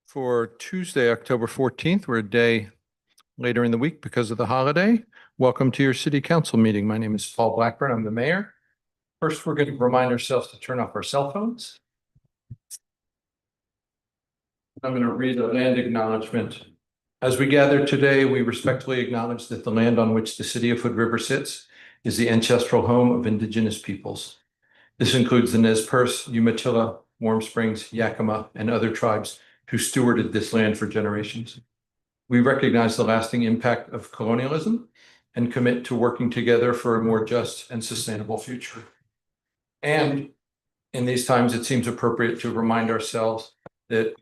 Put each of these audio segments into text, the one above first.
For Tuesday, October 14th. We're a day later in the week because of the holiday. Welcome to your city council meeting. My name is Paul Blackburn. I'm the mayor. First, we're going to remind ourselves to turn off our cell phones. I'm going to read the land acknowledgement. As we gather today, we respectfully acknowledge that the land on which the city of Hood River sits is the ancestral home of indigenous peoples. This includes the Nez Perce, Umatilla, Warm Springs, Yakima, and other tribes who stewarded this land for generations. We recognize the lasting impact of colonialism and commit to working together for a more just and sustainable future. And in these times, it seems appropriate to remind ourselves that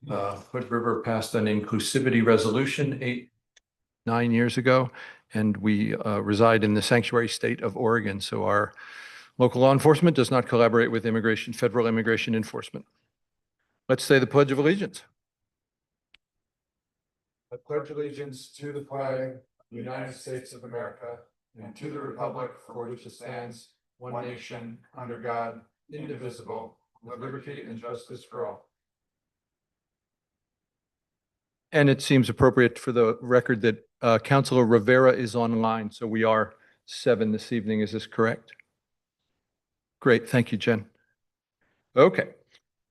Hood River passed an inclusivity resolution 9 years ago, and we reside in the sanctuary state of Oregon. So our local law enforcement does not collaborate with federal immigration enforcement. Let's say the Pledge of Allegiance. I pledge allegiance to the flag of the United States of America and to the republic for which it stands, one nation, under God, indivisible, with liberty and justice for all. And it seems appropriate for the record that Councilor Rivera is online, so we are 7 this evening. Is this correct? Great, thank you, Jen. Okay.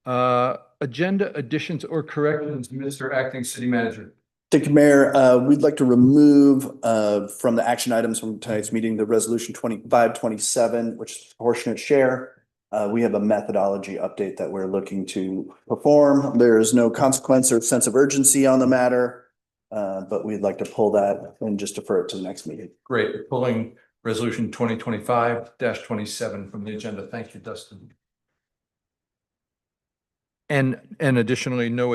Agenda additions or corrections, Mr. Acting City Manager. Thank you, Mayor. We'd like to remove from the action items from tonight's meeting, the resolution 2527, which is proportionate share. We have a methodology update that we're looking to perform. There is no consequence or sense of urgency on the matter, but we'd like to pull that and just defer it to the next meeting. Great. Pulling resolution 2025-27 from the agenda. Thank you, Dustin. And additionally, no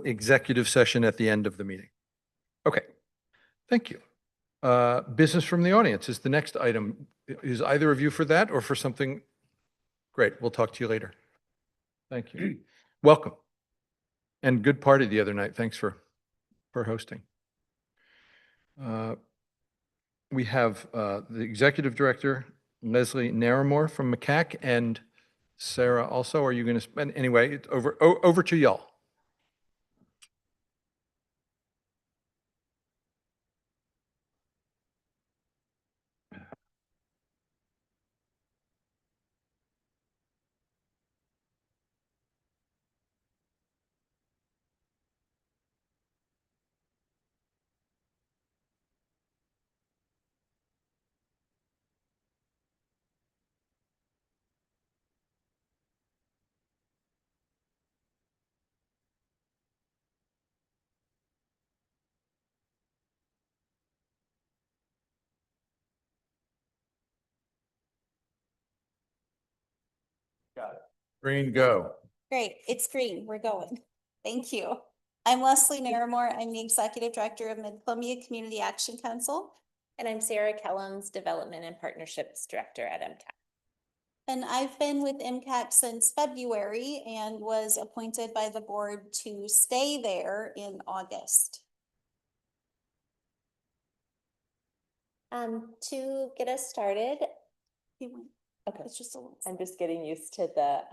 executive session at the end of the meeting. Okay, thank you. Business from the audience is the next item. Is either of you for that or for something? Great, we'll talk to you later. Thank you. Welcome. And good party the other night. Thanks for hosting. We have the Executive Director, Leslie Naramore from MCAC, and Sarah also. Are you going to spend anyway? Over to y'all. Got it. Green, go. Great, it's green, we're going. Thank you. I'm Leslie Naramore. I'm the Executive Director of Mid-Columbia Community Action Council. And I'm Sarah Kellums, Development and Partnerships Director at MCAC. And I've been with MCAC since February and was appointed by the board to stay there in August. To get us started, Okay, it's just a little. I'm just getting used to the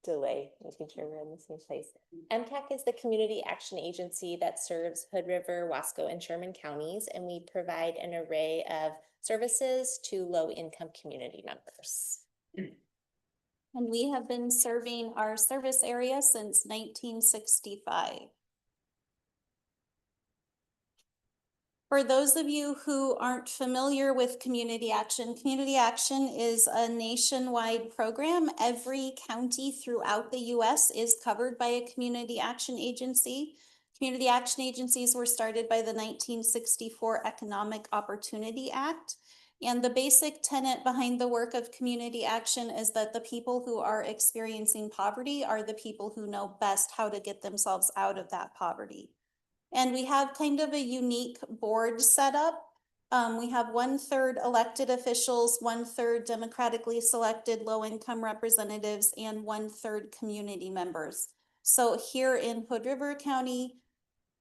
delay, making sure we're in the same place. MCAC is the community action agency that serves Hood River, Wasco, and Sherman counties, and we provide an array of services to low-income community members. And we have been serving our service area since 1965. For those of you who aren't familiar with Community Action is a nationwide program. Every county throughout the US is covered by a community action agency. Community action agencies were started by the 1964 Economic Opportunity Act. And the basic tenet behind the work of community action is that the people who are experiencing poverty are the people who know best how to get themselves out of that poverty. And we have kind of a unique board setup. We have 1/3 elected officials, 1/3 democratically selected low-income representatives, and 1/3 community members. So here in Hood River County,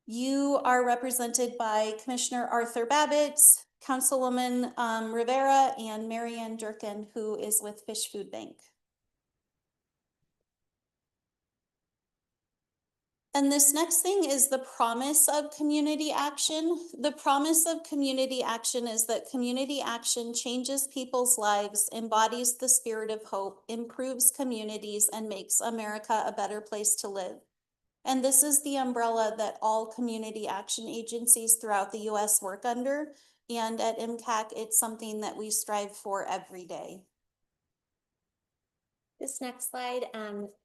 you are represented by Commissioner Arthur Babbitts, Councilwoman Rivera, and Marianne Durkin, who is with Fish Food Bank. And this next thing is the promise of community action. The promise of community action is that community action changes people's lives, embodies the spirit of hope, improves communities, and makes America a better place to live. And this is the umbrella that all community action agencies throughout the US work under. And at MCAC, it's something that we strive for every day. This next slide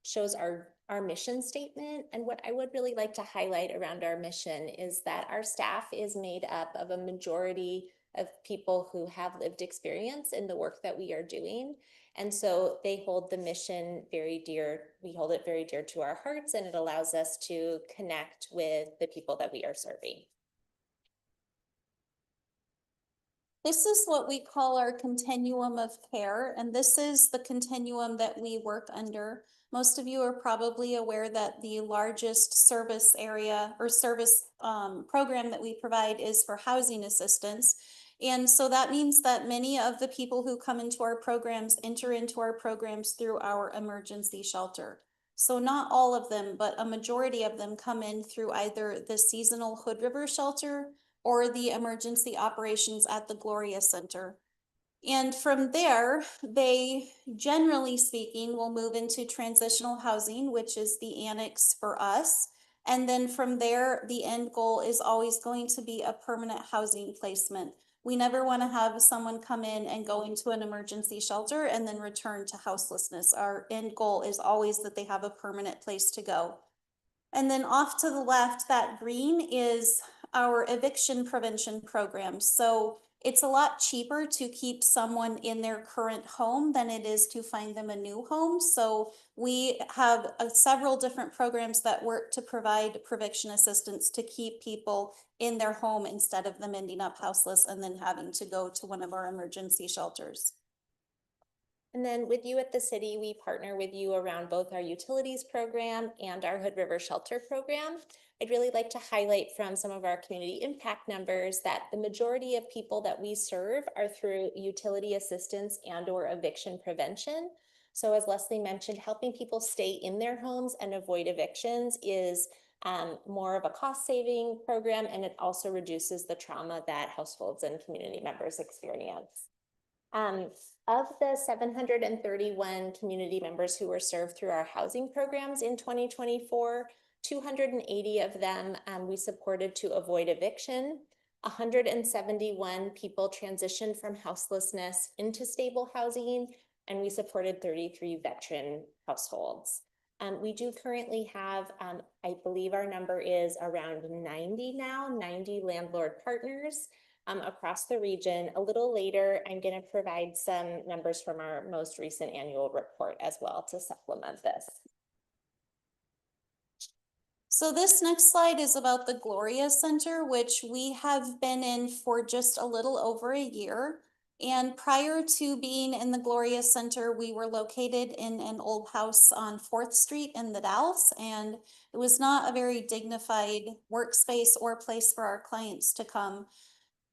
shows our mission statement. And what I would really like to highlight around our mission is that our staff is made up of a majority of people who have lived experience in the work that we are doing. And so they hold the mission very dear. We hold it very dear to our hearts, and it allows us to connect with the people that we are serving. This is what we call our continuum of care, and this is the continuum that we work under. Most of you are probably aware that the largest service area or service program that we provide is for housing assistance. And so that means that many of the people who come into our programs enter into our programs through our emergency shelter. So not all of them, but a majority of them come in through either the seasonal Hood River shelter or the emergency operations at the Gloria Center. And from there, they, generally speaking, will move into transitional housing, which is the annex for us. And then from there, the end goal is always going to be a permanent housing placement. We never want to have someone come in and go into an emergency shelter and then return to houselessness. Our end goal is always that they have a permanent place to go. And then off to the left, that green is our eviction prevention program. So it's a lot cheaper to keep someone in their current home than it is to find them a new home. So we have several different programs that work to provide eviction assistance to keep people in their home instead of them ending up houseless and then having to go to one of our emergency shelters. And then with you at the city, we partner with you around both our utilities program and our Hood River Shelter program. I'd really like to highlight from some of our community impact numbers that the majority of people that we serve are through utility assistance and/or eviction prevention. So as Leslie mentioned, helping people stay in their homes and avoid evictions is more of a cost-saving program, and it also reduces the trauma that households and community members experience. Of the 731 community members who were served through our housing programs in 2024, 280 of them we supported to avoid eviction. 171 people transitioned from houselessness into stable housing, and we supported 33 veteran households. We do currently have, I believe our number is around 90 now, 90 landlord partners across the region. A little later, I'm going to provide some numbers from our most recent annual report as well to supplement this. So this next slide is about the Gloria Center, which we have been in for just a little over a year. And prior to being in the Gloria Center, we were located in an old house on 4th Street in the Dalles, and it was not a very dignified workspace or place for our clients to come.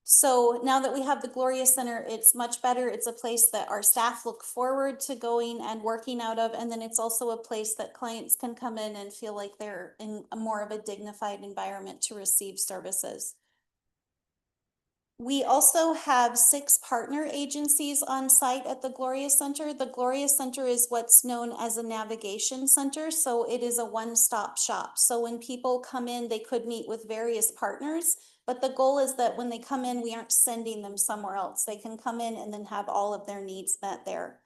So now that we have the Gloria Center, it's much better. It's a place that our staff look forward to going and working out of. And then it's also a place that clients can come in and feel like they're in a more of a dignified environment to receive services. We also have 6 partner agencies on site at the Gloria Center. The Gloria Center is what's known as a navigation center. So it is a one-stop shop. So when people come in, they could meet with various partners. But the goal is that when they come in, we aren't sending them somewhere else. They can come in and then have all of their needs met there.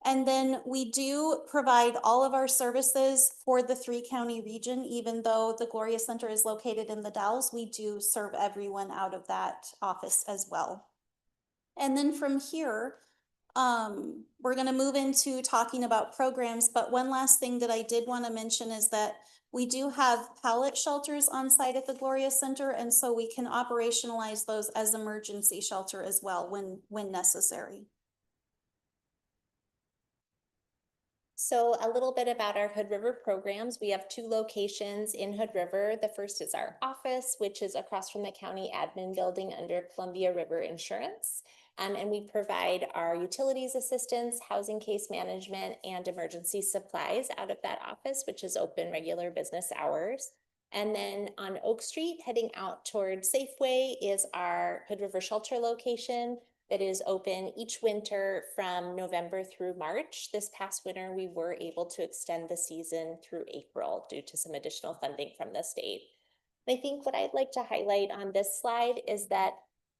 And then we do provide all of our services for the 3-county region. Even though the Gloria Center is located in the Dalles, we do serve everyone out of that office as well. And then from here, we're going to move into talking about programs. But one last thing that I did want to mention is that we do have pallet shelters on site at the Gloria Center, and so we can operationalize those as emergency shelter as well when necessary. So a little bit about our Hood River programs. We have 2 locations in Hood River. The first is our office, which is across from the county admin building under Columbia River Insurance. And we provide our utilities assistance, housing case management, and emergency supplies out of that office, which is open regular business hours. And then on Oak Street, heading out toward Safeway, is our Hood River Shelter location that is open each winter from November through March. This past winter, we were able to extend the season through April due to some additional funding from the state. I think what I'd like to highlight on this slide is that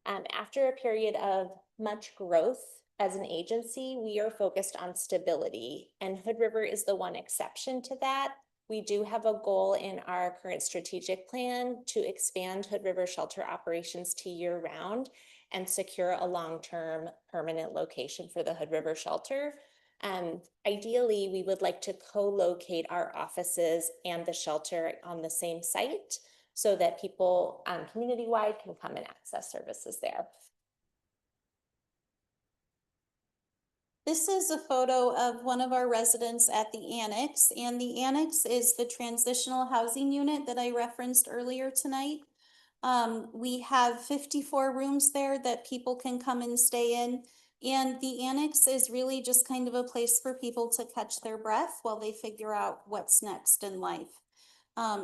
after a period of much growth as an agency, we are focused on stability, and Hood River is the one exception to that. We do have a goal in our current strategic plan to expand Hood River shelter operations to year-round and secure a long-term permanent location for the Hood River shelter. Ideally, we would like to co-locate our offices and the shelter on the same site so that people community-wide can come and access services there. This is a photo of one of our residents at the Annex, and the Annex is the transitional housing unit that I referenced earlier tonight. We have 54 rooms there that people can come and stay in. And the Annex is really just kind of a place for people to catch their breath while they figure out what's next in life.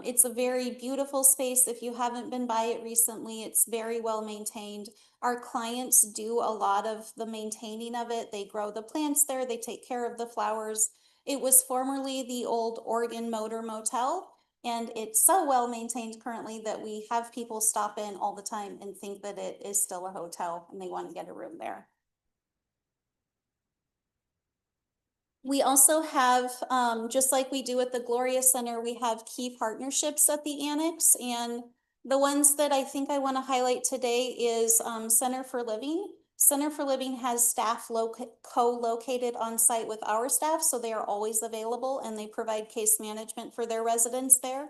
It's a very beautiful space. If you haven't been by it recently, it's very well maintained. Our clients do a lot of the maintaining of it. They grow the plants there, they take care of the flowers. It was formerly the old Oregon Motor Motel, and it's so well maintained currently that we have people stop in all the time and think that it is still a hotel and they want to get a room there. We also have, just like we do at the Gloria Center, we have key partnerships at the Annex, and the ones that I think I want to highlight today is Center for Living. Center for Living has staff co-located on site with our staff, so they are always available and they provide case management for their residents there.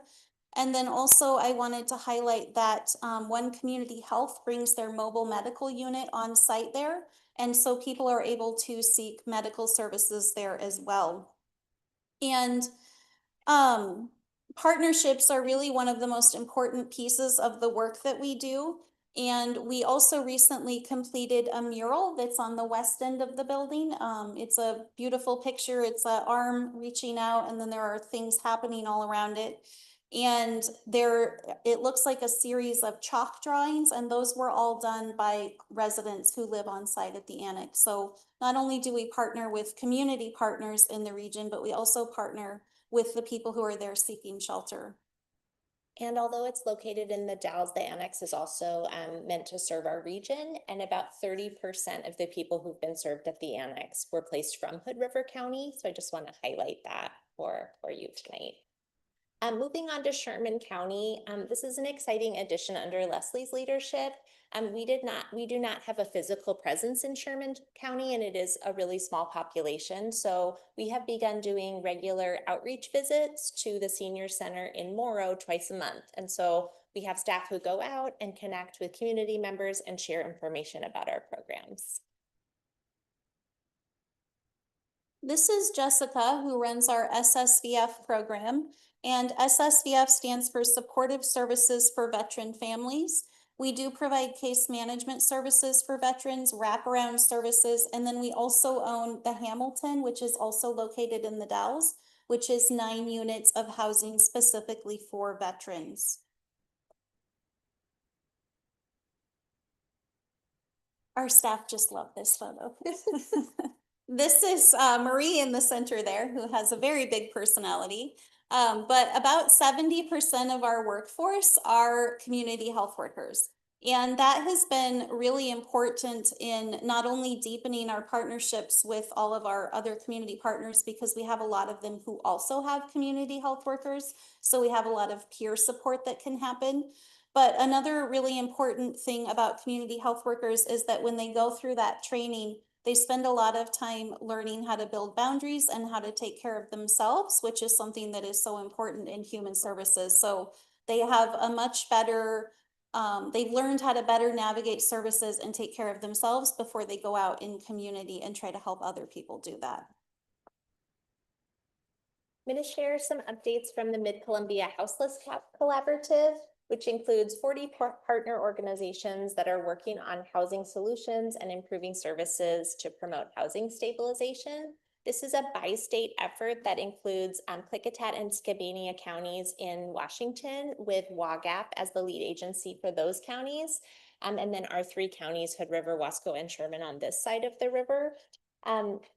And then also I wanted to highlight that One Community Health brings their mobile medical unit on site there. And so people are able to seek medical services there as well. And partnerships are really one of the most important pieces of the work that we do. And we also recently completed a mural that's on the west end of the building. It's a beautiful picture. It's an arm reaching out, and then there are things happening all around it. And it looks like a series of chalk drawings, and those were all done by residents who live on site at the Annex. So not only do we partner with community partners in the region, but we also partner with the people who are there seeking shelter. And although it's located in the Dalles, the Annex is also meant to serve our region, and about 30% of the people who've been served at the Annex were placed from Hood River County. So I just want to highlight that for you tonight. Moving on to Sherman County, this is an exciting addition under Leslie's leadership. We do not have a physical presence in Sherman County, and it is a really small population. So we have begun doing regular outreach visits to the senior center in Morrow twice a month. And so we have staff who go out and connect with community members and share information about our programs. This is Jessica, who runs our SSVF program, and SSVF stands for Supportive Services for Veteran Families. We do provide case management services for veterans, wraparound services, and then we also own the Hamilton, which is also located in the Dalles, which is 9 units of housing specifically for veterans. Our staff just love this photo. This is Marie in the center there, who has a very big personality. But about 70% of our workforce are community health workers. And that has been really important in not only deepening our partnerships with all of our other community partners, because we have a lot of them who also have community health workers. So we have a lot of peer support that can happen. But another really important thing about community health workers is that when they go through that training, they spend a lot of time learning how to build boundaries and how to take care of themselves, which is something that is so important in human services. So they have a much better, they've learned how to better navigate services and take care of themselves before they go out in community and try to help other people do that. I'm going to share some updates from the Mid-Columbia Houseless Collaborative, which includes 40 partner organizations that are working on housing solutions and improving services to promote housing stabilization. This is a bi-state effort that includes Klickitat and Skamania counties in Washington, with WAGAP as the lead agency for those counties. And then our 3 counties, Hood River, Wasco, and Sherman on this side of the river.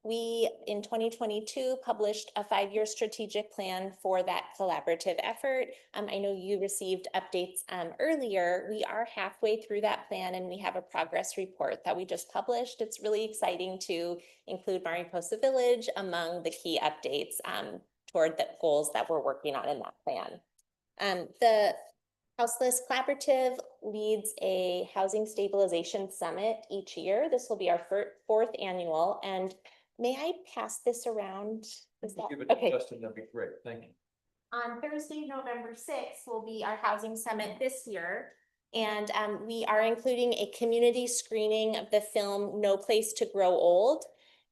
We, in 2022, published a 5-year strategic plan for that collaborative effort. I know you received updates earlier. We are halfway through that plan, and we have a progress report that we just published. It's really exciting to include Mariposa Village among the key updates toward the goals that we're working on in that plan. The Houseless Collaborative leads a housing stabilization summit each year. This will be our 4th annual, and may I pass this around? Is that Give it to okay? Justin, that'd be great. Thank you. On Thursday, November 6th, will be our housing summit this year. And we are including a community screening of the film No Place to Grow Old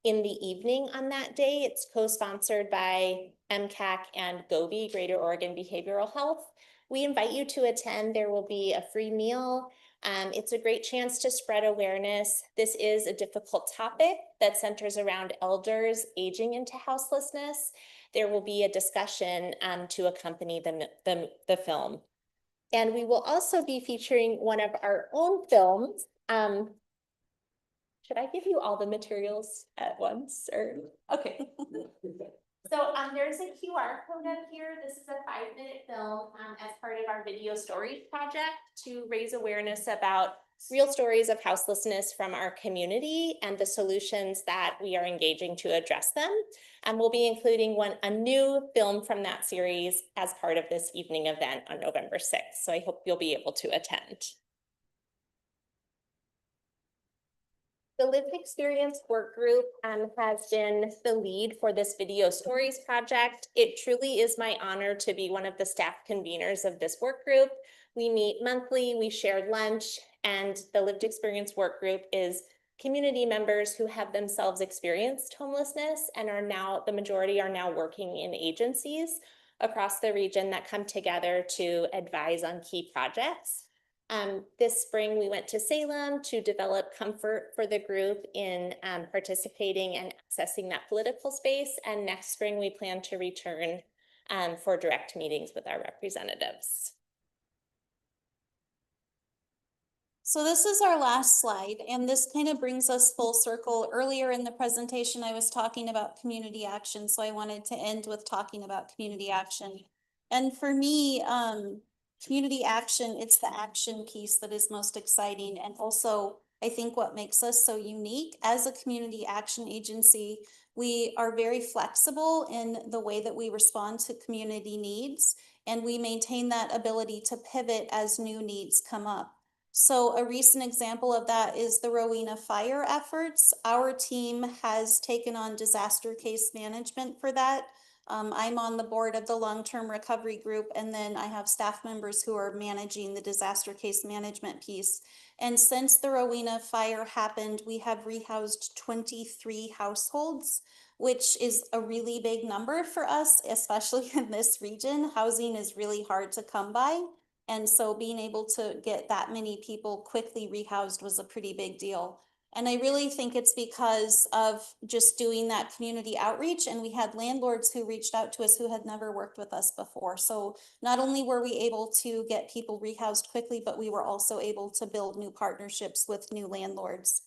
in the evening on that day. It's co-sponsored by MCAC and GOBI, Greater Oregon Behavioral Health. We invite you to attend. There will be a free meal. It's a great chance to spread awareness. This is a difficult topic that centers around elders aging into houselessness. There will be a discussion to accompany the film. And we will also be featuring one of our own films. Should I give you all the materials at once, or? Okay. So there's a QR code up here. This is a 5-minute film as part of our video stories project to raise awareness about real stories of houselessness from our community and the solutions that we are engaging to address them. And we'll be including a new film from that series as part of this evening event on November 6th. So I hope you'll be able to attend. The Lived Experience Work Group has been the lead for this video stories project. It truly is my honor to be one of the staff conveners of this work group. We meet monthly, we share lunch, and the Lived Experience Work Group is community members who have themselves experienced homelessness and the majority are now working in agencies across the region that come together to advise on key projects. This spring, we went to Salem to develop comfort for the group in participating and accessing that political space. And next spring, we plan to return for direct meetings with our representatives. So this is our last slide, and this kind of brings us full circle. Earlier in the presentation, I was talking about community action, so I wanted to end with talking about community action. And for me, community action, it's the action piece that is most exciting. And also, I think what makes us so unique as a community action agency, we are very flexible in the way that we respond to community needs, and we maintain that ability to pivot as new needs come up. So a recent example of that is the Rowena fire efforts. Our team has taken on disaster case management for that. I'm on the board of the long-term recovery group, and then I have staff members who are managing the disaster case management piece. And since the Rowena fire happened, we have rehoused 23 households, which is a really big number for us, especially in this region. Housing is really hard to come by. And so being able to get that many people quickly rehoused was a pretty big deal. And I really think it's because of just doing that community outreach. And we had landlords who reached out to us who had never worked with us before. So not only were we able to get people rehoused quickly, but we were also able to build new partnerships with new landlords.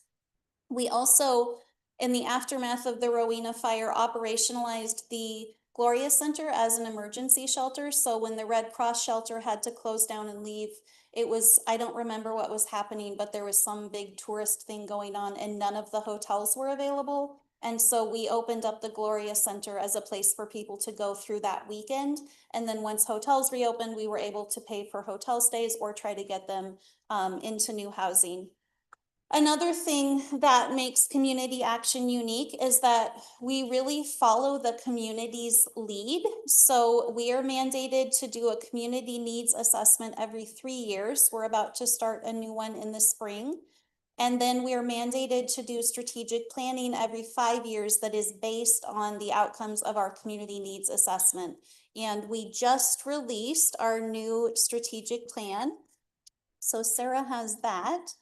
We also, in the aftermath of the Rowena fire, operationalized the Gloria Center as an emergency shelter. So when the Red Cross shelter had to close down and leave, it was, I don't remember what was happening, but there was some big tourist thing going on and none of the hotels were available. And so we opened up the Gloria Center as a place for people to go through that weekend. And then once hotels reopened, we were able to pay for hotel stays or try to get them into new housing. Another thing that makes community action unique is that we really follow the community's lead. So we are mandated to do a community needs assessment every 3 years. We're about to start a new one in the spring. And then we are mandated to do strategic planning every 5 years that is based on the outcomes of our community needs assessment. And we just released our new strategic plan. So Sarah has that.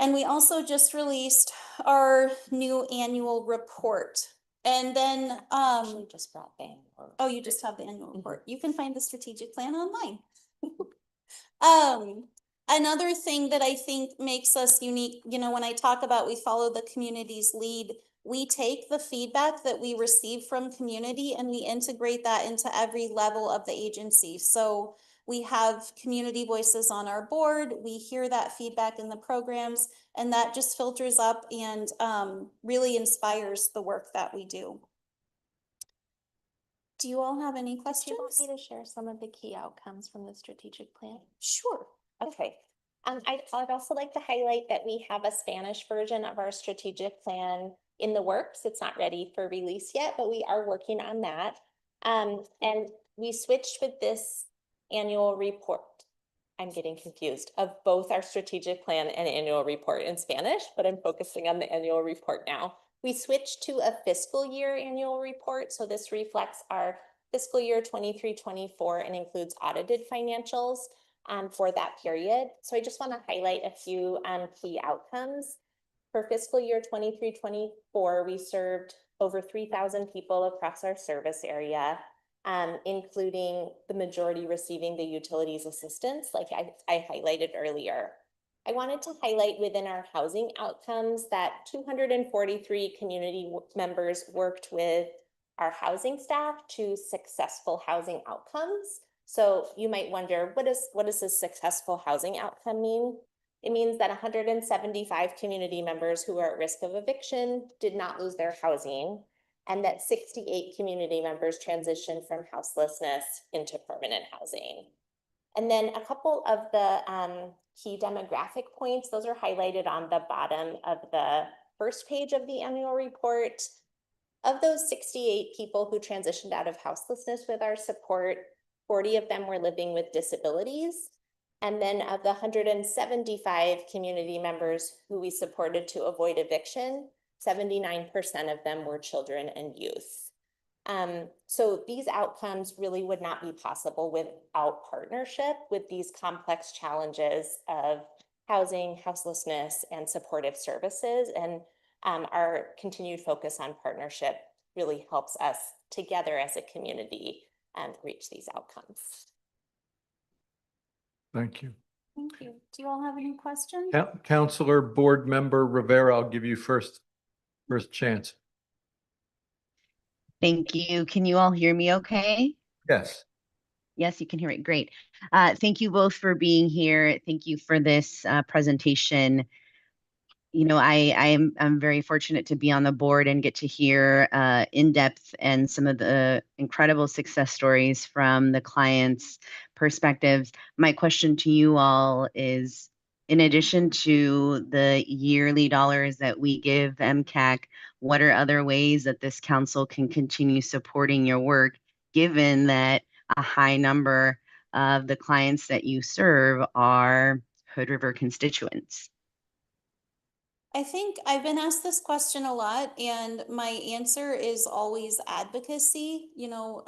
And we also just released our new annual report. And then, Actually just brought the annual. oh, you just have the annual report. You can find the strategic plan online. Another thing that I think makes us unique, you know, when I talk about we follow the community's lead, we take the feedback that we receive from community and we integrate that into every level of the agency. So we have community voices on our board, we hear that feedback in the programs, and that just filters up and really inspires the work that we do. Do you all have any Do questions? you want me to share some of the key outcomes from the strategic plan? Sure. Okay. I'd also like to highlight that we have a Spanish version of our strategic plan in the works. It's not ready for release yet, but we are working on that. And we switched with this annual report. I'm getting confused of both our strategic plan and annual report in Spanish, but I'm focusing on the annual report now. We switched to a fiscal year annual report. So this reflects our fiscal year 23-24 and includes audited financials for that period. So I just want to highlight a few key outcomes. For fiscal year 23-24, we served over 3,000 people across our service area, including the majority receiving the utilities assistance, like I highlighted earlier. I wanted to highlight within our housing outcomes that 243 community members worked with our housing staff to successful housing outcomes. So you might wonder, what does a successful housing outcome mean? It means that 175 community members who are at risk of eviction did not lose their housing, and that 68 community members transitioned from houselessness into permanent housing. And then a couple of the key demographic points, those are highlighted on the bottom of the first page of the annual report. Of those 68 people who transitioned out of houselessness with our support, 40 of them were living with disabilities. And then of the 175 community members who we supported to avoid eviction, 79% of them were children and youth. So these outcomes really would not be possible without partnership with these complex challenges of housing, houselessness, and supportive services. And our continued focus on partnership really helps us together as a community reach these outcomes. Thank you. Thank you. Do you all have any questions? Counselor Board Member Rivera, I'll give you first chance. Thank you. Can you all hear me okay? Yes. Yes, you can hear it. Great. Thank you both for being here. Thank you for this presentation. You know, I'm very fortunate to be on the board and get to hear in depth and some of the incredible success stories from the clients' perspectives. My question to you all is, in addition to the yearly dollars that we give MCAC, what are other ways that this council can continue supporting your work, given that a high number of the clients that you serve are Hood River constituents? I think I've been asked this question a lot, and my answer is always advocacy. You know,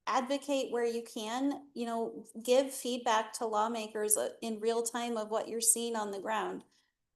advocate where you can, you know, give feedback to lawmakers in real time of what you're seeing on the ground.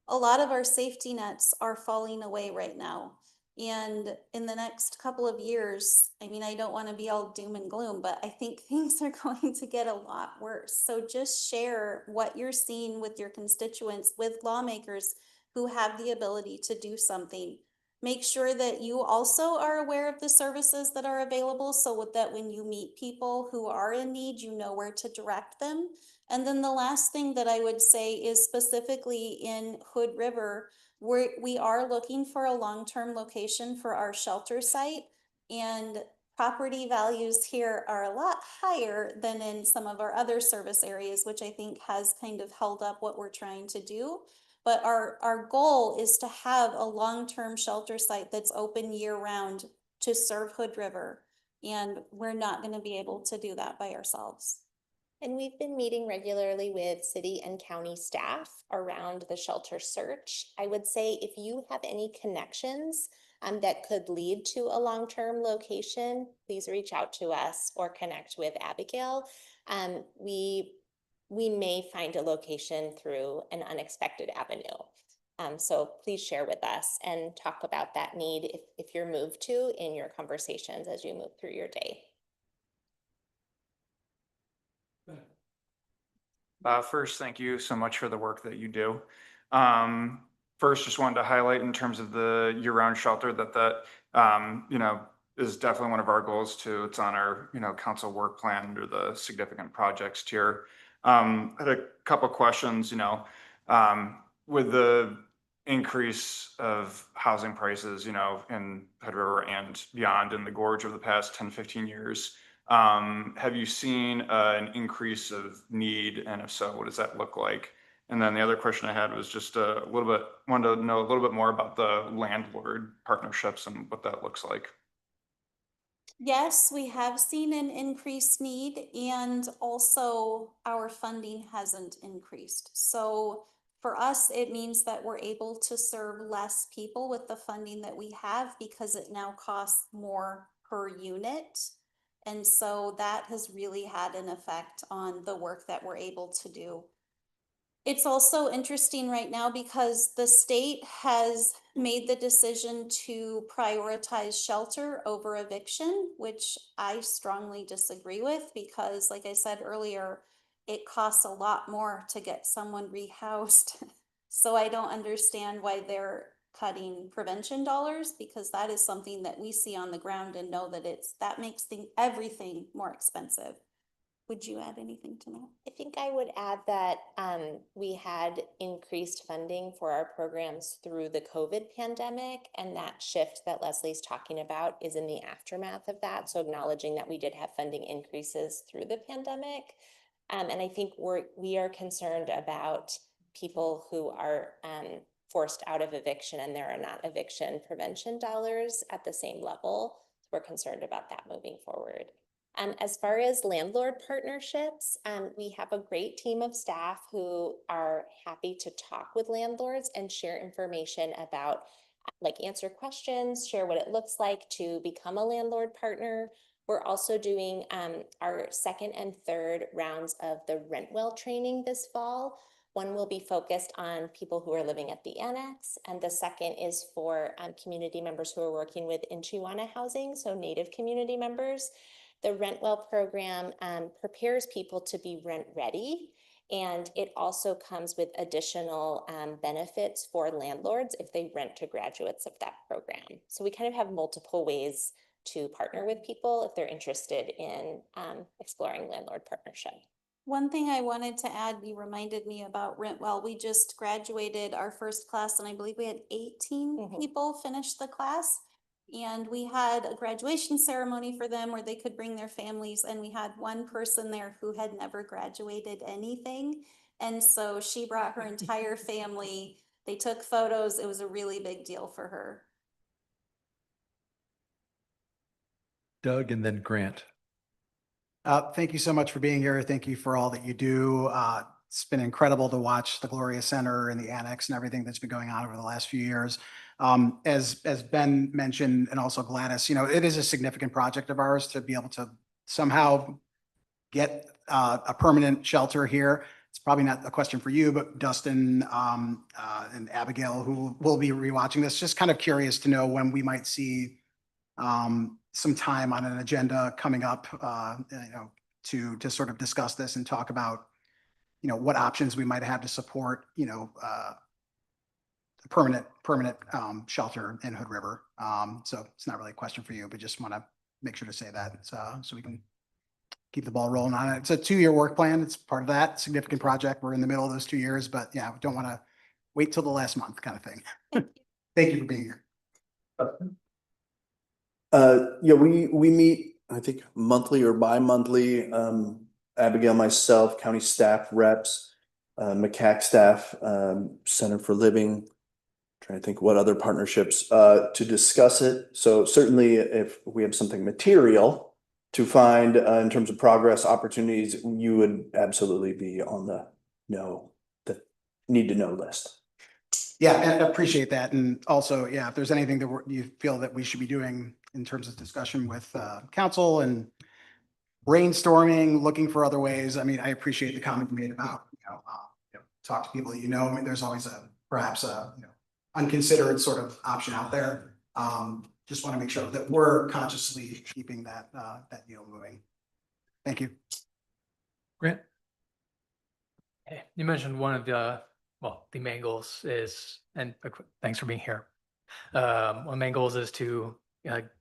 A lot of our safety nets are falling away right now. And in the next couple of years, I mean, I don't want to be all doom and gloom, but I think things are going to get a lot worse. So just share what you're seeing with your constituents, with lawmakers who have the ability to do something. Make sure that you also are aware of the services that are available so that when you meet people who are in need, you know where to direct them. And then the last thing that I would say is specifically in Hood River, we are looking for a long-term location for our shelter site, and property values here are a lot higher than in some of our other service areas, which I think has kind of held up what we're trying to do. But our goal is to have a long-term shelter site that's open year-round to serve Hood River. And we're not going to be able to do that by ourselves. And we've been meeting regularly with city and county staff around the shelter search. I would say if you have any connections that could lead to a long-term location, please reach out to us or connect with Abigail. We may find a location through an unexpected avenue. So please share with us and talk about that need if you're moved to in your conversations as you move through your day. First, thank you so much for the work that you do. First, just wanted to highlight in terms of the year-round shelter that is definitely one of our goals too. It's on our, council work plan under the significant projects tier. I had a couple questions, with the increase of housing prices, in Hood River and beyond in the gorge over the past 10, 15 years. Have you seen an increase of need? And if so, what does that look like? And then the other question I had was just wanted to know a little bit more about the landlord partnerships and what that looks like. Yes, we have seen an increased need, and also our funding hasn't increased. So for us, it means that we're able to serve less people with the funding that we have because it now costs more per unit. And so that has really had an effect on the work that we're able to do. It's also interesting right now because the state has made the decision to prioritize shelter over eviction, which I strongly disagree with because, like I said earlier, it costs a lot more to get someone rehoused. So I don't understand why they're cutting prevention dollars, because that is something that we see on the ground and know that that makes everything more expensive. Would you add anything to that? I think I would add that we had increased funding for our programs through the COVID pandemic, and that shift that Leslie's talking about is in the aftermath of that. So acknowledging that we did have funding increases through the pandemic. And I think we are concerned about people who are forced out of eviction and there are not eviction prevention dollars at the same level. We're concerned about that moving forward. As far as landlord partnerships, we have a great team of staff who are happy to talk with landlords and share information about, answer questions, share what it looks like to become a landlord partner. We're also doing our second and third rounds of the Rentwell training this fall. One will be focused on people who are living at the annex, and the second is for community members who are working with Inchiwana housing, so Native community members. The Rentwell program prepares people to be rent ready, and it also comes with additional benefits for landlords if they rent to graduates of that program. So we kind of have multiple ways to partner with people if they're interested in exploring landlord partnership. One thing I wanted to add, you reminded me about Rentwell. We just graduated our first class, and I believe we had 18 people finish the class. And we had a graduation ceremony for them where they could bring their families. And we had one person there who had never graduated anything. And so she brought her entire family. They took photos. It was a really big deal for her. Doug and then Grant. Thank you so much for being here. Thank you for all that you do. It's been incredible to watch the Gloria Center and the Annex and everything that's been going on over the last few years. As Ben mentioned, and also Gladys, it is a significant project of ours to be able to somehow get a permanent shelter here. It's probably not a question for you, but Dustin and Abigail, who will be rewatching this, just kind of curious to know when we might see some time on an agenda coming up, to sort of discuss this and talk about, what options we might have to support, permanent shelter in Hood River. So it's not really a question for you, but just want to make sure to say that so we can keep the ball rolling on it. It's a 2-year work plan. It's part of that significant project. We're in the middle of those 2 years, but yeah, we don't want to wait till the last month kind of thing. Thank you for being here. We meet, I think, monthly or bi-monthly. Abigail, myself, county staff reps, MCAC staff, Center for Living, trying to think what other partnerships to discuss it. So certainly if we have something material to find in terms of progress opportunities, you would absolutely be on the need to know list. Yeah, and I appreciate that. And also, yeah, if there's anything that you feel that we should be doing in terms of discussion with council and brainstorming, looking for other ways. I mean, I appreciate the comment you made about, talk to people that I mean, there's always perhaps a unconsidered sort of option out there. Just want to make sure that we're consciously keeping that needle moving. Thank you. Grant? Hey, you mentioned one of the, well, the main goals is, and thanks for being here. One of the main goals is to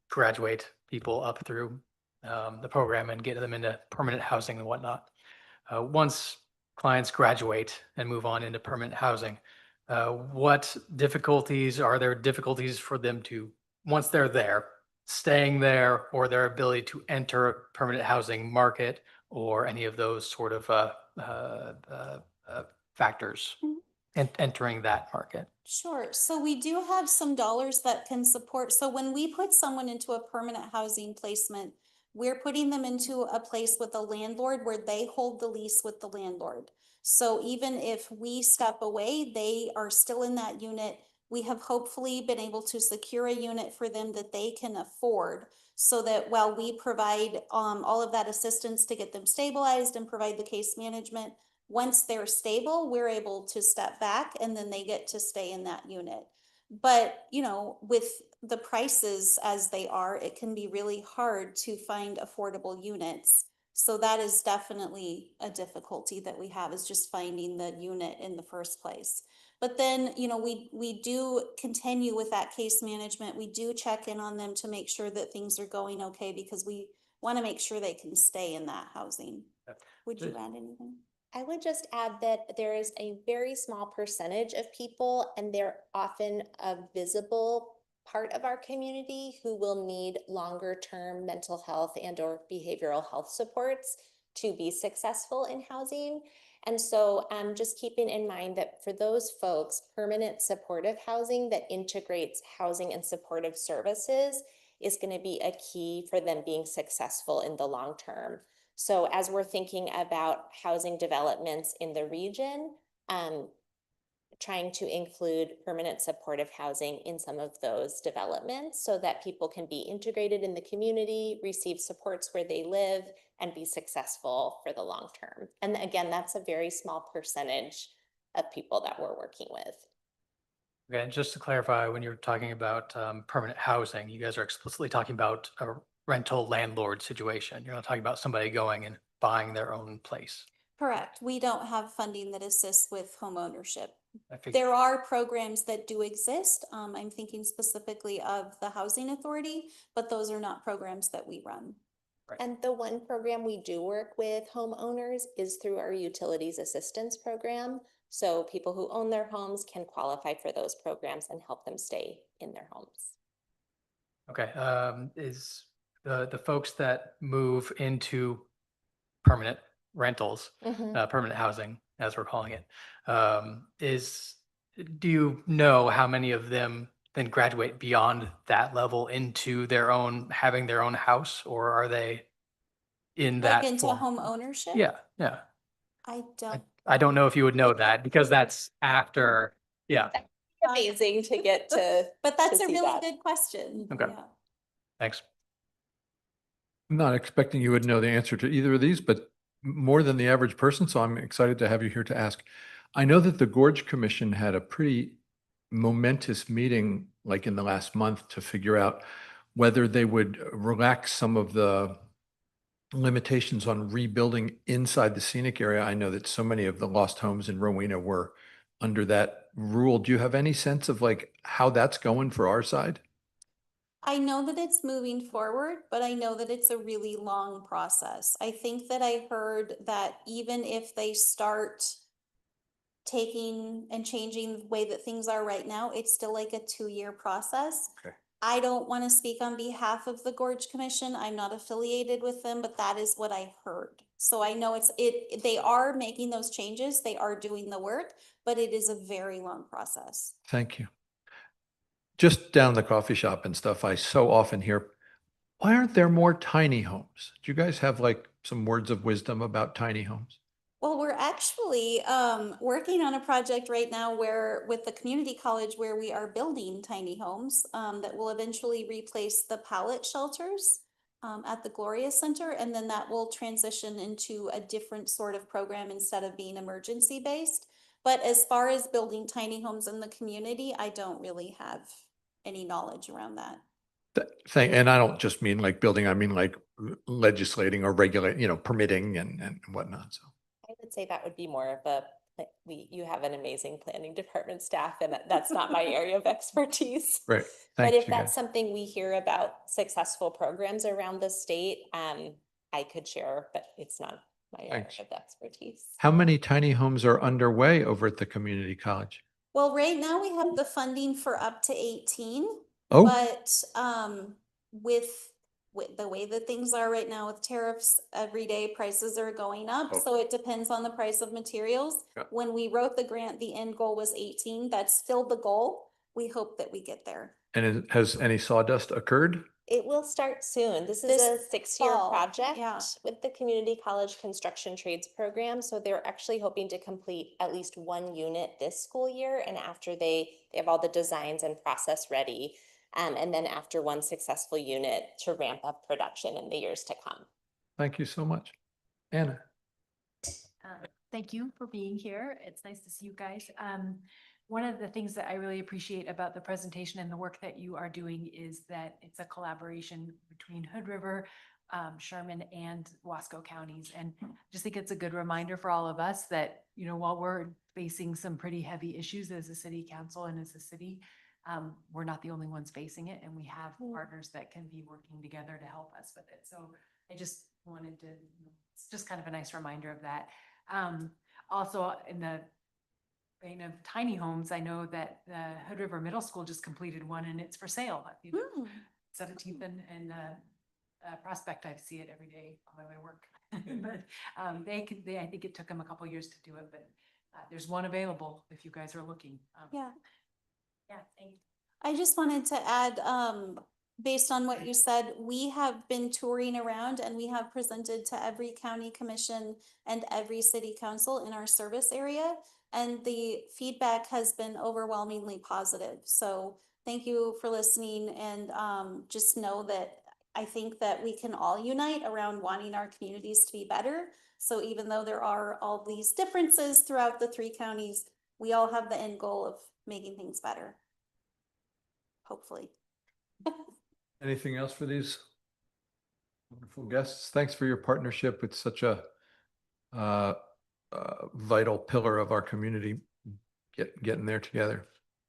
graduate people up through the program and get them into permanent housing and whatnot. Once clients graduate and move on into permanent housing, what difficulties are there difficulties for them to, once they're there, staying there, or their ability to enter permanent housing market, or any of those sort of factors in entering that market? Sure. So we do have some dollars that can support. So when we put someone into a permanent housing placement, we're putting them into a place with a landlord where they hold the lease with the landlord. So even if we step away, they are still in that unit. We have hopefully been able to secure a unit for them that they can afford, so that while we provide all of that assistance to get them stabilized and provide the case management, once they're stable, we're able to step back and then they get to stay in that unit. But, you know, with the prices as they are, it can be really hard to find affordable units. So that is definitely a difficulty that we have, is just finding the unit in the first place. But then, you know, we do continue with that case management. We do check in on them to make sure that things are going okay, because we want to make sure they can stay in that housing. Would you add anything? I would just add that there is a very small percentage of people, and they're often a visible part of our community, who will need longer term mental health and or behavioral health supports to be successful in housing. And so just keeping in mind that for those folks, permanent supportive housing that integrates housing and supportive services is going to be a key for them being successful in the long term. So as we're thinking about housing developments in the region, trying to include permanent supportive housing in some of those developments, so that people can be integrated in the community, receive supports where they live, and be successful for the long term. And again, that's a very small percentage of people that we're working with. Okay, and just to clarify, when you're talking about permanent housing, you guys are explicitly talking about a rental landlord situation. You're not talking about somebody going and buying their own place. Correct. We don't have funding that assists with home ownership. I figured. There are programs that do exist. I'm thinking specifically of the Housing Authority, but those are not programs that we run. Right. And the one program we do work with homeowners is through our utilities assistance program. So people who own their homes can qualify for those programs and help them stay in their homes. Okay, is the folks that move into permanent rentals, permanent housing, as we're calling it, do you know how many of them then graduate beyond that level into their own, having their own house, or are they in that Like into form? home ownership? Yeah, yeah. I I don't know if you would know that, because that's after, yeah, Amazing to get to. But that's to a see really that. good question. Okay. Yeah. thanks. I'm not expecting you would know the answer to either of these, but more than the average person, so I'm excited to have you here to ask. I know that the Gorge Commission had a pretty momentous meeting like in the last month to figure out whether they would relax some of the limitations on rebuilding inside the scenic area. I know that so many of the lost homes in Rowena were under that rule. Do you have any sense of like how that's going for our side? I know that it's moving forward, but I know that it's a really long process. I think that I heard that even if they start taking and changing the way that things are right now, it's still like a 2-year process. Okay. I don't want to speak on behalf of the Gorge Commission. I'm not affiliated with them, but that is what I heard. So I know they are making those changes. They are doing the work, but it is a very long process. Thank you. Just down the coffee shop and stuff, I so often hear, why aren't there more tiny homes? Do you guys have like some words of wisdom about tiny homes? Well, we're actually working on a project right now where with the community college where we are building tiny homes that will eventually replace the pallet shelters at the Gloria Center. And then that will transition into a different sort of program instead of being emergency based. But as far as building tiny homes in the community, I don't really have any knowledge around that. Thing, and I don't just mean like building, I mean like legislating or regulating, permitting and whatnot, so. I would say that would be more of a, you have an amazing planning department staff, and that's not my area of expertise. Right, But thanks if again. that's something we hear about successful programs around the state, I could share, but it's not my area Thanks. of expertise. How many tiny homes are underway over at the community college? Well, right now we have the funding for up to 18. Oh. But with the way that things are right now with tariffs, every day prices are going up. Oh. So it depends on the price of materials. Yeah. When we wrote the grant, the end goal was 18. That's still the goal. We hope that we get there. And has any sawdust occurred? It will start soon. This is This a 6-year fall, project yeah. with the Community College Construction Trades Program. So they're actually hoping to complete at least 1 unit this school year. And after they have all the designs and process ready. And then after 1 successful unit to ramp up production in the years to come. Thank you so much. Anna? Thank you for being here. It's nice to see you guys. One of the things that I really appreciate about the presentation and the work that you are doing is that it's a collaboration between Hood River, Sherman, and Wasco counties. And I just think it's a good reminder for all of us that, while we're facing some pretty heavy issues as a city council and as a city, we're not the only ones facing it, and we have partners that can be working together to help us with it. So I just wanted to, it's just kind of a nice reminder of that. Also, in the vein of tiny homes, I know that the Hood River Middle School just completed one, and it's for sale. 17th and Prospect. I see it every day on my way to work. But I think it took them a couple years to do it, but there's one available if you guys are looking. Yeah. Yeah, thank you. I just wanted to add, based on what you said, we have been touring around and we have presented to every county commission and every city council in our service area. And the feedback has been overwhelmingly positive. So thank you for listening, and just know that I think that we can all unite around wanting our communities to be better. So even though there are all these differences throughout the 3 counties, we all have the end goal of making things better. Hopefully. Anything else for these wonderful guests? Thanks for your partnership with such a vital pillar of our community, getting there together.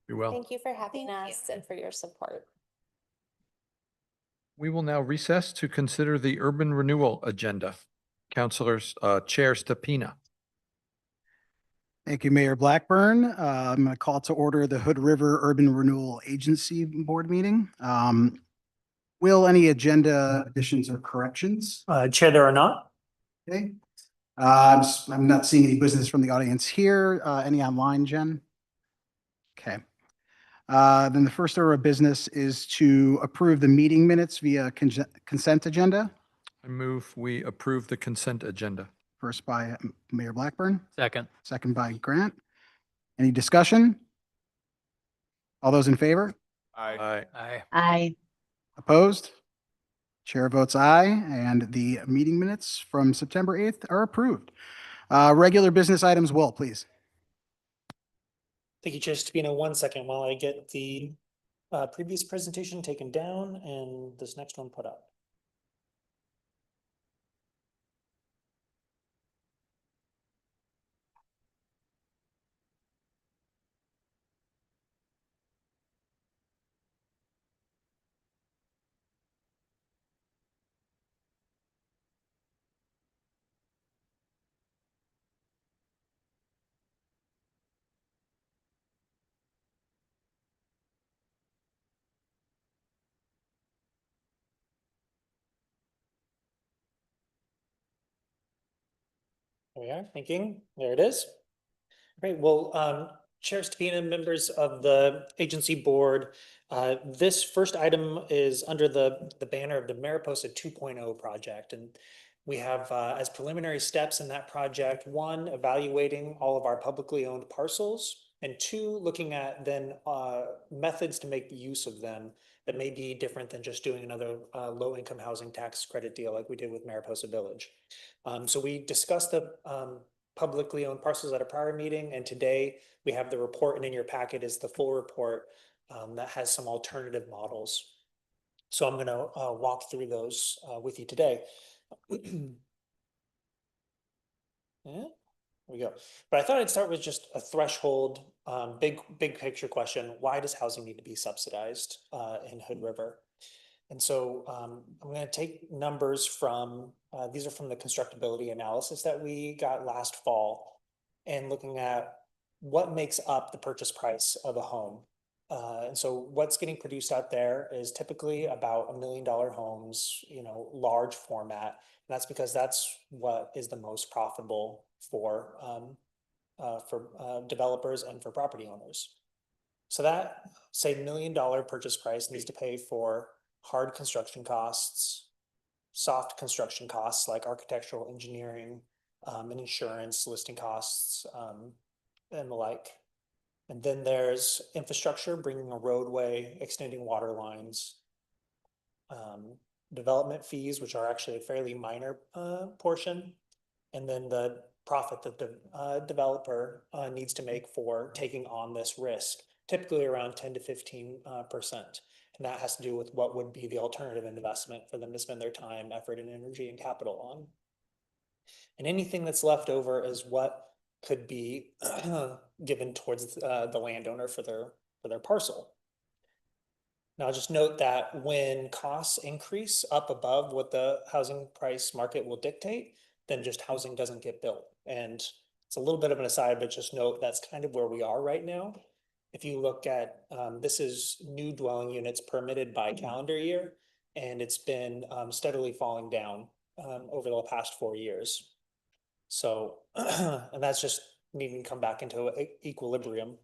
Be well. Thank you for having Thank us and for your support. We will now recess to consider the urban renewal agenda. Councilors, Chair Stepina. Thank you, Mayor Blackburn. I'm going to call to order the Hood River Urban Renewal Agency Board meeting. Will any agenda additions or corrections? Chair, there are not. Okay. I'm not seeing any business from the audience here. Any online, Jen? Okay. Then the first order of business is to approve the meeting minutes via consent agenda. I move we approve the consent agenda. First by Mayor Blackburn, Second. second by Grant. Any discussion? All those in favor? Aye. Aye. Aye. Opposed? Chair votes aye, and the meeting minutes from September 8th are approved. Regular business items, Will, please. Thank you, Chair Stepina. 1 second while I get the previous presentation taken down and this next one put up. There we are, thinking. There it is. Great. Well, Chair Stepina, members of the agency board, this first item is under the banner of the Mariposa 2.0 project. And we have as preliminary steps in that project, 1, evaluating all of our publicly owned parcels, and 2, looking at then methods to make use of them that may be different than just doing another low-income housing tax credit deal like we did with Mariposa Village. So we discussed the publicly owned parcels at a prior meeting, and today we have the report, and in your packet is the full report that has some alternative models. So I'm gonna walk through those with you today. Yeah, there we go. But I thought I'd start with just a threshold, big picture question. Why does housing need to be subsidized in Hood River? And so I'm going to take numbers from, these are from the constructability analysis that we got last fall, and looking at what makes up the purchase price of a home. And so what's getting produced out there is typically about $1 million homes, you know, large format. And that's because that's what is the most profitable for developers and for property owners. So that, say, $1 million purchase price needs to pay for hard construction costs, soft construction costs like architectural engineering, and insurance, listing costs, and the like. And then there's infrastructure, bringing a roadway, extending water lines, development fees, which are actually a fairly minor portion, and then the profit that the developer needs to make for taking on this risk, typically around 10 to 15%. And that has to do with what would be the alternative investment for them to spend their time, effort, and energy and capital on. And anything that's left over is what could be given towards the landowner for their parcel. Now, just note that when costs increase up above what the housing price market will dictate, then just housing doesn't get built. And it's a little bit of an aside, but just note that's kind of where we are right now. If you look at, this is new dwelling units permitted by calendar year, and it's been steadily falling down over the past 4 years. So, and that's just needing to come back into equilibrium.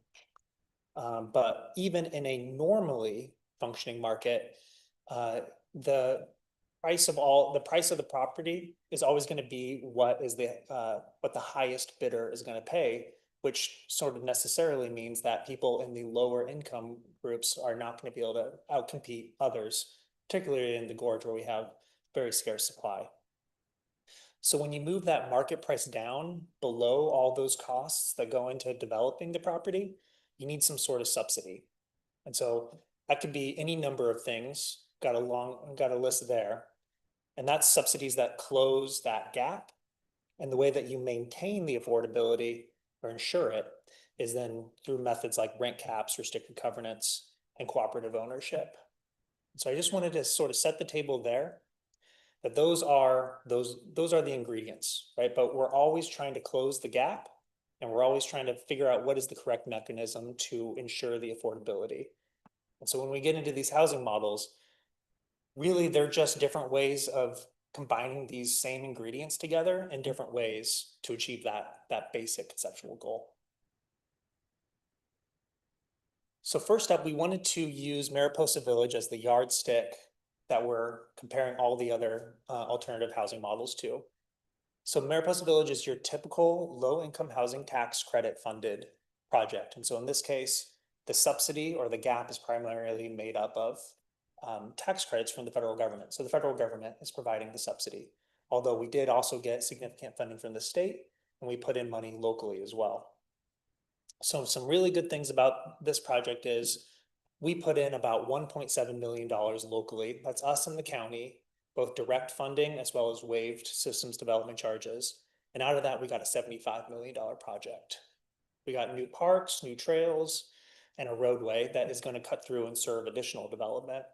But even in a normally functioning market, the price of the property is always going to be what the highest bidder is going to pay, which sort of necessarily means that people in the lower income groups are not going to be able to outcompete others, particularly in the gorge where we have very scarce supply. So when you move that market price down below all those costs that go into developing the property, you need some sort of subsidy. And so that could be any number of things, got a list there. And that's subsidies that close that gap. And the way that you maintain the affordability or ensure it is then through methods like rent caps, restricted covenants, and cooperative ownership. So I just wanted to sort of set the table there, that those are the ingredients, right? But we're always trying to close the gap, and we're always trying to figure out what is the correct mechanism to ensure the affordability. And so when we get into these housing models, really they're just different ways of combining these same ingredients together in different ways to achieve that basic conceptual goal. So first up, we wanted to use Mariposa Village as the yardstick that we're comparing all the other alternative housing models to. So Mariposa Village is your typical low-income housing tax credit funded project. And so in this case, the subsidy or the gap is primarily made up of tax credits from the federal government. So the federal government is providing the subsidy, although we did also get significant funding from the state, and we put in money locally as well. So some really good things about this project is we put in about $1.7 million locally. That's us and the county, both direct funding as well as waived systems development charges. And out of that, we got a $75 million project. We got new parks, new trails, and a roadway that is going to cut through and serve additional development.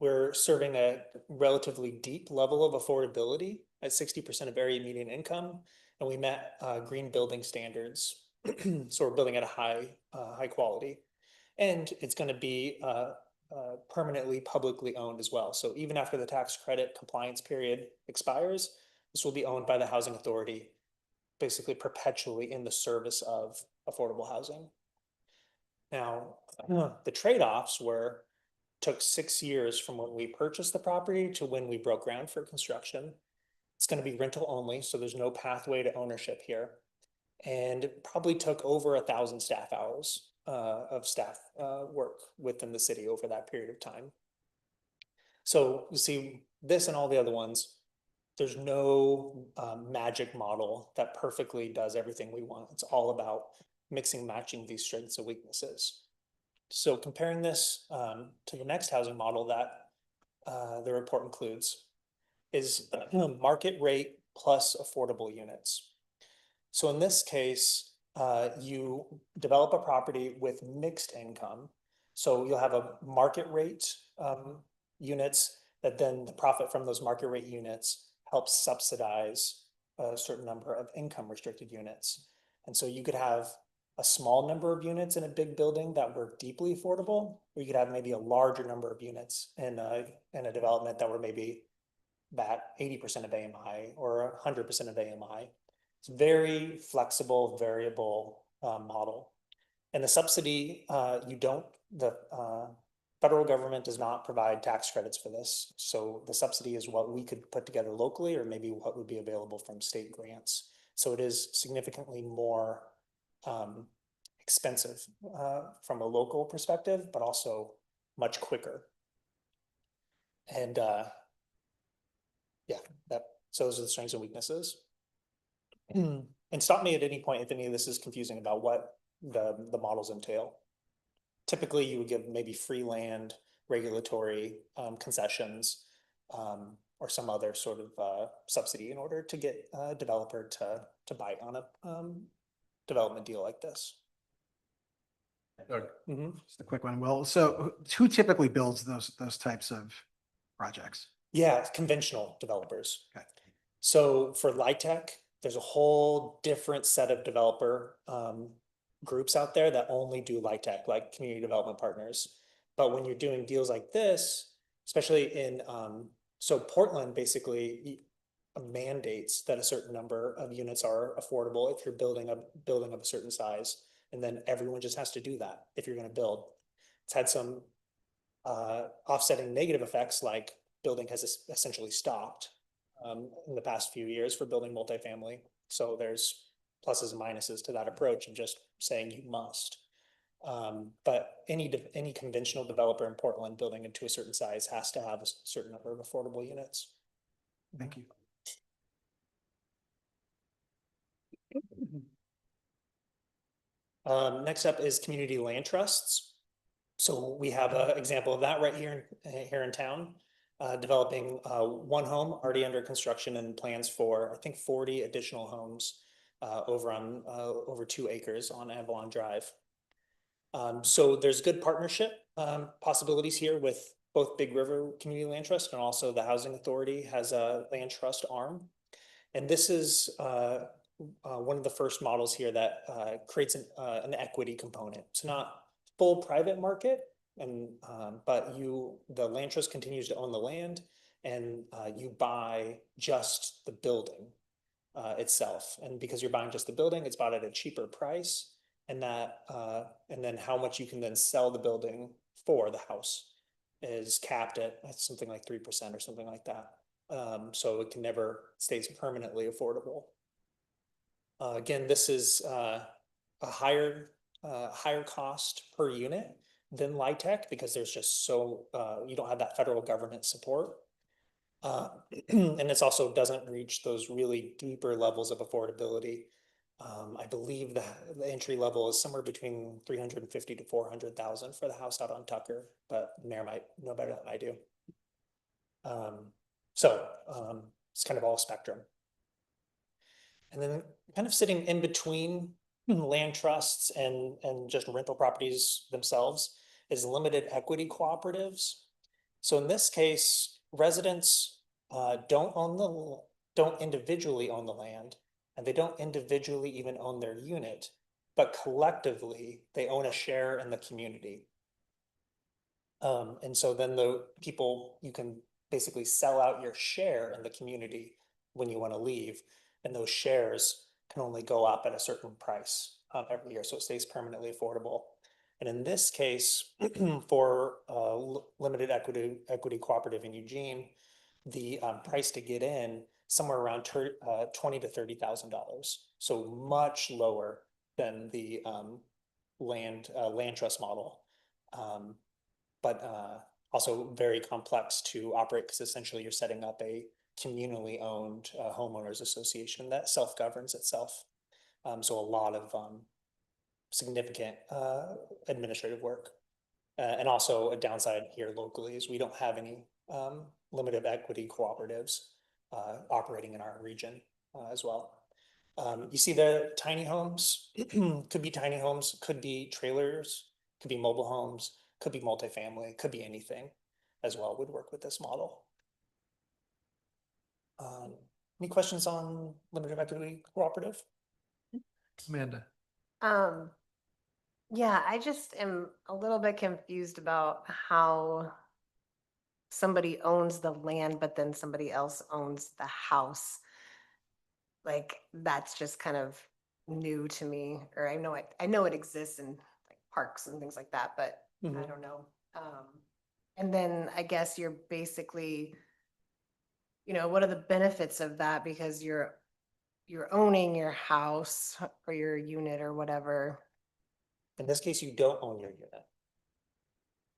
We're serving a relatively deep level of affordability at 60% of area median income, and we met green building standards. So we're building at a high quality, and it's going to be permanently publicly owned as well. So even after the tax credit compliance period expires, this will be owned by the housing authority, basically perpetually in the service of affordable housing. Now, the trade-offs took 6 years from when we purchased the property to when we broke ground for construction. It's going to be rental only, so there's no pathway to ownership here. And it probably took over 1,000 staff hours of staff work within the city over that period of time. So you see this and all the other ones, there's no magic model that perfectly does everything we want. It's all about mixing and matching these strengths and weaknesses. So comparing this to the next housing model that the report includes is market rate plus affordable units. So in this case, you develop a property with mixed income. So you'll have a market rate units that then the profit from those market rate units helps subsidize a certain number of income restricted units. And so you could have a small number of units in a big building that were deeply affordable, or you could have maybe a larger number of units in a development that were maybe that 80% of AMI or 100% of AMI. It's very flexible, variable model. And the subsidy, the federal government does not provide tax credits for this. So the subsidy is what we could put together locally, or maybe what would be available from state grants. So it is significantly more expensive from a local perspective, but also much quicker. And so those are the strengths and weaknesses. And stop me at any point if any of this is confusing about what the models entail. Typically, you would give maybe free land, regulatory concessions, or some other sort of subsidy in order to get a developer to bite on a development deal like this. Just a quick one, Will. So who typically builds those types of projects? Yeah, conventional developers. Okay. So for LIHTC, there's a whole different set of developer groups out there that only do LIHTC, like community development partners. But when you're doing deals like this, especially in, so Portland basically mandates that a certain number of units are affordable if you're building a building of a certain size. And then everyone just has to do that if you're going to build. It's had some offsetting negative effects, like building has essentially stopped in the past few years for building multifamily. So there's pluses and minuses to that approach of just saying you must. But any conventional developer in Portland building into a certain size has to have a certain number of affordable units. Thank you. Next up is community land trusts. So we have an example of that right here in town, developing one home already under construction and plans for, I think, 40 additional homes over 2 acres on Avalon Drive. So there's good partnership possibilities here with both Big River Community Land Trust and also the Housing Authority has a land trust arm. And this is one of the first models here that creates an equity component. It's not full private market, and but the land trust continues to own the land, and you buy just the building itself. And because you're buying just the building, it's bought at a cheaper price, and then how much you can then sell the building for the house is capped at something like 3% or something like that. So it can never stays permanently affordable. Again, this is a higher cost per unit than LIHTC because there's just you don't have that federal government support. And it's also doesn't reach those really deeper levels of affordability. I believe that the entry level is somewhere between 350 to 400,000 for the house out on Tucker, but Mayor might know better than I do. So it's kind of all spectrum. And then kind of sitting in between land trusts and just rental properties themselves is limited equity cooperatives. So in this case, residents don't individually own the land, and they don't individually even own their unit, but collectively they own a share in the community. And so then you can basically sell out your share in the community when you want to leave, and those shares can only go up at a certain price every year, so it stays permanently affordable. And in this case, for limited equity cooperative in Eugene, the price to get in somewhere around $20,000 to $30,000, so much lower than the land trust model, but also very complex to operate because essentially you're setting up a communally owned homeowners association that self-governs itself. So a lot of significant administrative work. And also a downside here locally is we don't have any limited equity cooperatives operating in our region as well. You see the tiny homes, could be tiny homes, could be trailers, could be mobile homes, could be multifamily, could be anything as well would work with this model. Any questions on limited equity cooperative? Amanda. Yeah, I just am a little bit confused about how somebody owns the land, but then somebody else owns the house. Like, that's just kind of new to me, or I know it exists in like parks and things like that, but I Mhm. don't know. And then I guess you're basically, what are the benefits of that? Because you're owning your house or your unit or whatever. In this case, you don't own your unit.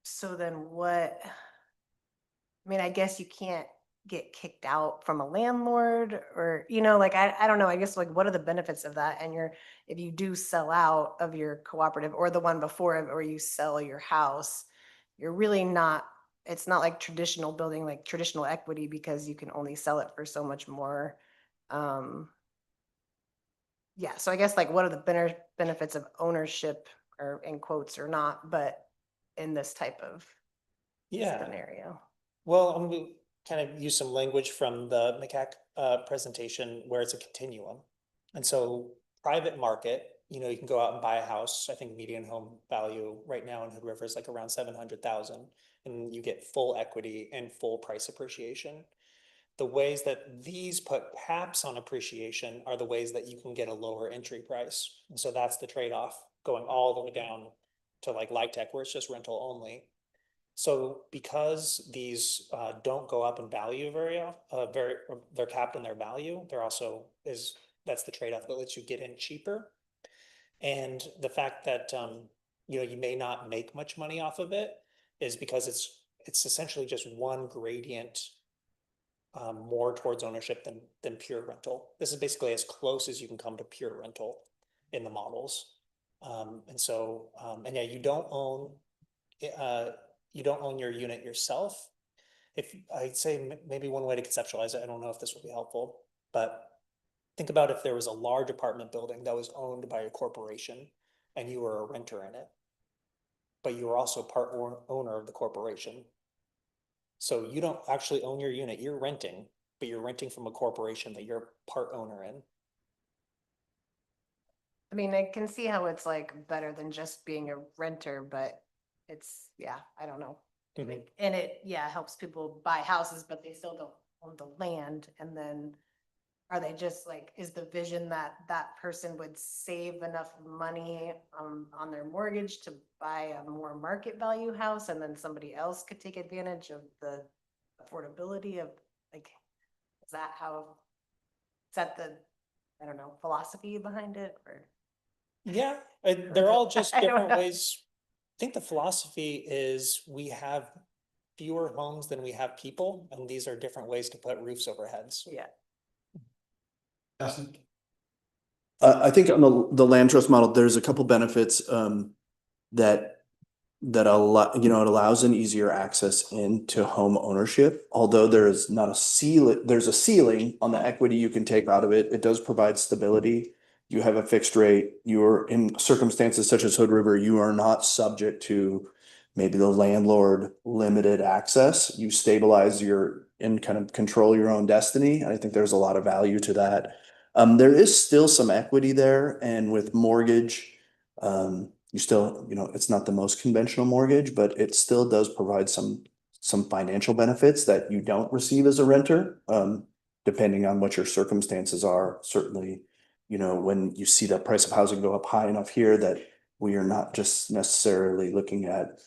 So then what? I mean, I guess you can't get kicked out from a landlord or, like, I don't know, I guess, like, what are the benefits of that? And if you do sell out of your cooperative or the one before it, or you sell your house, you're really not, it's not like traditional building, like traditional equity, because you can only sell it for so much more. Yeah, so I guess, like, what are the benefits of ownership, or in quotes or not, but in this type of scenario? Well, I'm gonna kind of use some language from the MCAC presentation where it's a continuum. And so private market, you can go out and buy a house. I think median home value right now in Hood River is like around 700,000, and you get full equity and full price appreciation. The ways that these put caps on appreciation are the ways that you can get a lower entry price. And so that's the trade-off, going all the way down to like LifeTech, where it's just rental only. So because these don't go up in value they're capped in their value, that's the trade-off that lets you get in cheaper. And the fact that you may not make much money off of it is because it's essentially just one gradient more towards ownership than pure rental. This is basically as close as you can come to pure rental in the models. And yeah, you don't own your unit yourself. If I'd say maybe one way to conceptualize it, I don't know if this will be helpful, but think about if there was a large apartment building that was owned by a corporation and you were a renter in it, but you were also part owner of the corporation. So you don't actually own your unit, you're renting, but you're renting from a corporation that you're part owner in. I mean, I can see how it's like better than just being a renter, but it's, yeah, I don't know. Mhm. And it, helps people buy houses, but they still don't own the land. And then are they just like, is the vision that that person would save enough money on their mortgage to buy a more market value house, and then somebody else could take advantage of the affordability of, like, is that the, I don't know, philosophy behind it? Or Yeah, they're all just I don't different know. ways. I think the philosophy is we have fewer homes than we have people, and these are different ways to put roofs over heads. Yeah. Justin? I think on the land trust model, there's a couple benefits that allow, it allows an easier access into home ownership. Although there's not a ceiling, there's a ceiling on the equity you can take out of it. It does provide stability. You have a fixed rate. You're in circumstances such as Hood River, you are not subject to maybe the landlord limited access. You stabilize and kind of control your own destiny. I think there's a lot of value to that. There is still some equity there, and with mortgage, you still, it's not the most conventional mortgage, but it still does provide some financial benefits that you don't receive as a renter, depending on what your circumstances are. Certainly, when you see the price of housing go up high enough here that we are not just necessarily looking at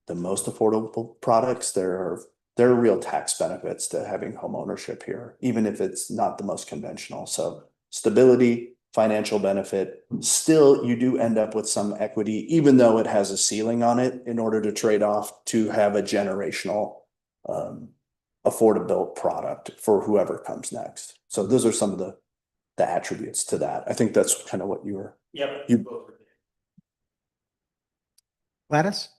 the most affordable products, there are real tax benefits to having home ownership here, even if it's not the most conventional. So stability, financial benefit, still you do end up with some equity, even though it has a ceiling on it, in order to trade off to have a generational affordable product for whoever comes next. So those are some of the attributes to that. I think that's kind of what you were. Yep. You both were. Gladys?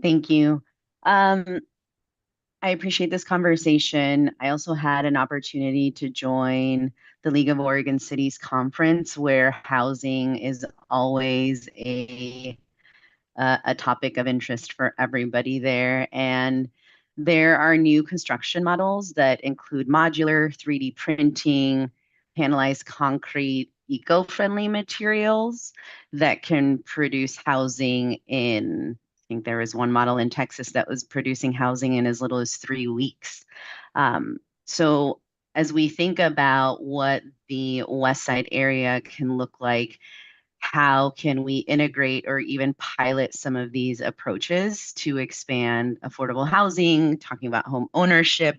Thank you. I appreciate this conversation. I also had an opportunity to join the League of Oregon Cities Conference, where housing is always a topic of interest for everybody there. And there are new construction models that include modular, 3D printing, panelized concrete, eco-friendly materials that can produce housing in, I think there was one model in Texas that was producing housing in as little as 3 weeks. So as we think about what the West Side area can look like, how can we integrate or even pilot some of these approaches to expand affordable housing, talking about home ownership,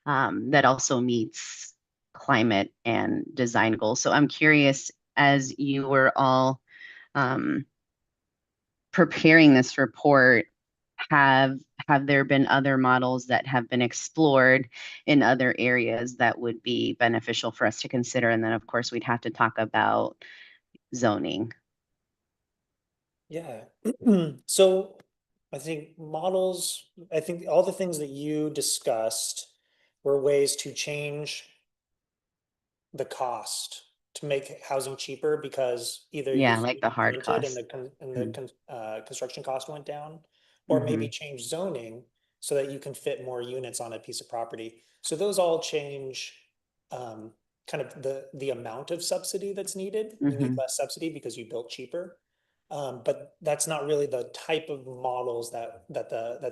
that also meets climate and design goals. So I'm curious, as you were all preparing this report, have there been other models that have been explored in other areas that would be beneficial for us to consider? And then, of course, we'd have to talk about zoning. Yeah. So I think models, I think all the things that you discussed were ways to change the cost to make housing cheaper, because either you Yeah, like the hard rented and costs. construction cost went down, or maybe change zoning so that you can fit more units on a piece of property. So those all change kind of the amount of subsidy that's needed. You need less subsidy because you built cheaper. But that's not really the type of models that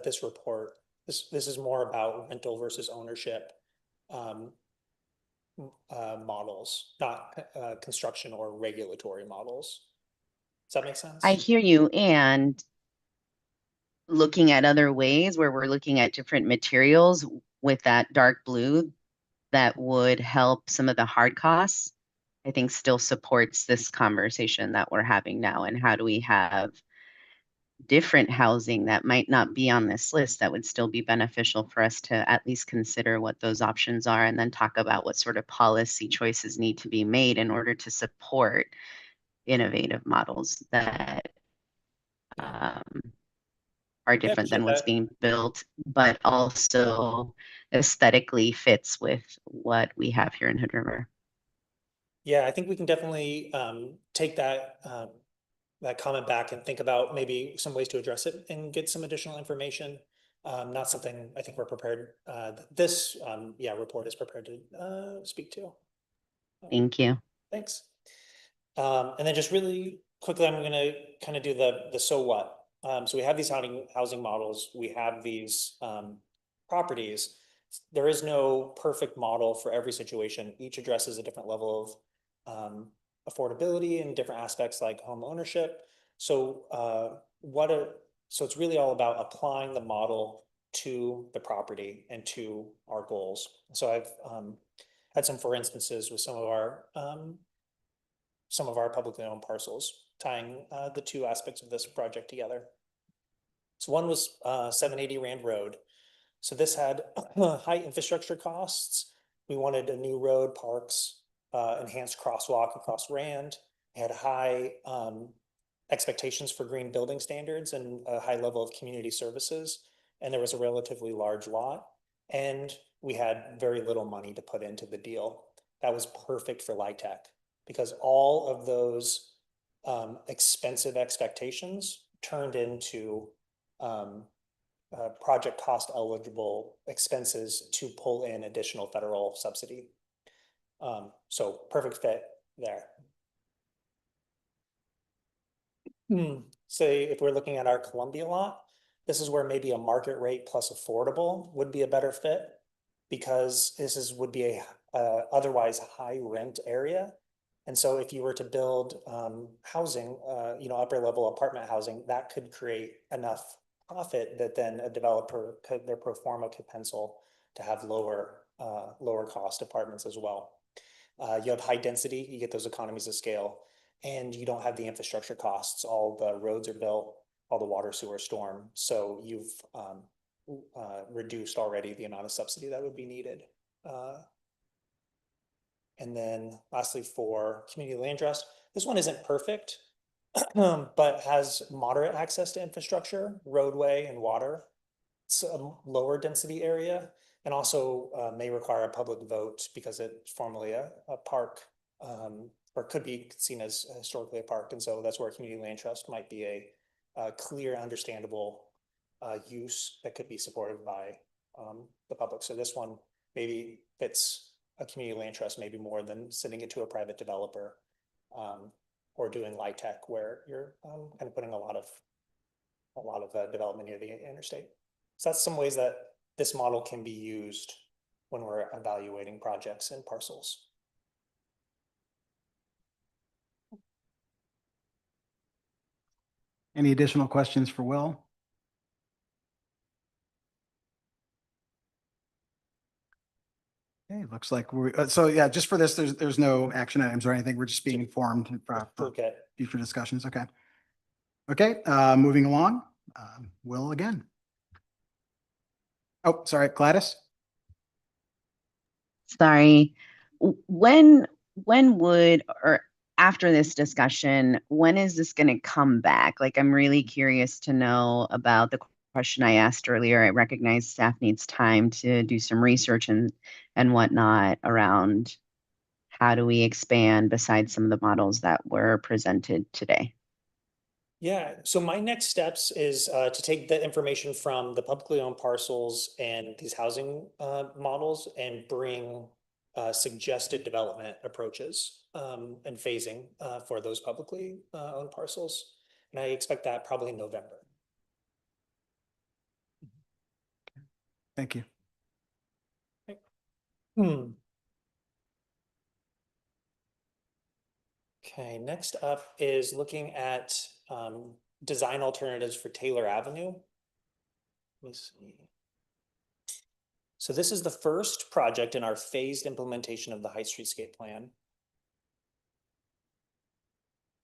this report, this is more about rental versus ownership models, not construction or regulatory models. Does that make sense? I hear you. And looking at other ways where we're looking at different materials with that dark blue that would help some of the hard costs, I think still supports this conversation that we're having now. And how do we have different housing that might not be on this list that would still be beneficial for us to at least consider what those options are, and then talk about what sort of policy choices need to be made in order to support innovative models that are I different than appreciate what's that. being built, but also aesthetically fits with what we have here in Hood River. Yeah, I think we can definitely take that comment back and think about maybe some ways to address it and get some additional information. Not something I think we're prepared, this report is prepared to speak to. Thank you. Thanks. And then just really quickly, I'm gonna kind of do the so what. So we have these housing models, we have these properties. There is no perfect model for every situation. Each addresses a different level of affordability and different aspects like home ownership. So so it's really all about applying the model to the property and to our goals. So I've had some for instances with some of our publicly owned parcels, tying the two aspects of this project together. So one was 780 Rand Road. So this had high infrastructure costs. We wanted a new road, parks, enhanced crosswalk across Rand. It had high expectations for green building standards and a high level of community services. And there was a relatively large lot. And we had very little money to put into the deal. That was perfect for LIHTC, because all of those expensive expectations turned into project cost eligible expenses to pull in additional federal subsidy. So perfect fit there. Say if we're looking at our Columbia lot, this is where maybe a market rate plus affordable would be a better fit, because would be a otherwise high rent area. And so if you were to build housing, upper level apartment housing, that could create enough profit that then a developer their pro forma could pencil to have lower cost apartments as well. You have high density, you get those economies of scale, and you don't have the infrastructure costs. All the roads are built, all the water sewer storm. So you've reduced already the amount of subsidy that would be needed. And then lastly, for community land trust, this one isn't perfect, but has moderate access to infrastructure, roadway and water. It's a lower density area and also may require a public vote because it's formerly a park, or could be seen as historically a park. And so that's where community land trust might be a clear, understandable use that could be supported by the public. So this one maybe fits a community land trust maybe more than sending it to a private developer, or doing light tech where you're kind of putting a lot of development near the interstate. So that's some ways that this model can be used when we're evaluating projects and parcels. Any additional questions for Will? Okay, looks like so yeah, just for this, there's no action items or anything. We're just being informed for Okay. future discussions. Okay. Okay, moving along, Will again. Oh, sorry, Gladys. Sorry. When would, or after this discussion, when is this going to come back? Like, I'm really curious to know about the question I asked earlier. I recognize staff needs time to do some research and whatnot around how do we expand besides some of the models that were presented today. Yeah, so my next steps is to take the information from the publicly owned parcels and these housing models and bring suggested development approaches and phasing for those publicly owned parcels. And I expect that probably in November. Thank you. Okay, next up is looking at design alternatives for Taylor Avenue. Let me see. So this is the first project in our phased implementation of the High Streetscape Plan.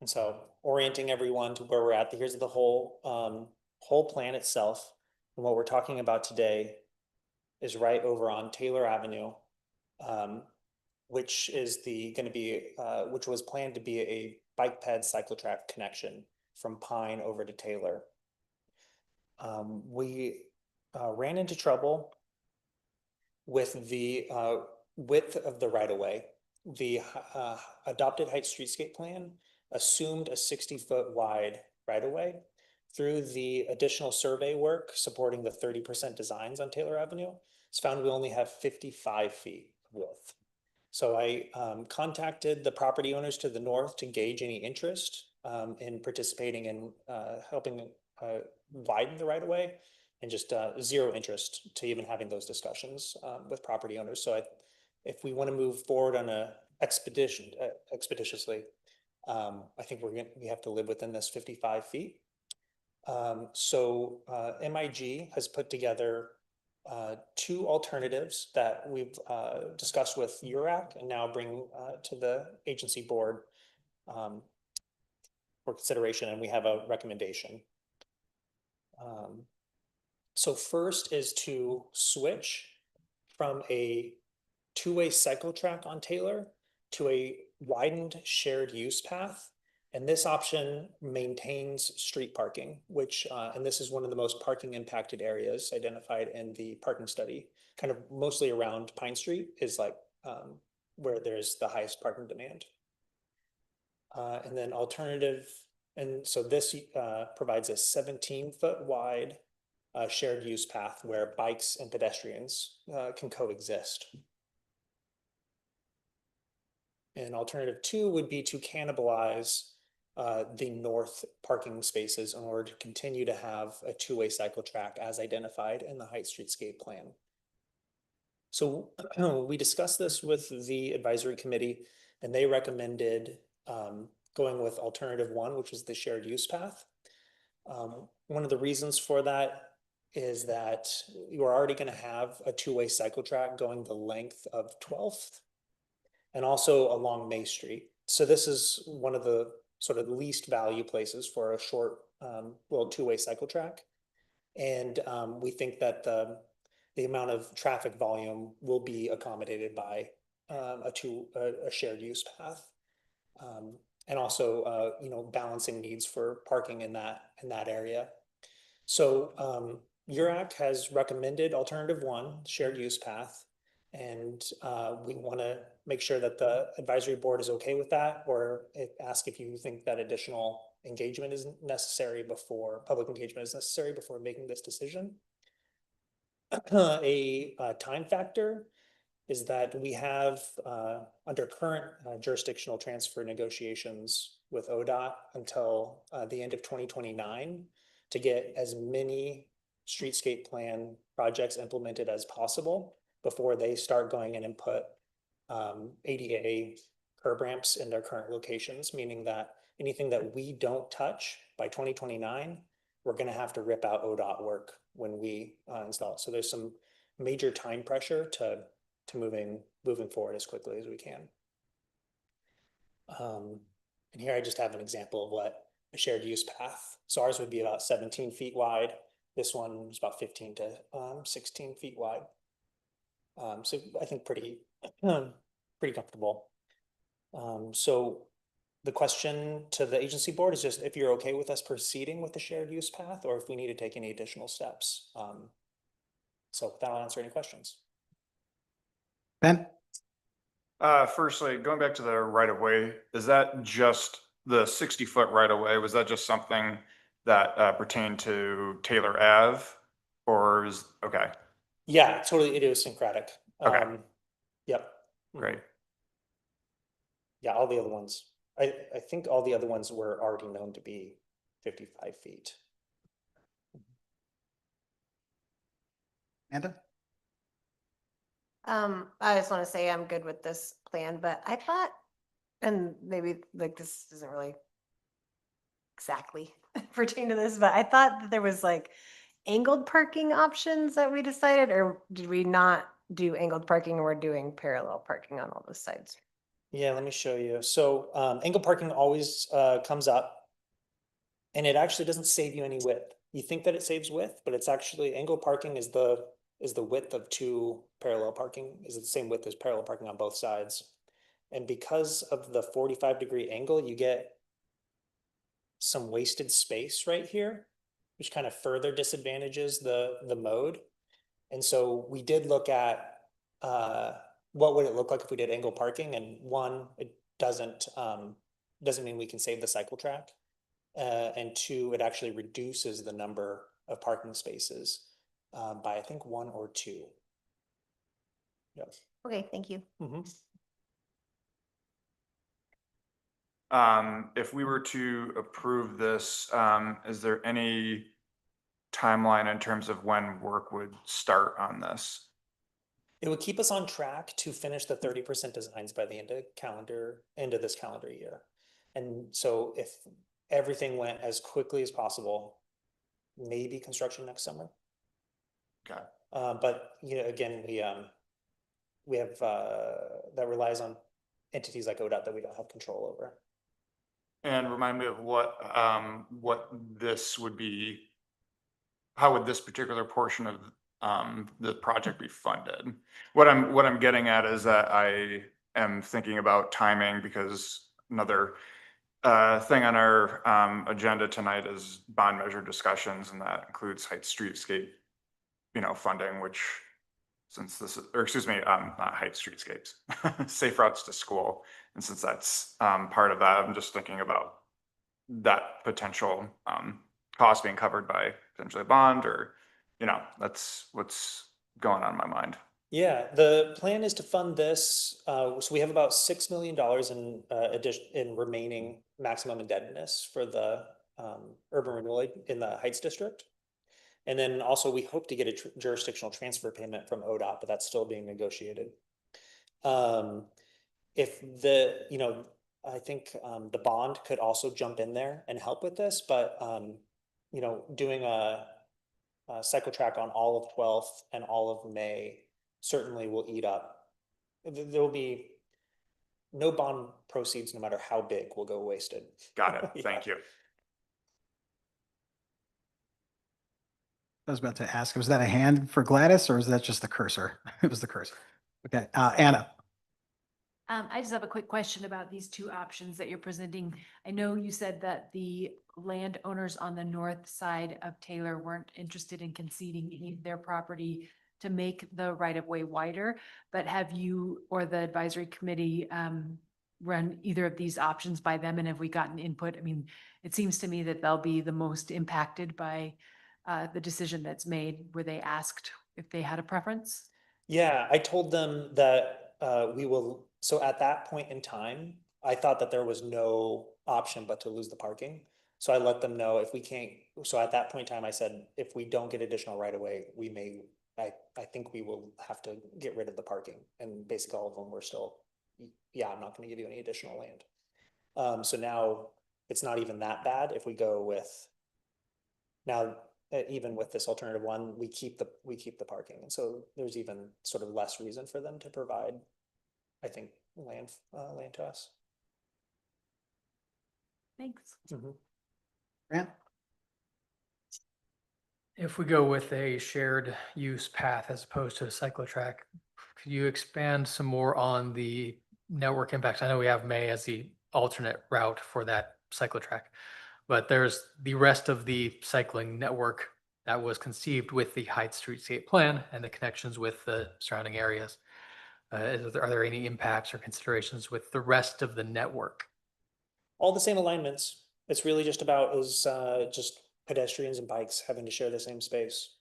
And so orienting everyone to where we're at, here's the whole plan itself. And what we're talking about today is right over on Taylor Avenue, which is which was planned to be a bike ped cycle track connection from Pine over to Taylor. We ran into trouble with the width of the right-of-way. The adopted Heights Streetscape Plan assumed a 60-foot wide right-of-way. Through the additional survey work supporting the 30% designs on Taylor Avenue, it's found we only have 55 feet width. So I contacted the property owners to the north to gauge any interest in participating in helping widen the right-of-way, and just zero interest to even having those discussions with property owners. So if we want to move forward on a expeditiously, I think we have to live within this 55 feet. So MIG has put together two alternatives that we've discussed with URAC and now bring to the agency board for consideration, and we have a recommendation. So first is to switch from a two-way cycle track on Taylor to a widened shared use path. And this option maintains street parking, which, and this is one of the most parking impacted areas identified in the parking study, kind of mostly around Pine Street is like where there's the highest parking demand. And then alternative, and so this provides a 17-foot wide shared use path where bikes and pedestrians can coexist. And alternative two would be to cannibalize the north parking spaces in order to continue to have a two-way cycle track as identified in the Heights Streetscape Plan. So we discussed this with the advisory committee, and they recommended going with alternative one, which is the shared use path. One of the reasons for that is that you're already going to have a two-way cycle track going the length of 12th and also along May Street. So this is one of the sort of least value places for a short well, two-way cycle track. And we think that the amount of traffic volume will be accommodated by a shared use path. And also, you know, balancing needs for parking in that area. So URAC has recommended alternative one, shared use path. And we want to make sure that the advisory board is okay with that, or ask if you think that additional engagement is necessary before, public engagement is necessary before making this decision. A time factor is that we have under current jurisdictional transfer negotiations with ODOT until the end of 2029 to get as many streetscape plan projects implemented as possible before they start going in and put ADA curb ramps in their current locations, meaning that anything that we don't touch by 2029, we're going to have to rip out ODOT work when we install it. So there's some major time pressure to moving forward as quickly as we can. And here I just have an example of what a shared use path. So ours would be about 17 feet wide. This one is about 15 to 16 feet wide. So I think pretty comfortable. So the question to the agency board is just if you're okay with us proceeding with the shared use path, or if we need to take any additional steps. So that'll answer any questions. Ben? Firstly, going back to the right of way, is that just the 60-foot right of way? Was that just something that pertained to Taylor Ave, or is okay? Yeah, totally idiosyncratic. Okay. Yep. Great. Yeah, all the other ones. I think all the other ones were already known to be 55 feet. Amanda? I just want to say I'm good with this plan, but I thought, and maybe like this doesn't really exactly pertain to this, but I thought that there was like angled parking options that we decided, or did we not do angled parking and we're doing parallel parking on all the sides? Yeah, let me show you. So angle parking always comes up, and it actually doesn't save you any width. You think that it saves width, but it's actually angle parking is the width of two parallel parking, is the same width as parallel parking on both sides. And because of the 45-degree angle, you get some wasted space right here, which kind of further disadvantages the mode. And so we did look at what would it look like if we did angle parking, and one, it doesn't mean we can save the cycle track, and two, it actually reduces the number of parking spaces by I think 1 or 2. Yep. Okay, thank you. If we were to approve this, is there any timeline in terms of when work would start on this? It would keep us on track to finish the 30% designs by the end of this calendar year. And so if everything went as quickly as possible, maybe construction next summer. Okay. But you know, again, we have that relies on entities like ODOT that we don't have control over. And remind me of what this would be. How would this particular portion of the project be funded? What I'm getting at is that I am thinking about timing, because another thing on our agenda tonight is bond measure discussions, and that includes Heights Streetscape, funding, which, since this is, or excuse me, not Heights Streetscapes, Safe Routes to School. And since that's part of that, I'm just thinking about that potential cost being covered by potentially a bond, or, that's what's going on in my mind. Yeah, the plan is to fund this. So we have about $6 million in remaining maximum indebtedness for the urban renewal in the Heights District. And then also we hope to get a jurisdictional transfer payment from ODOT, but that's still being negotiated. If I think the bond could also jump in there and help with this, but doing a cycle track on all of 12th and all of May certainly will eat up. There will be no bond proceeds, no matter how big, will go wasted. Got it. Yeah. Thank you. I was about to ask, was that a hand for Gladys or is that just the cursor? It was the cursor. Okay, Anna. I just have a quick question about these two options that you're presenting. I know you said that the landowners on the north side of Taylor weren't interested in conceding any of their property to make the right of way wider, but have you or the advisory committee run either of these options by them, and have we gotten input? I mean, it seems to me that they'll be the most impacted by the decision that's made. Were they asked if they had a preference? Yeah, I told them that we will, so at that point in time, I thought that there was no option but to lose the parking. So I let them know if we can't, so at that point in time, I said, if we don't get additional right away, we may, I think we will have to get rid of the parking. And basically all of them were still, yeah, I'm not gonna give you any additional land. So now it's not even that bad if we go with, now, even with this alternative one, we keep the parking. And so there's even sort of less reason for them to provide, I think, land to us. Thanks. Grant? If we go with a shared use path as opposed to a cyclotrack, could you expand some more on the network impacts? I know we have May as the alternate route for that cyclotrack, but there's the rest of the cycling network that was conceived with the Heights Streetscape Plan and the connections with the surrounding areas. Are there any impacts or considerations with the rest of the network? All the same alignments. It's really just about just pedestrians and bikes having to share the same space.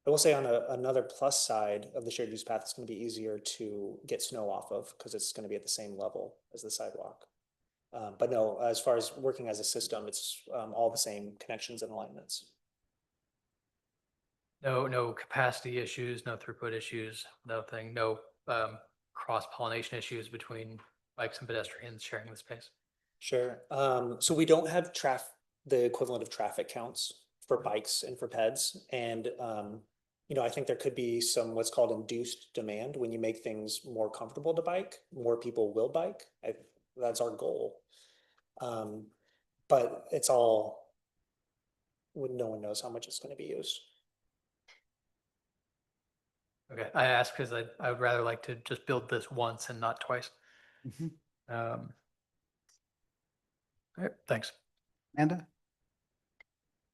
I will say on another plus side of the shared use path, it's going to be easier to get snow off of because it's going to be at the same level as the sidewalk. But no, as far as working as a system, it's all the same connections and alignments. No capacity issues, no throughput issues, nothing, no cross-pollination issues between bikes and pedestrians sharing the space. Sure. So we don't have the equivalent of traffic counts for bikes and for peds. And, I think there could be some what's called induced demand. When you make things more comfortable to bike, more people will bike. That's our goal. But it's all, no one knows how much it's going to be used. Okay, I ask because I would rather like to just build this once and not twice. All right, thanks. Amanda?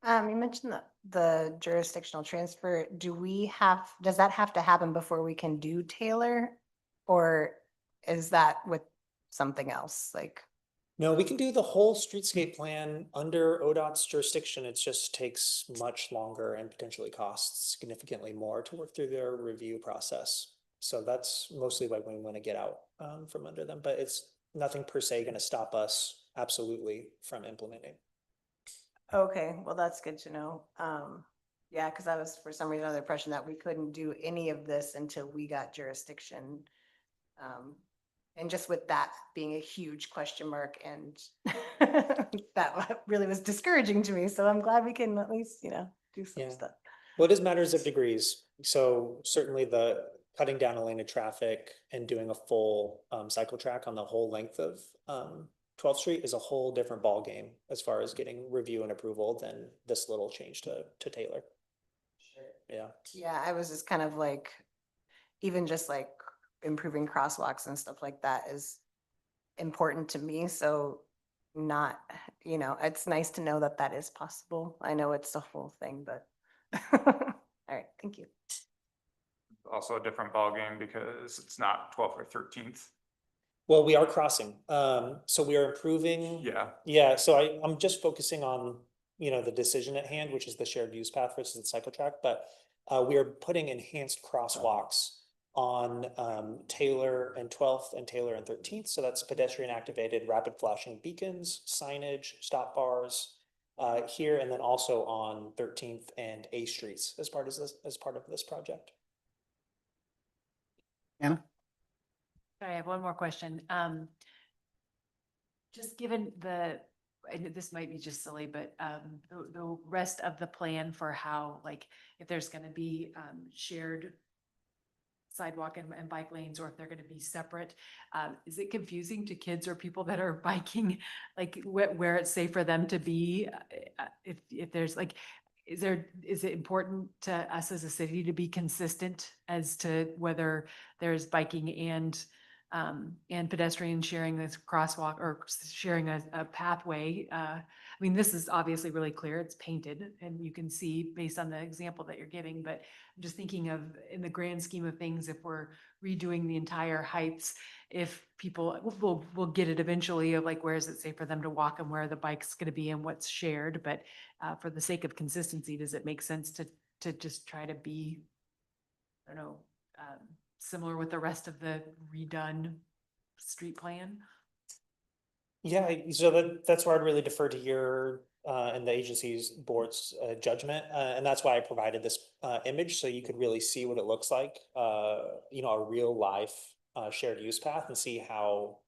You mentioned the jurisdictional transfer. Does that have to happen before we can do Taylor? Or is that with something else? Like, No, we can do the whole streetscape plan under ODOT's jurisdiction. It just takes much longer and potentially costs significantly more to work through their review process. So that's mostly why we want to get out from under them, but it's nothing per se going to stop us absolutely from implementing. okay, well, that's good to know. Yeah, because I was for some reason under the impression that we couldn't do any of this until we got jurisdiction. And just with that being a huge question mark, and that really was discouraging to me. So I'm glad we can at least, do some stuff. Well, it is matters of degrees. So certainly the cutting down a lane of traffic and doing a full cycle track on the whole length of 12th Street is a whole different ballgame as far as getting review and approval than this little change to Taylor. Sure. Yeah. Yeah, I was just kind of like, even just like improving crosswalks and stuff like that is important to me. So not, it's nice to know that that is possible. I know it's a whole thing, but all right, thank you. Also a different ballgame because it's not 12th or 13th. Well, we are crossing. So we are improving. Yeah. Yeah. So I'm just focusing on, the decision at hand, which is the shared use path versus the cycle track. But we are putting enhanced crosswalks on Taylor and 12th and Taylor and 13th. So that's pedestrian activated rapid flashing beacons, signage, stop bars here, and then also on 13th and A streets as part of this project. Anna? Sorry, I have one more question. Just given and this might be just silly, but the rest of the plan for how, like, if there's going to be shared sidewalk and bike lanes, or if they're going to be separate, is it confusing to kids or people that are biking, like where it's safe for them to be? If there's like, is it important to us as a city to be consistent as to whether there's biking and pedestrian sharing this crosswalk or sharing a pathway? I mean, this is obviously really clear. It's painted and you can see based on the example that you're giving, but I'm just thinking of in the grand scheme of things, if we're redoing the entire heights, if people will get it eventually of like, where is it safe for them to walk and where the bike's going to be and what's shared. But for the sake of consistency, does it make sense to just try to be, I don't know, similar with the rest of the redone street plan? Yeah, so that's where I'd really defer to your and the agency's board's judgment. And that's why I provided this image, so you could really see what it looks like, you know, a real life shared use path, and see how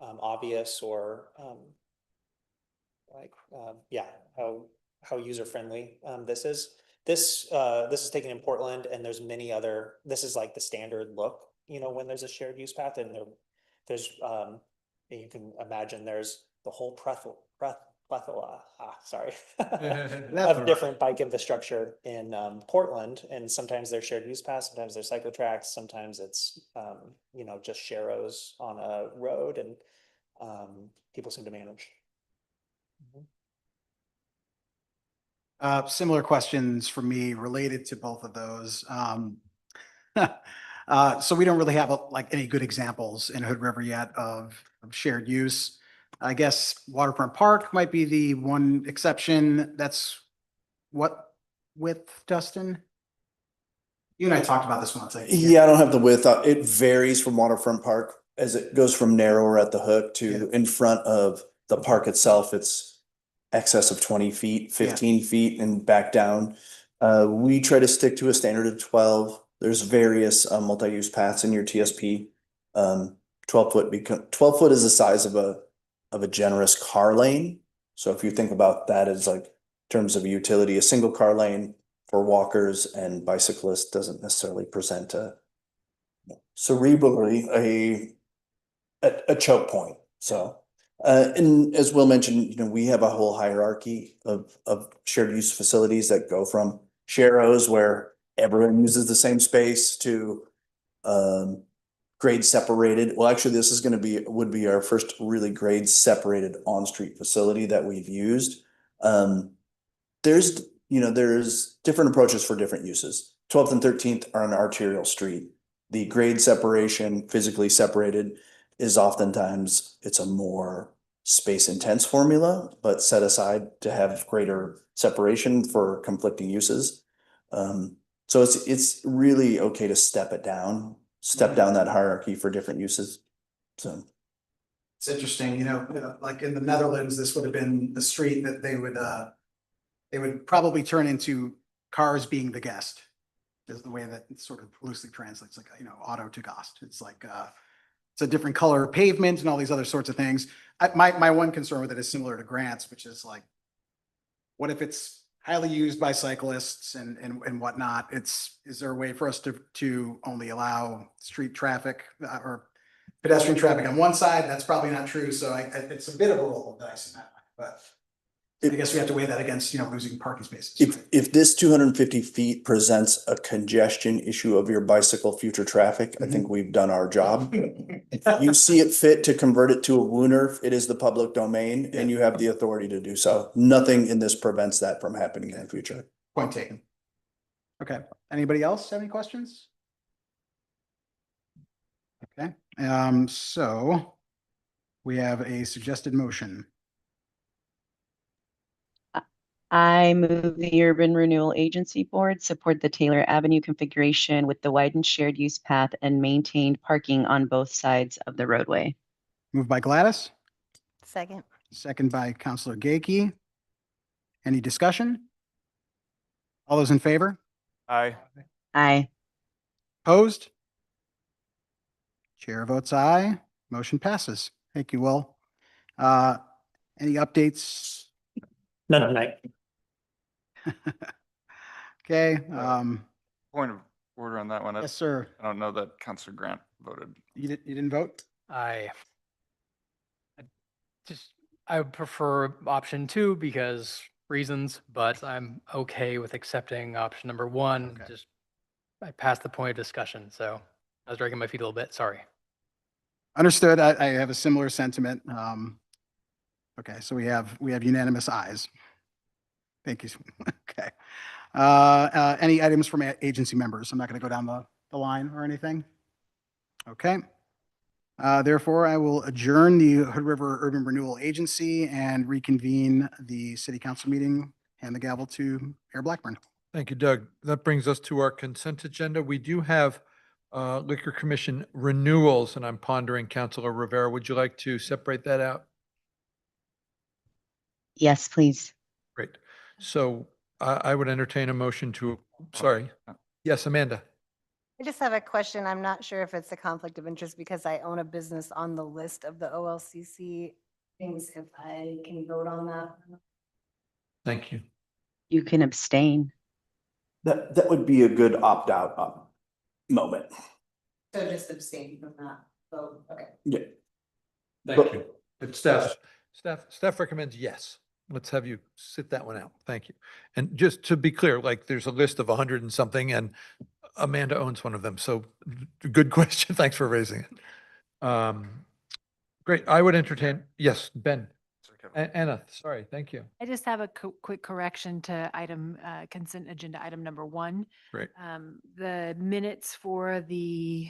obvious or yeah, how user friendly this is. This is taken in Portland, and there's many other, this is like the standard look, you know, when there's a shared use path, and there's you can imagine there's the whole plethora of different bike infrastructure in Portland, and sometimes they're shared use paths, sometimes they're cycle tracks, sometimes it's you know, just sharrows on a road, and people seem to manage. Similar questions for me related to both of those. So we don't really have like any good examples in Hood River yet of shared use. I guess Waterfront Park might be the one exception. That's what width, Dustin? You and I talked about this once. Yeah, I don't have the width. It varies from Waterfront Park as it goes from narrower at the hook to in front of the park itself. It's excess of 20 feet, 15 feet and back down. We try to stick to a standard of 12. There's various multi-use paths in your TSP. 12 foot is the size of a generous car lane. So if you think about that as like in terms of utility, a single car lane for walkers and bicyclists doesn't necessarily present cerebrally a choke point. So and as Will mentioned, you know, we have a whole hierarchy of shared use facilities that go from sharrows where everyone uses the same space to grade separated. Well, actually, this is going to would be our first really grade separated on-street facility that we've used. There's different approaches for different uses. 12th and 13th are an arterial street. The grade separation, physically separated, is oftentimes it's a more space intense formula, but set aside to have greater separation for conflicting uses. So it's really okay to step down that hierarchy for different uses. So it's interesting, you know, like in the Netherlands, this would have been the street that they would probably turn into cars being the guest, is the way that it sort of loosely translates, like, you know, auto to Gast. It's like it's a different color pavement and all these other sorts of things. My one concern with it is similar to Grant's, which is like, what if it's highly used by cyclists and whatnot? Is there a way for us to only allow street traffic or pedestrian traffic on one side? That's probably not true. So it's a bit of a roll of dice in that way, but I guess we have to weigh that against, you know, losing parking spaces. If this 250 feet presents a congestion issue of your bicycle future traffic, I think we've done our job. If you see it fit to convert it to a Wooner, it is the public domain and you have the authority to do so. Nothing in this prevents that from happening in the future. Point taken. Okay. Anybody else have any questions? Okay. So we have a suggested motion. I move the Urban Renewal Agency Board support the Taylor Avenue configuration with the widened shared use path and maintained parking on both sides of the roadway. Moved by Gladys. Second. Second by Councilor Gaki. Any discussion? All those in favor? Aye. Aye. Opposed? Chair votes aye. Motion passes. Thank you, Will. Any updates? No. Okay. Point of order on that one. Yes, sir. I don't know that Councilor Grant voted. You didn't vote? I would prefer option 2 because reasons, but I'm okay with accepting option number one. Okay. Just, I passed the point of discussion, so I was dragging my feet a little bit, sorry. Understood. I have a similar sentiment. Okay, so we have unanimous ayes. Thank you. Okay. Any items from agency members? I'm not going to go down the line or anything. Okay. Therefore, I will adjourn the Hood River Urban Renewal Agency and reconvene the city council meeting. Hand the gavel to Mayor Blackburn. Thank you, Doug. That brings us to our consent agenda. We do have Liquor Commission renewals, and I'm pondering, Councilor Rivera, would you like to separate that out? Yes, please. Great. So I would entertain a motion to, sorry. Yes, Amanda. I just have a question. I'm not sure if it's a conflict of interest because I own a business on the list of the OLCC things, if I can vote on that. Thank you. You can abstain. That would be a good opt-out moment. So just abstain from that. So, okay. Yeah. Thank you. It's staff recommends yes. Let's have you sit that one out. Thank you. And just to be clear, like there's a list of 100 and something and Amanda owns one of them. So good question. Thanks for raising it. Great. I would entertain, yes, Ben. Anna, sorry. Thank you. I just have a quick correction to item, consent agenda item number 1. Great. The minutes for the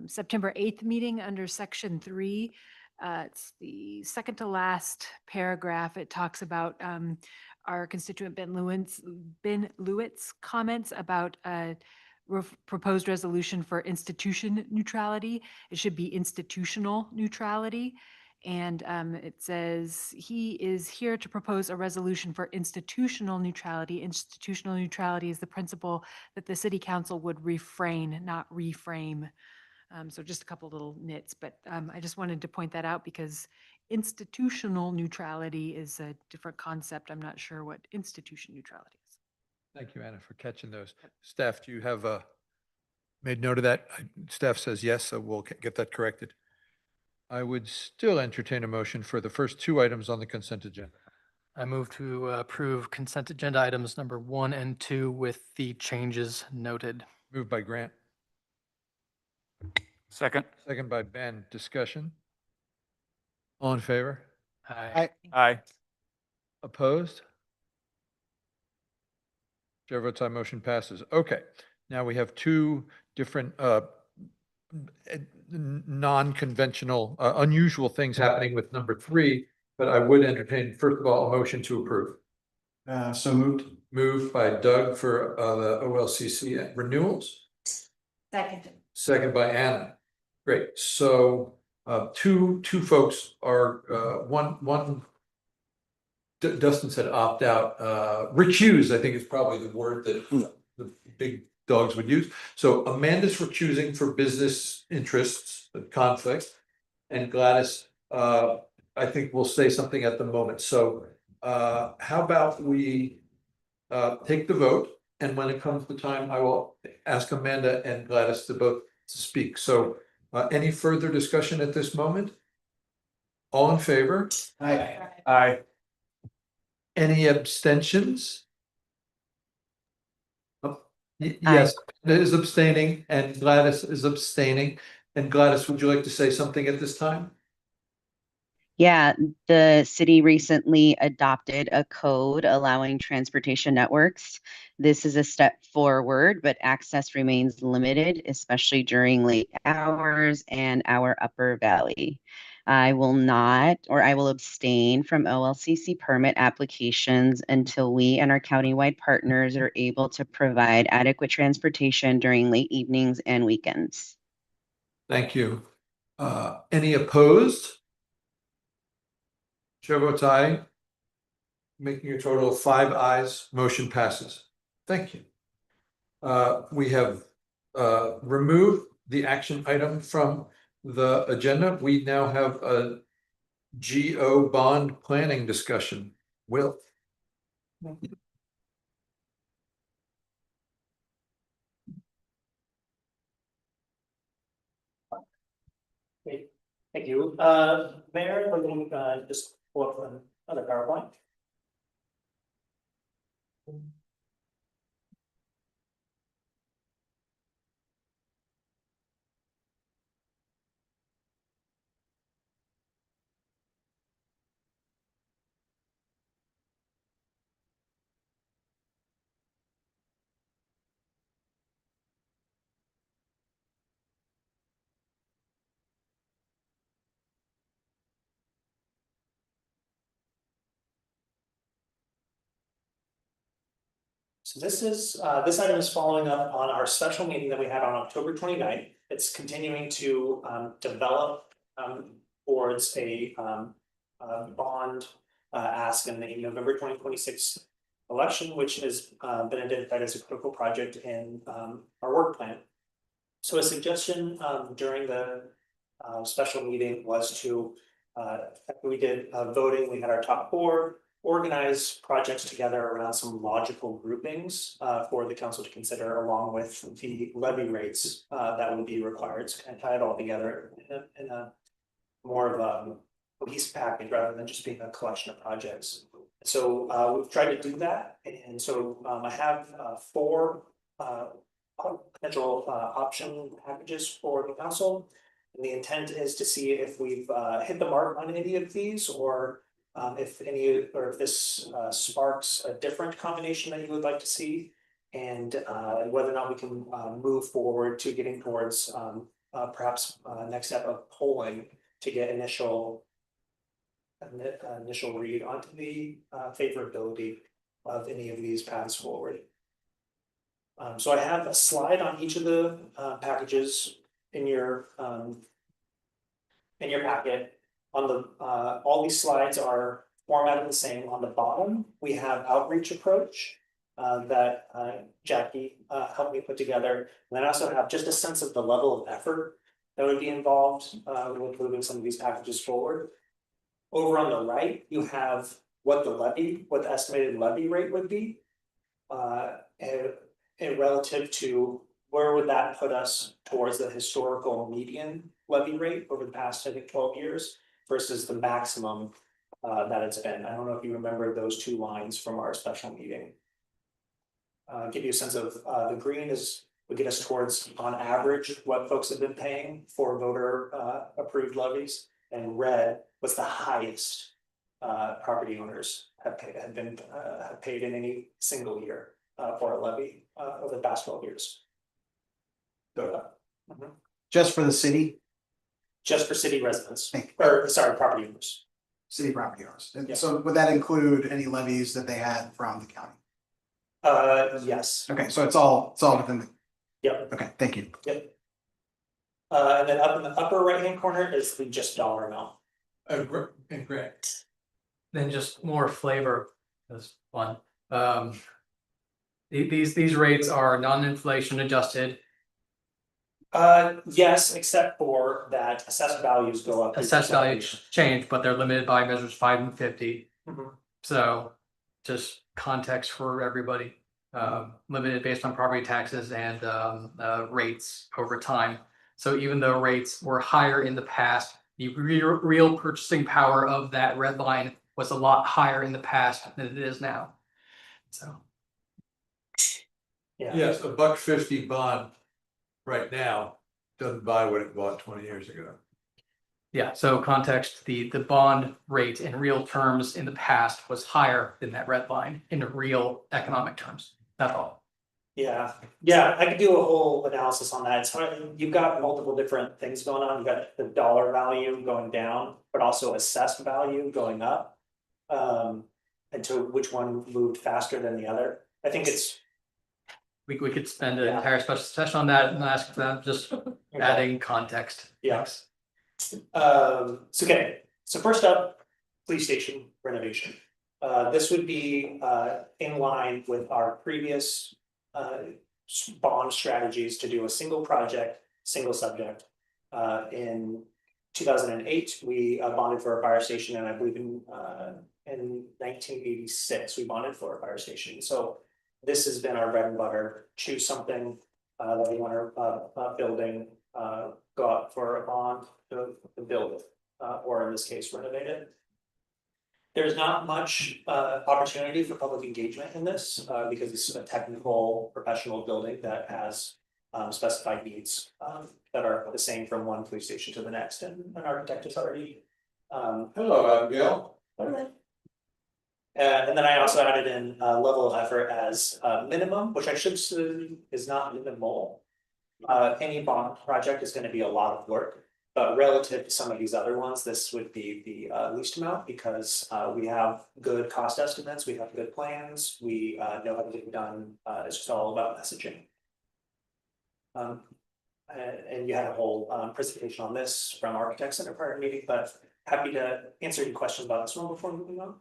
September 8th meeting under section 3. It's the second to last paragraph. It talks about our constituent Ben Lewitt's comments about proposed resolution for institution neutrality. It should be institutional neutrality. And it says he is here to propose a resolution for institutional neutrality. Institutional neutrality is the principle that the city council would refrain, not reframe. So just a couple little nits, but I just wanted to point that out because institutional neutrality is a different concept. I'm not sure what institution neutrality is. Thank you, Anna, for catching those. Staff, do you have made note of that? Staff says yes, so we'll get that corrected. I would still entertain a motion for the first 2 items on the consent agenda. I move to approve consent agenda items number 1 and 2 with the changes noted. Moved by Grant, Second. second by Ben. Discussion? All in favor? Aye. Aye. Opposed? Chair votes aye, motion passes. Okay, now we have 2 different non-conventional, unusual things happening with number 3, but I would entertain, first of all, a motion to approve. So moved. Moved by Doug for the OLCC renewals, Second. second by Anna. Great, so two folks are, one Dustin said opt out, recuse, I think is probably the word that the big dogs would use. So Amanda's recusing for business interests, conflicts, and Gladys, I think will say something at the moment. So how about we take the vote, and when it comes to time, I will ask Amanda and Gladys to both speak. So any further discussion at this moment? All in favor? Aye. Aye. Any abstentions? Yes, Amanda is abstaining and Gladys is abstaining. And Gladys, would you like to say something at this time? Yeah, the city recently adopted a code allowing transportation networks. This is a step forward, but access remains limited, especially during late hours and our upper valley. I will abstain from OLCC permit applications until we and our countywide partners are able to provide adequate transportation during late evenings and weekends. Thank you. Any opposed? Chair votes aye, making a total of 5 ayes, motion passes. Thank you. We have removed the action item from the agenda. We now have a GO bond planning discussion. Will? Great. Thank you. Mayor, we're going to just pull up another PowerPoint. So this item is following up on our special meeting that we had on October 29th. It's continuing to develop towards a bond ask in the November 2026 election, which has been identified as a critical project in our work plan. So a suggestion during the special meeting was to, we did voting, we had our top four, organize projects together around some logical groupings for the council to consider, along with the levy rates that would be required, to kind of tie it all together in a more of a cohesive package rather than just being a collection of projects. So we've tried to do that, and so I have four potential option packages for the council. And the intent is to see if we've hit the mark on any of these, or if this sparks a different combination that you would like to see, and whether or not we can move forward to getting towards perhaps next step of polling to get initial read onto the favorability of any of these paths forward. So I have a slide on each of the packages in your packet. On the all these slides are formatted the same. On the bottom, we have outreach approach that Jackie helped me put together. And then I also have just a sense of the level of effort that would be involved with moving some of these packages forward. Over on the right, you have what the estimated levy rate would be, and relative to where would that put us towards the historical median levy rate over the past, I think, 12 years versus the maximum that it's been. I don't know if you remember those two lines from our special meeting. Give you a sense of the green would get us towards, on average, what folks have been paying for voter approved levies, and red was the highest property owners have paid in any single year for a levy over the past 12 years. Just for the city, Just for city residents, Thank or sorry, property owners. city property owners. And Yeah. so would that include any levies that they had from the county? Yes, Okay, so it's all within the, yep, okay, thank you. yep. And then up in the upper right-hand corner is the just dollar amount. Incorrect. Then just more flavor is one. These rates are non-inflation adjusted. Yes, except for that assessed values go up. Assessed values change, but they're limited by measures 5 and 50. Mhm. So just context for everybody, limited based on property taxes and rates over time. So even though rates were higher in the past, the real purchasing power of that red line was a lot higher in the past than it is now. So Yeah, Yes, $1.50 bond right now doesn't buy what it bought 20 years ago. yeah, so context, the bond rate in real terms in the past was higher than that red line in real economic terms. That's all. yeah, I could do a whole analysis on that. It's hard, you've got multiple different things going on. You've got the dollar value going down, but also assessed value going up. And to which one moved faster than the other. I think it's. We could spend an Yeah. entire special session on that and ask for them, just adding context. Yeah. Thanks. So first up, police station renovation. This would be in line with our previous bond strategies to do a single project, single subject. In 2008, we bonded for a fire station, and I believe in 1986, we bonded for a fire station. So this has been our bread and butter. Choose something that we want our building, go out for a bond to build it, or in this case, renovate it. There's not much opportunity for public engagement in this because it's a technical professional building that has specified needs that are the same from one police station to the next, and an architect has already. Hello, Abigail. And then I also added in level of effort as minimum, which I should say is not minimal. Any bond project is going to be a lot of work, but relative to some of these other ones, this would be the least amount because we have good cost estimates, we have good plans, we know how to get it done. It's just all about messaging. And you had a whole presentation on this from architects in a prior meeting, but happy to answer any questions about this one before moving on.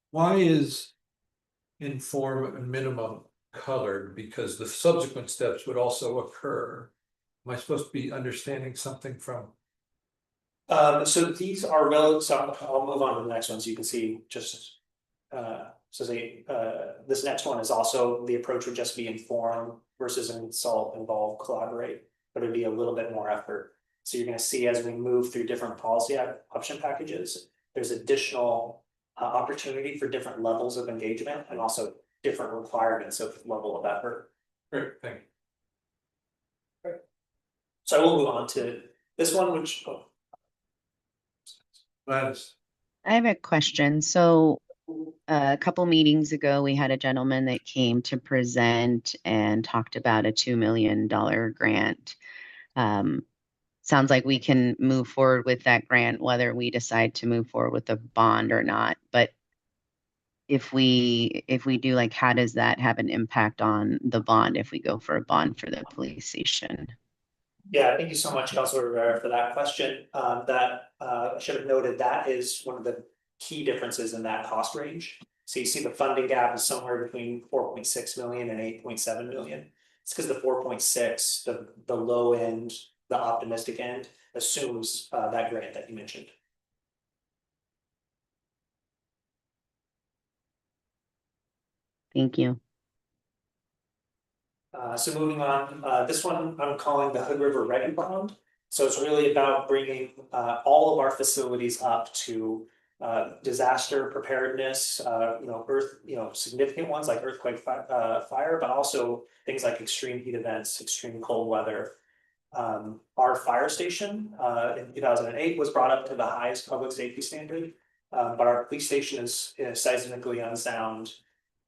Why is inform and minimum colored? Because the subsequent steps would also occur. Am I supposed to be understanding something from? So these are relative, so I'll move on to the next one so you can see just. This next one is also, the approach would just be inform versus insult, involve, collaborate, but it'd be a little bit more effort. So you're gonna see as we move through different policy option packages, there's additional opportunity for different levels of engagement and also different requirements of level of effort. Great, thank you. So I will move on to this one, which. Gladys. I have a question. So a couple meetings ago, we had a gentleman that came to present and talked about a $2 million grant. Sounds like we can move forward with that grant, whether we decide to move forward with a bond or not. But if we do, like, how does that have an impact on the bond if we go for a bond for the police station? Yeah, thank you so much, Councilor Rivera, for that question. I should have noted that is one of the key differences in that cost range. So you see the funding gap is somewhere between 4.6 million and 8.7 million. It's because the 4.6, the low end, the optimistic end, assumes that grant that you mentioned. Thank you. So moving on, this one I'm calling the Hood River Ready Bond. So it's really about bringing all of our facilities up to disaster preparedness, significant ones like earthquake, fire, but also things like extreme heat events, extreme cold weather. Our fire station in 2008 was brought up to the highest public safety standard, but our police station is seismically unsound,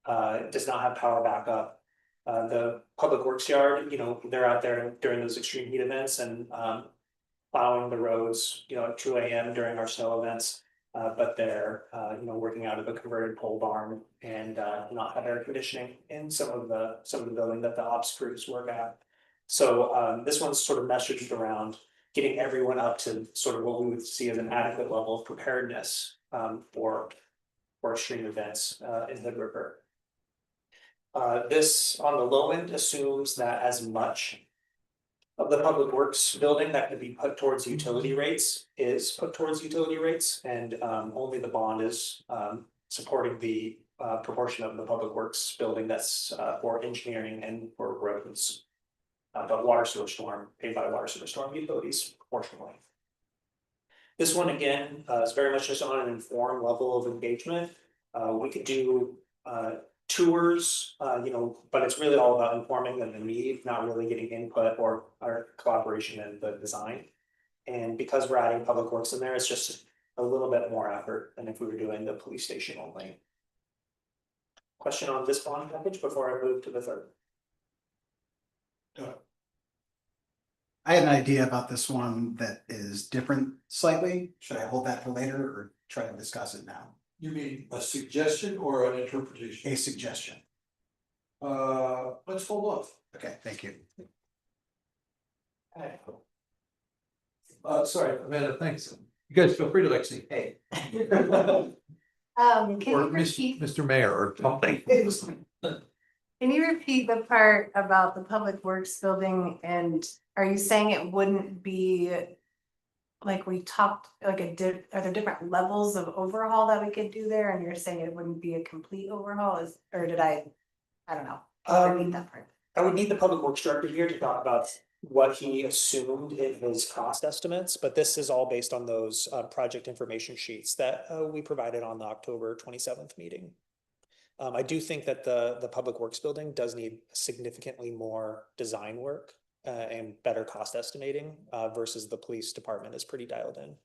does not have power backup. The public works yard, they're out there during those extreme heat events and plowing the roads, at 2 a.m. during our snow events. But they're, working out of a converted pole barn and not have air conditioning in some of the building that the ops crews work at. So this one's sort of messaged around getting everyone up to sort of what we would see as an adequate level of preparedness for extreme events in Hood River. This on the low end assumes that as much of the public works building that could be put towards utility rates is put towards utility rates, and only the bond is supporting the proportion of the public works building that's for engineering and for roads. But water sewer storm paid by water sewer storm utilities proportionally. This one again is very much just on an informed level of engagement. We could do tours, but it's really all about informing them the need, not really getting input or collaboration in the design. And because we're adding public works in there, it's just a little bit more effort than if we were doing the police station only. Question on this bond package before I move to the third. I had an idea about this one that is different slightly. Should I hold that for later or try to discuss it now? You mean a suggestion or an interpretation? A suggestion. Let's hold off. Okay, thank you. Sorry, Amanda, thanks. You guys feel free to say, hey. Can Or you repeat, Mr. Mayor or something. can you repeat the part about the public works building, and are you saying it wouldn't be like we talked, like are there different levels of overhaul that we could do there, and you're saying it wouldn't be a complete overhaul, or did I don't know. Repeat that part. I would need the public works director here to talk about what he assumed in his cost estimates, but this is all based on those project information sheets that we provided on the October 27th meeting. I do think that the Public Works building does need significantly more design work and better cost estimating versus the police department is pretty dialed in.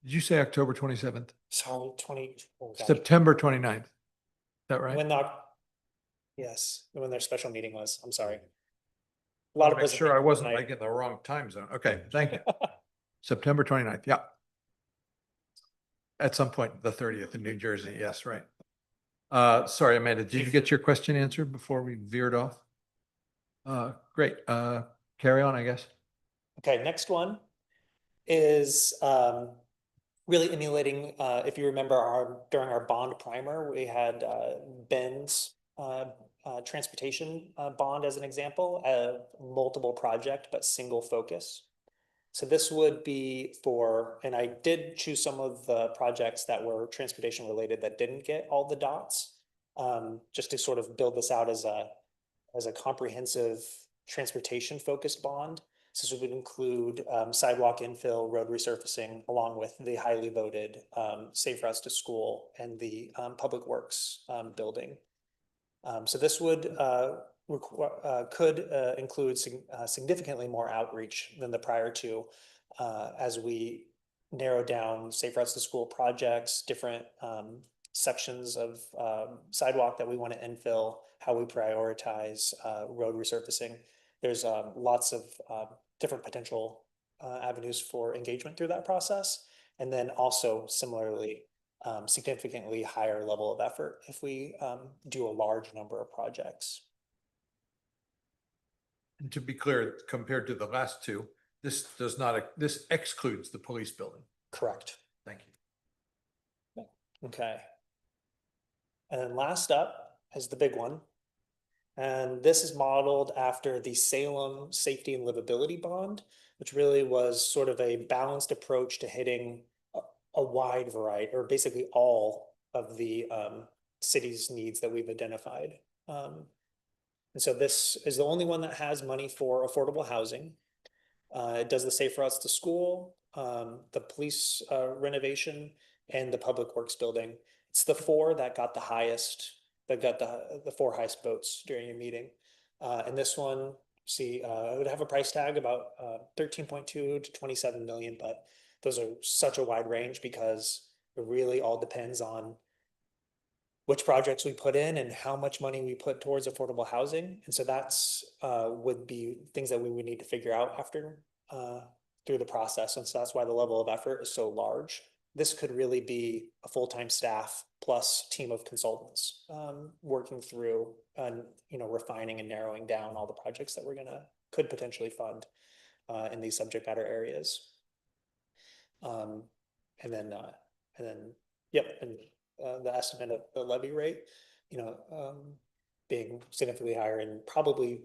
Did you say October 27th? Sorry, 20. Oh gosh. September 29th. Is that right? Yes, when their special meeting was, I'm sorry. A Want lot to of make sure I wasn't presentations like in the wrong time zone. Okay, thank you. September 29th, yeah. At some point, the 30th in New Jersey, yes, right. Sorry, Amanda, did you get your question answered before we veered off? Great, carry on, I guess. Okay, next one is really emulating, if you remember during our bond primer, we had Ben's transportation bond as an example, multiple project, but single focus. So this would be for, and I did choose some of the projects that were transportation related that didn't get all the dots, just to sort of build this out as a comprehensive transportation focused bond. So this would include sidewalk infill, road resurfacing, along with the highly voted Safe Routes to School and the Public Works building. So this would could include significantly more outreach than the prior two as we narrow down Safe Routes to School projects, different sections of sidewalk that we want to infill, how we prioritize road resurfacing. There's lots of different potential avenues for engagement through that process. And then also similarly, significantly higher level of effort if we do a large number of projects. And to be clear, compared to the last two, this excludes the police building. Correct. Thank you. Okay. And then last up is the big one. And this is modeled after the Salem Safety and Livability Bond, which really was sort of a balanced approach to hitting a wide variety, or basically all of the city's needs that we've identified. And so this is the only one that has money for affordable housing. It does the Safe Routes to School, the police renovation, and the Public Works building. It's the four that got the highest, that got the four highest votes during your meeting. And this one, see, it would have a price tag about 13.2 to 27 million, but those are such a wide range because it really all depends on which projects we put in and how much money we put towards affordable housing. And so that's would be things that we would need to figure out after through the process. And so that's why the level of effort is so large. This could really be a full-time staff plus team of consultants working through and refining and narrowing down all the projects that we're could potentially fund in these subject matter areas. And then the estimate of the levy rate, being significantly higher and probably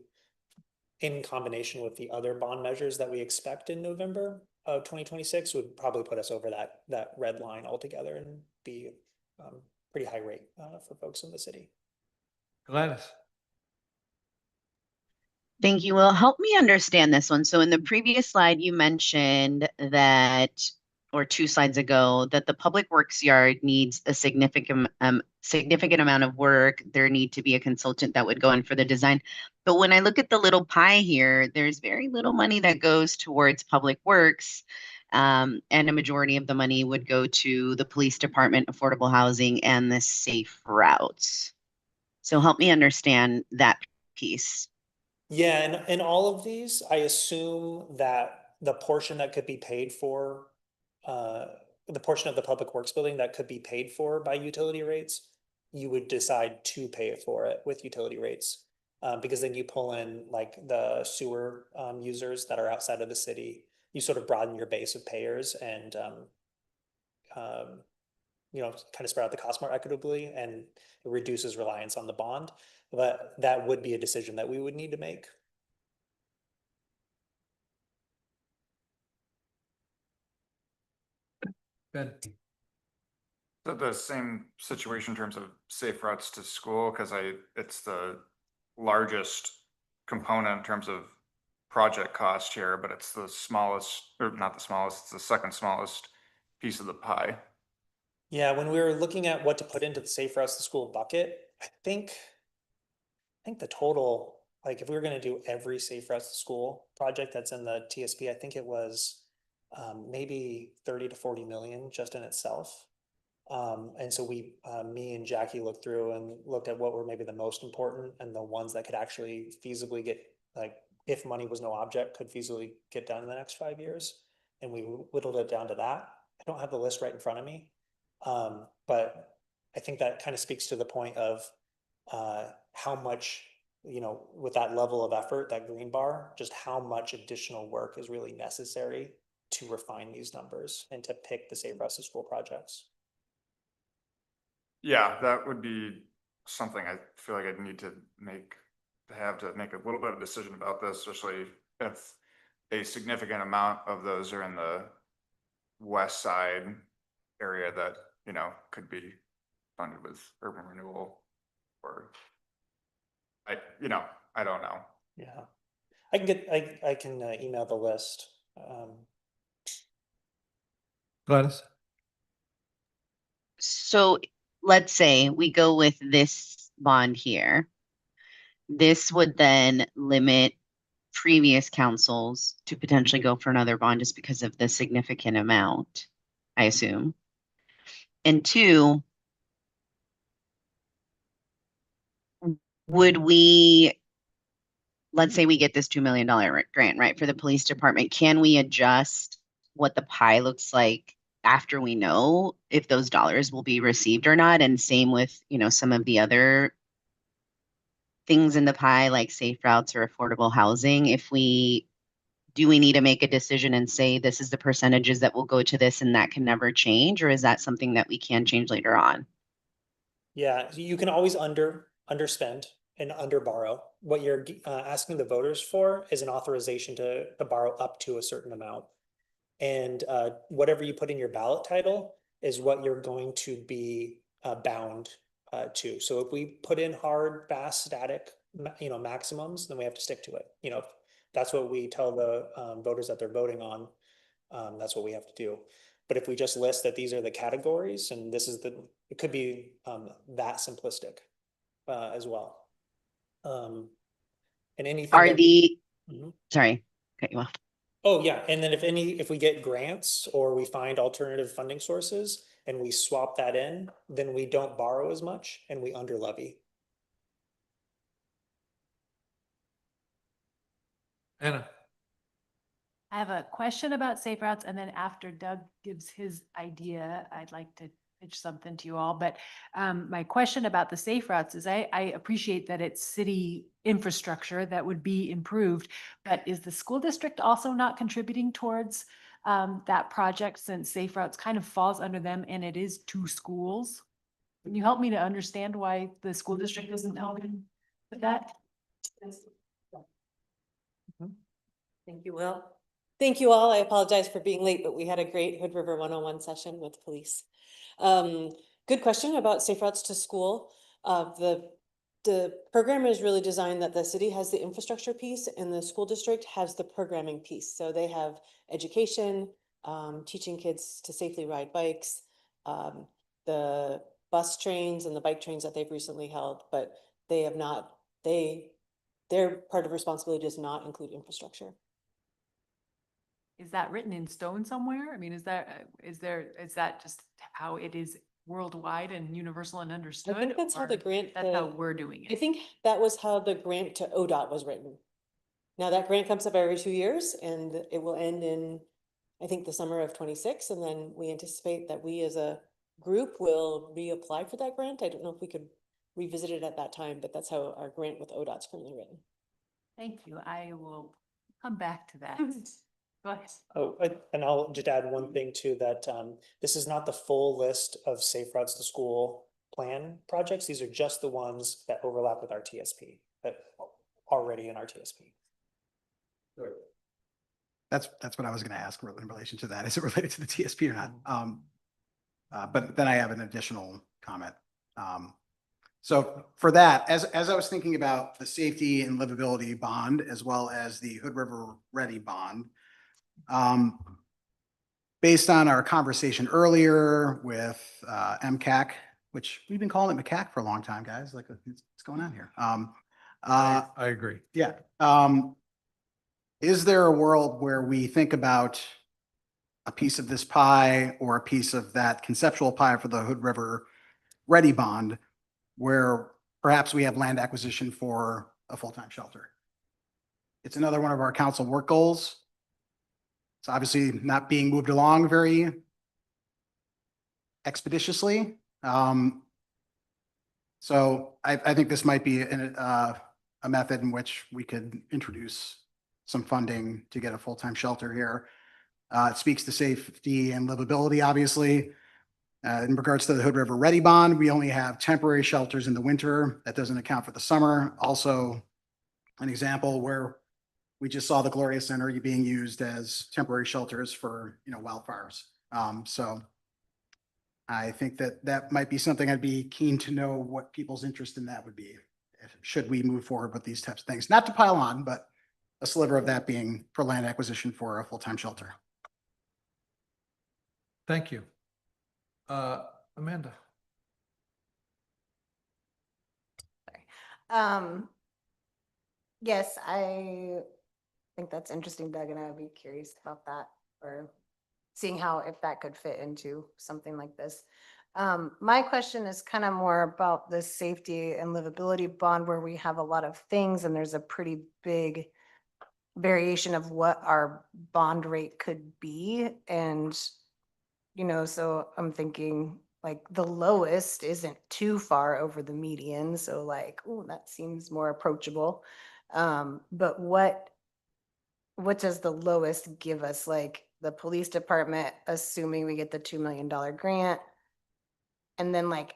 in combination with the other bond measures that we expect in November of 2026 would probably put us over that red line altogether and be pretty high rate for folks in the city. Gladys. Thank you. Well, help me understand this one. So in the previous slide, you mentioned that, or 2 slides ago, that the Public Works yard needs a significant amount of work. There need to be a consultant that would go in for the design. But when I look at the little pie here, there's very little money that goes towards Public Works. And a majority of the money would go to the police department, affordable housing, and the Safe Routes. So help me understand that piece. Yeah, and in all of these, I assume that the portion that could be paid for, the portion of the Public Works building that could be paid for by utility rates, you would decide to pay for it with utility rates. Because then you pull in like the sewer users that are outside of the city. You sort of broaden your base of payers and kind of spread out the cost more equitably, and it reduces reliance on the bond. But that would be a decision that we would need to make. Ben. The same situation in terms of Safe Routes to School, because it's the largest component in terms of project cost here, but it's the smallest, or not the smallest, it's the second smallest piece of the pie. Yeah, when we were looking at what to put into the Safe Routes to School bucket, I think the total, like if we were gonna do every Safe Routes to School project that's in the TSP, I think it was maybe 30 to 40 million just in itself. And so me and Jackie looked through and looked at what were maybe the most important and the ones that could actually feasibly get, like, if money was no object, could feasibly get done in the next 5 years. And we whittled it down to that. I don't have the list right in front of me. But I think that kind of speaks to the point of how much, with that level of effort, that green bar, just how much additional work is really necessary to refine these numbers and to pick the Safe Routes to School projects. Yeah, that would be something I feel like I'd need to have to make a little bit of decision about this, especially if a significant amount of those are in the west side area that, could be funded with urban renewal or I don't know. Yeah, I can email the list. Gladys? So let's say we go with this bond here. This would then limit previous councils to potentially go for another bond just because of the significant amount, I assume. And two, would we, let's say we get this $2 million grant, right, for the police department, can we adjust what the pie looks like after we know if those dollars will be received or not? And same with, some of the other things in the pie like safe routes or affordable housing. Do we need to make a decision and say this is the percentages that will go to this and that can never change? Or is that something that we can change later on? Yeah, you can always underspend and under borrow. What you're asking the voters for is an authorization to borrow up to a certain amount. And whatever you put in your ballot title is what you're going to be bound to. So if we put in hard, fast, static, maximums, then we have to stick to it. That's what we tell the voters that they're voting on. That's what we have to do. But if we just list that these are the categories and this is it could be that simplistic as well. And anything sorry, cut you off. Oh, yeah. And then if we get grants or we find alternative funding sources and we swap that in, then we don't borrow as much and we under levy. Anna? I have a question about safe routes, and then after Doug gives his idea, I'd like to pitch something to you all. But my question about the safe routes is I appreciate that it's city infrastructure that would be improved, but is the school district also not contributing towards that project, since safe routes kind of falls under them and it is 2 schools? Can you help me to understand why the school district isn't helping with that? Thank you, Will. Thank you all. I apologize for being late, but we had a great Hood River 101 session with police. Good question about safe routes to school. The program is really designed that the city has the infrastructure piece and the school district has the programming piece. So they have education, teaching kids to safely ride bikes, the bus trains and the bike trains that they've recently held, but they have not, their part of responsibility does not include infrastructure. Is that written in stone somewhere? I mean, is that just how it is worldwide and universal and understood? I think that's how the grant. That's how we're doing it. I think that was how the grant to ODOT was written. Now that grant comes up every 2 years and it will end in, I think, the summer of 26. And then we anticipate that we as a group will reapply for that grant. I don't know if we could revisit it at that time, but that's how our grant with ODOT is currently written. Thank you. I will come back to that. Go ahead. Oh, and I'll just add one thing too, that this is not the full list of safe routes to school plan projects. These are just the ones that overlap with our TSP, that already in our TSP. That's what I was going to ask in relation to that. Is it related to the TSP or not? But then I have an additional comment. So for that, as I was thinking about the safety and livability bond, as well as the Hood River Ready bond, based on our conversation earlier with MCAC, which we've been calling it MCAC for a long time, guys, like what's going on here? I agree. Yeah. Is there a world where we think about a piece of this pie or a piece of that conceptual pie for the Hood River Ready bond, where perhaps we have land acquisition for a full-time shelter? It's another one of our council work goals. It's obviously not being moved along very expeditiously. So I think this might be a method in which we could introduce some funding to get a full-time shelter here. It speaks to safety and livability, obviously. In regards to the Hood River Ready bond, we only have temporary shelters in the winter. That doesn't account for the summer. Also, an example where we just saw the Gloria Center being used as temporary shelters for, wildfires. So I think that might be something I'd be keen to know what people's interest in that would be. Should we move forward with these types of things? Not to pile on, but a sliver of that being for land acquisition for a full-time shelter. Thank you. Amanda. Yes, I think that's interesting, Doug, and I would be curious about that, or seeing if that could fit into something like this. My question is kind of more about the safety and livability bond, where we have a lot of things and there's a pretty big variation of what our bond rate could be. And, so I'm thinking like the lowest isn't too far over the median. So like, oh, that seems more approachable. But what does the lowest give us? Like the police department, assuming we get the $2 million grant, and then like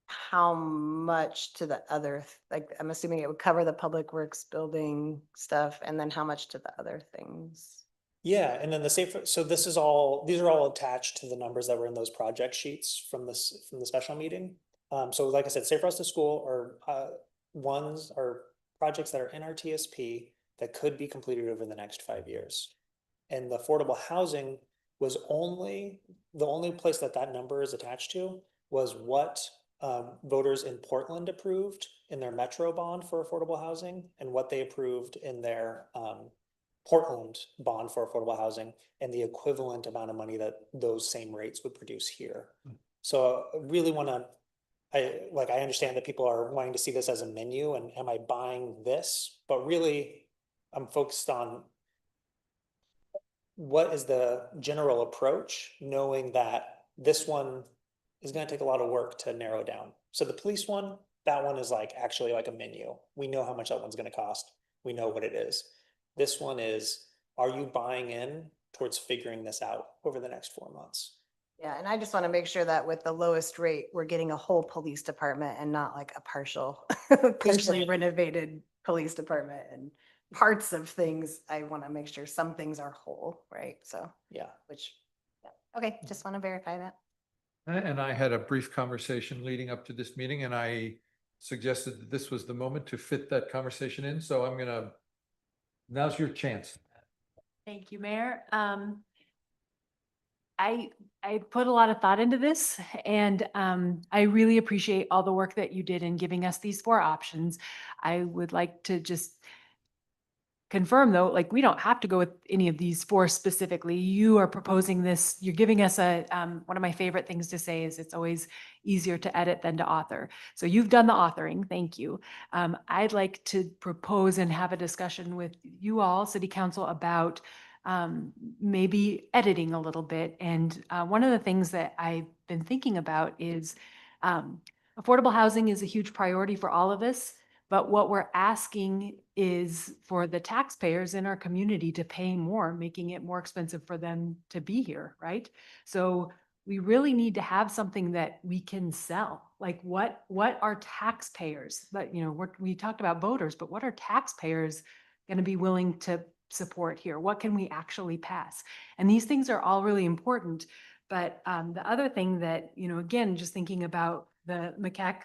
how much to the other, like I'm assuming it would cover the public works building stuff, and then how much to the other things? Yeah, and then these are all attached to the numbers that were in those project sheets from the special meeting. So like I said, Safe Routes to School are projects that are in our TSP that could be completed over the next 5 years. And the affordable housing was the only place that number is attached to was what voters in Portland approved in their Metro bond for affordable housing, and what they approved in their Portland bond for affordable housing, and the equivalent amount of money that those same rates would produce here. So I really I understand that people are wanting to see this as a menu, and am I buying this? But really, I'm focused on what is the general approach, knowing that this one is going to take a lot of work to narrow down. So the police one, that one is actually like a menu. We know how much that one's going to cost. We know what it is. This one is, are you buying in towards figuring this out over the next 4 months? Yeah, and I just want to make sure that with the lowest rate, we're getting a whole police department and not like a partially renovated police department and parts of things. I want to make sure some things are whole, right? So, yeah, okay, just want to verify that. And I had a brief conversation leading up to this meeting, and I suggested that this was the moment to fit that conversation in. So now's your chance. Thank you, Mayor. I put a lot of thought into this, and I really appreciate all the work that you did in giving us these 4 options. I would like to just confirm though, we don't have to go with any of these 4 specifically. You are proposing this, you're giving us one of my favorite things to say is it's always easier to edit than to author. So you've done the authoring, thank you. I'd like to propose and have a discussion with you all, City Council, about maybe editing a little bit. And one of the things that I've been thinking about is affordable housing is a huge priority for all of us. But what we're asking is for the taxpayers in our community to pay more, making it more expensive for them to be here, right? So we really need to have something that we can sell. Like what are taxpayers? But we talked about voters, but what are taxpayers going to be willing to support here? What can we actually pass? And these things are all really important. But the other thing that, again, just thinking about the MCAC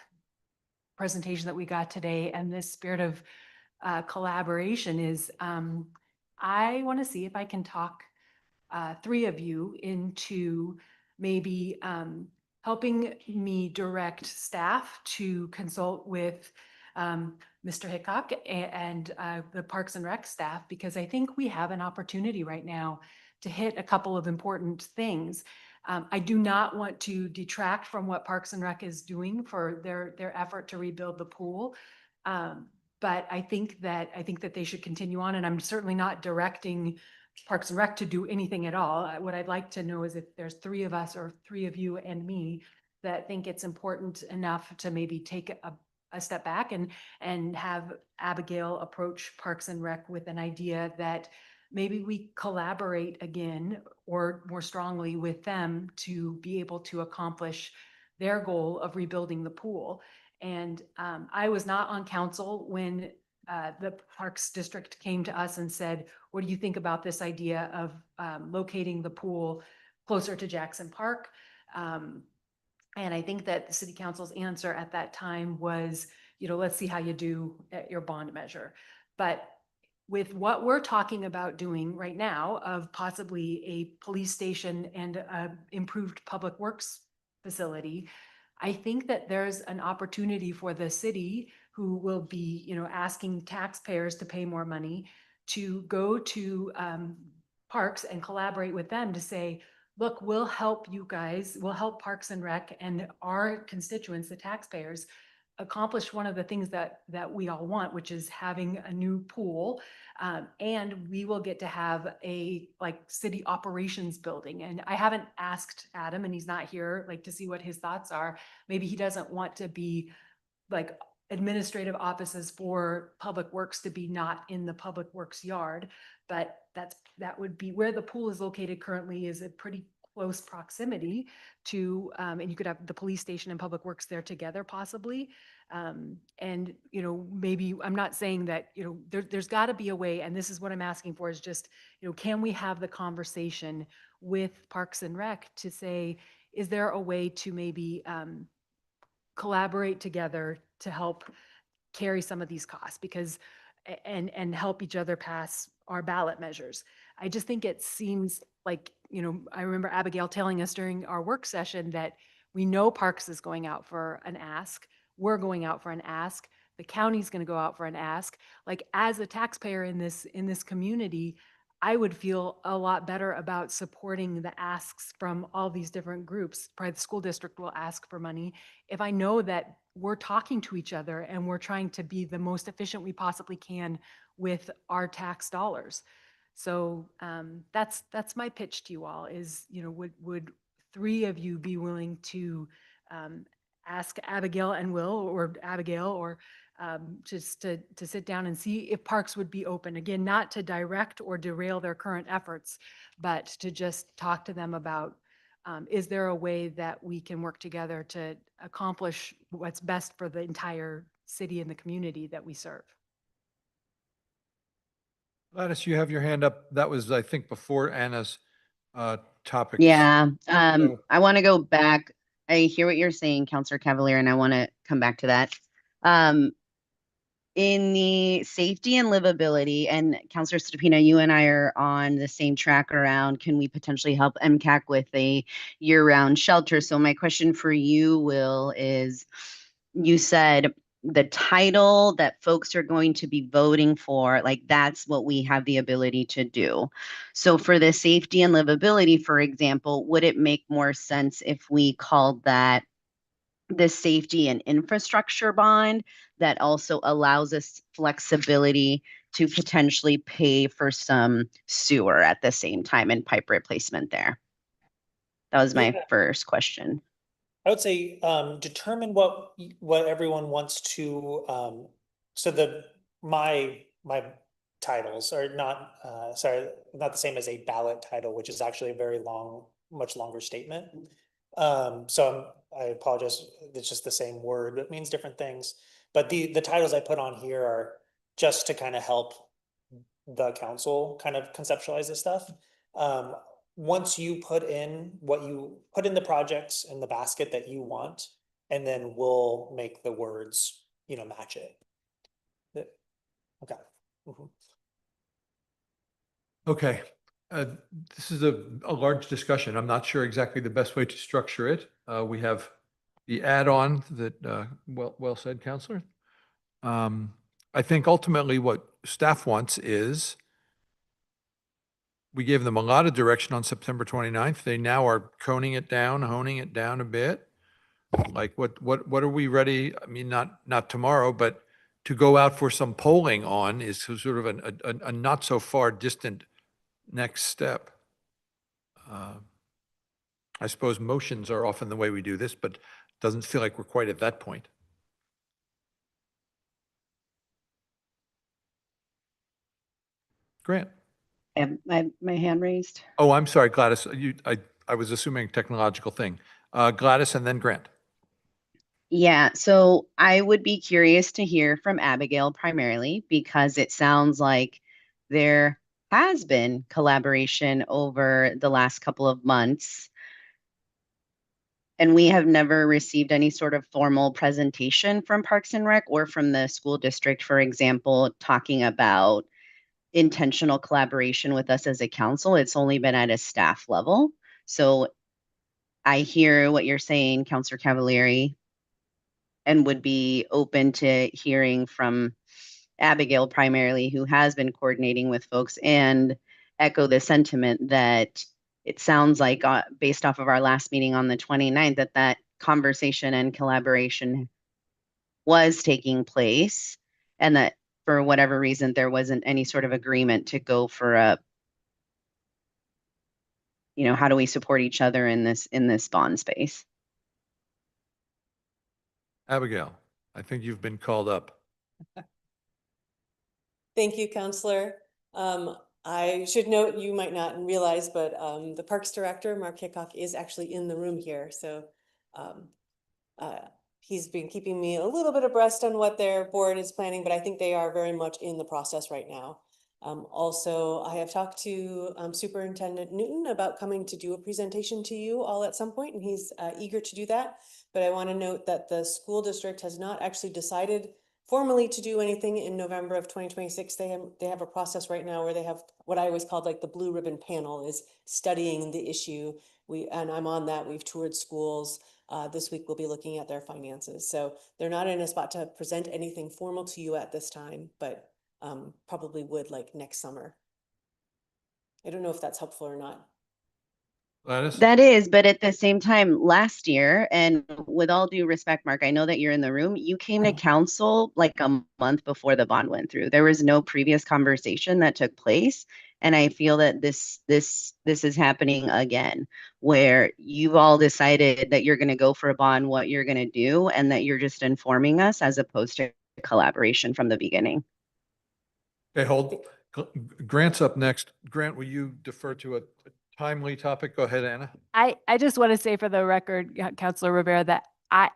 presentation that we got today and this spirit of collaboration is I want to see if I can talk three of you into maybe helping me direct staff to consult with Mr. Hickok and the Parks and Rec staff, because I think we have an opportunity right now to hit a couple of important things. I do not want to detract from what Parks and Rec is doing for their effort to rebuild the pool. But I think that they should continue on, and I'm certainly not directing Parks and Rec to do anything at all. What I'd like to know is if there's three of us or three of you and me that think it's important enough to maybe take a step back and have Abigail approach Parks and Rec with an idea that maybe we collaborate again or more strongly with them to be able to accomplish their goal of rebuilding the pool. And I was not on council when the Parks District came to us and said, what do you think about this idea of locating the pool closer to Jackson Park? And I think that the city council's answer at that time was, let's see how you do at your bond measure. But with what we're talking about doing right now of possibly a police station and a improved public works facility, I think that there's an opportunity for the city, who will be, asking taxpayers to pay more money, to go to parks and collaborate with them to say, look, we'll help you guys, we'll help Parks and Rec and our constituents, the taxpayers, accomplish one of the things that we all want, which is having a new pool. And we will get to have a city operations building. And I haven't asked Adam, and he's not here, to see what his thoughts are. Maybe he doesn't want to be administrative offices for public works to be not in the public works yard, but that would be where the pool is located currently, is a pretty close proximity to, and you could have the police station and public works there together possibly. And, maybe I'm not saying that, there's got to be a way, and this is what I'm asking for, is just, can we have the conversation with Parks and Rec to say, is there a way to maybe collaborate together to help carry some of these costs, because and help each other pass our ballot measures. I just think it seems like, I remember Abigail telling us during our work session that we know Parks is going out for an ask. We're going out for an ask. The county's going to go out for an ask. As a taxpayer in this community, I would feel a lot better about supporting the asks from all these different groups. Probably the school district will ask for money. If I know that we're talking to each other and we're trying to be the most efficient we possibly can with our tax dollars. So that's my pitch to you all is, would three of you be willing to ask Abigail and Will, or Abigail, or just to sit down and see if Parks would be open, again, not to direct or derail their current efforts, but to just talk to them about, is there a way that we can work together to accomplish what's best for the entire city and the community that we serve? Gladys, you have your hand up. That was, I think, before Anna's topic. Yeah, So- I want to go back. I hear what you're saying, Counselor Cavalier, and I want to come back to that. In the safety and livability, and Counselor Stupina, you and I are on the same track around, can we potentially help MCAC with a year-round shelter? So my question for you, Will, is you said the title that folks are going to be voting for, that's what we have the ability to do. So for the safety and livability, for example, would it make more sense if we called that the safety and infrastructure bond that also allows us flexibility to potentially pay for some sewer at the same time and pipe replacement there? That was my first question. I would say determine what everyone wants to. So my titles are not not the same as a ballot title, which is actually a very long, much longer statement. So I apologize. It's just the same word, but it means different things. But the titles I put on here are just to kind of help the council kind of conceptualize this stuff. Once you put in the projects in the basket that you want, and then we'll make the words match it. Okay. Mhm. Okay, this is a large discussion. I'm not sure exactly the best way to structure it. We have the add-on that, well said, Counselor. I think ultimately what staff wants is we gave them a lot of direction on September 29th. They now are honing it down a bit. Like what are we ready? I mean, not tomorrow, but to go out for some polling on is sort of a not so far distant next step. I suppose motions are often the way we do this, but it doesn't feel like we're quite at that point. Grant. I have my hand raised. Oh, I'm sorry, Gladys. I was assuming technological thing. Gladys and then Grant. Yeah, so I would be curious to hear from Abigail primarily because it sounds like there has been collaboration over the last couple of months. And we have never received any sort of formal presentation from Parks and Rec or from the school district, for example, talking about intentional collaboration with us as a council. It's only been at a staff level. So I hear what you're saying, Councilor Cavalieri, and would be open to hearing from Abigail primarily, who has been coordinating with folks, and echo the sentiment that it sounds like, based off of our last meeting on the 29th, that conversation and collaboration was taking place, and that for whatever reason, there wasn't any sort of agreement to go for a, how do we support each other in this bond space? Abigail, I think you've been called up. Thank you, Counselor. I should note, you might not realize, but the Parks Director, Mark Hickok, is actually in the room here. So he's been keeping me a little bit abreast on what their board is planning, but I think they are very much in the process right now. Also, I have talked to Superintendent Newton about coming to do a presentation to you all at some point, and he's eager to do that. But I want to note that the school district has not actually decided formally to do anything in November of 2026. They have a process right now where they have what I always called like the blue ribbon panel is studying the issue. And I'm on that. We've toured schools. This week we'll be looking at their finances. So they're not in a spot to present anything formal to you at this time, but probably would like next summer. I don't know if that's helpful or not. Gladys? That is, but at the same time, last year, and with all due respect, Mark, I know that you're in the room, you came to council like a month before the bond went through. There was no previous conversation that took place. And I feel that this is happening again, where you've all decided that you're going to go for a bond, what you're going to do, and that you're just informing us as opposed to collaboration from the beginning. Okay, hold. Grant's up next. Grant, will you defer to a timely topic? Go ahead, Anna. I just want to say for the record, Councilor Rivera, that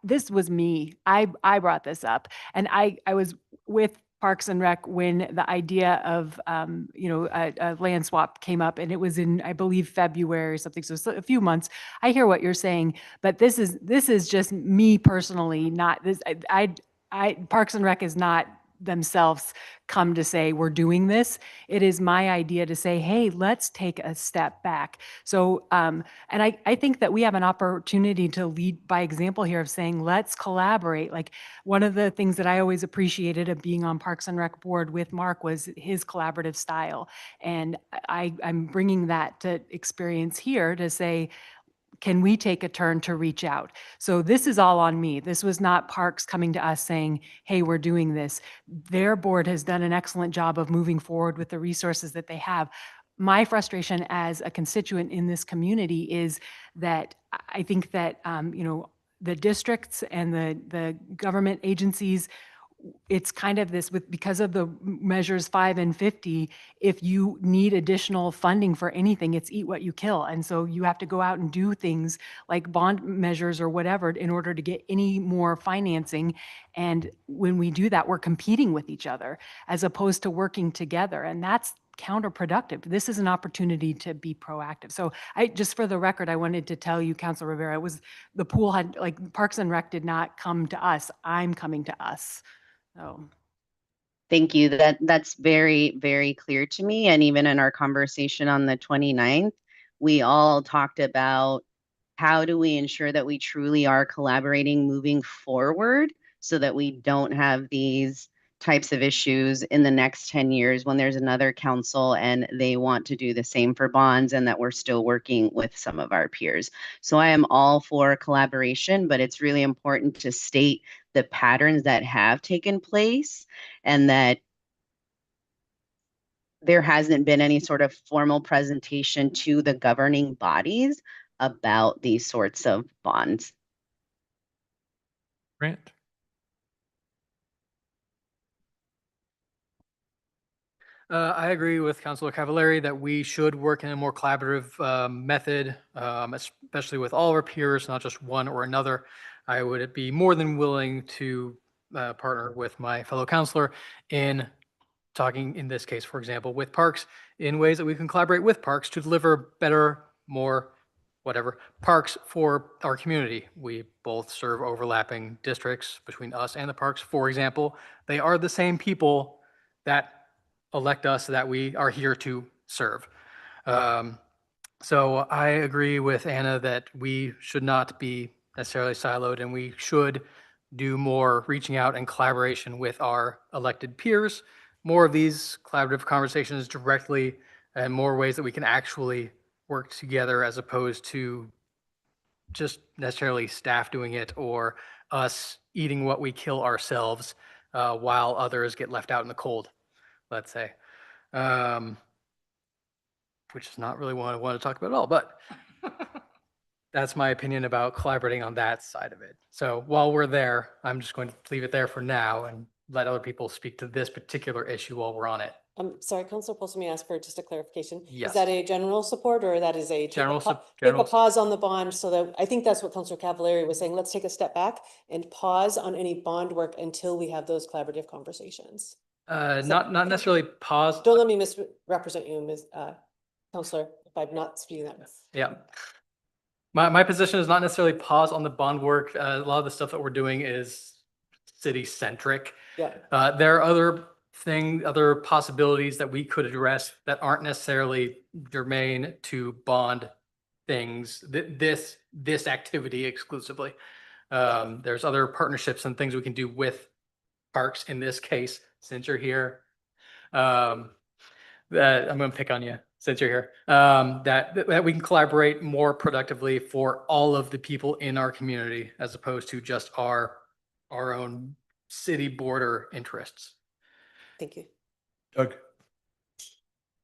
this was me. I brought this up, and I was with Parks and Rec when the idea of a land swap came up, and it was in, I believe, February or something. So a few months. I hear what you're saying, but this is just me personally, not this. Parks and Rec is not themselves come to say we're doing this. It is my idea to say, hey, let's take a step back. So and I think that we have an opportunity to lead by example here of saying let's collaborate. Like one of the things that I always appreciated of being on Parks and Rec board with Mark was his collaborative style, and I'm bringing that to experience here to say, can we take a turn to reach out? So this is all on me. This was not Parks coming to us saying, hey, we're doing this. Their board has done an excellent job of moving forward with the resources that they have. My frustration as a constituent in this community is that I think that, the districts and the government agencies, it's kind of this because of the measures 5 and 50, if you need additional funding for anything, it's eat what you kill. And so you have to go out and do things like bond measures or whatever in order to get any more financing. And when we do that, we're competing with each other as opposed to working together. And that's counterproductive. This is an opportunity to be proactive. So just for the record, I wanted to tell you, Councilor Rivera, the pool had, like, Parks and Rec did not come to us. I'm coming to us. So. Thank you. That's very, very clear to me. And even in our conversation on the 29th, we all talked about how do we ensure that we truly are collaborating moving forward so that we don't have these types of issues in the next 10 years when there's another council and they want to do the same for bonds and that we're still working with some of our peers. So I am all for collaboration, but it's really important to state the patterns that have taken place and that there hasn't been any sort of formal presentation to the governing bodies about these sorts of bonds. Grant. I agree with Councilor Cavallari that we should work in a more collaborative method, especially with all of our peers, not just one or another. I would be more than willing to partner with my fellow councilor in talking, in this case, for example, with parks in ways that we can collaborate with parks to deliver better, more, whatever, parks for our community. We both serve overlapping districts between us and the parks. For example, they are the same people that elect us that we are here to serve. So I agree with Anna that we should not be necessarily siloed and we should do more reaching out and collaboration with our elected peers, more of these collaborative conversations directly and more ways that we can actually work together as opposed to just necessarily staff doing it or us eating what we kill ourselves while others get left out in the cold, let's say. Which is not really what I want to talk about at all, but that's my opinion about collaborating on that side of it. So while we're there, I'm just going to leave it there for now and let other people speak to this particular issue while we're on it. I'm sorry, Councilor Paulson, may I ask for just a clarification? Yes. Is that a general support or that is a take a General pause on the bond so that, I think that's what Councilor Cavallari was saying, let's take a step back and pause on any bond work until we have those collaborative conversations. Not necessarily pause. Don't let me misrepresent you, Ms. Councilor, if I'm not speaking that way. Yeah. My position is not necessarily pause on the bond work. A lot of the stuff that we're doing is city centric. Yeah. There are other possibilities that we could address that aren't necessarily germane to bond things, this activity exclusively. There's other partnerships and things we can do with parks in this case, since you're here. That I'm going to pick on you since you're here, that we can collaborate more productively for all of the people in our community as opposed to just our own city border interests. Thank you. Doug.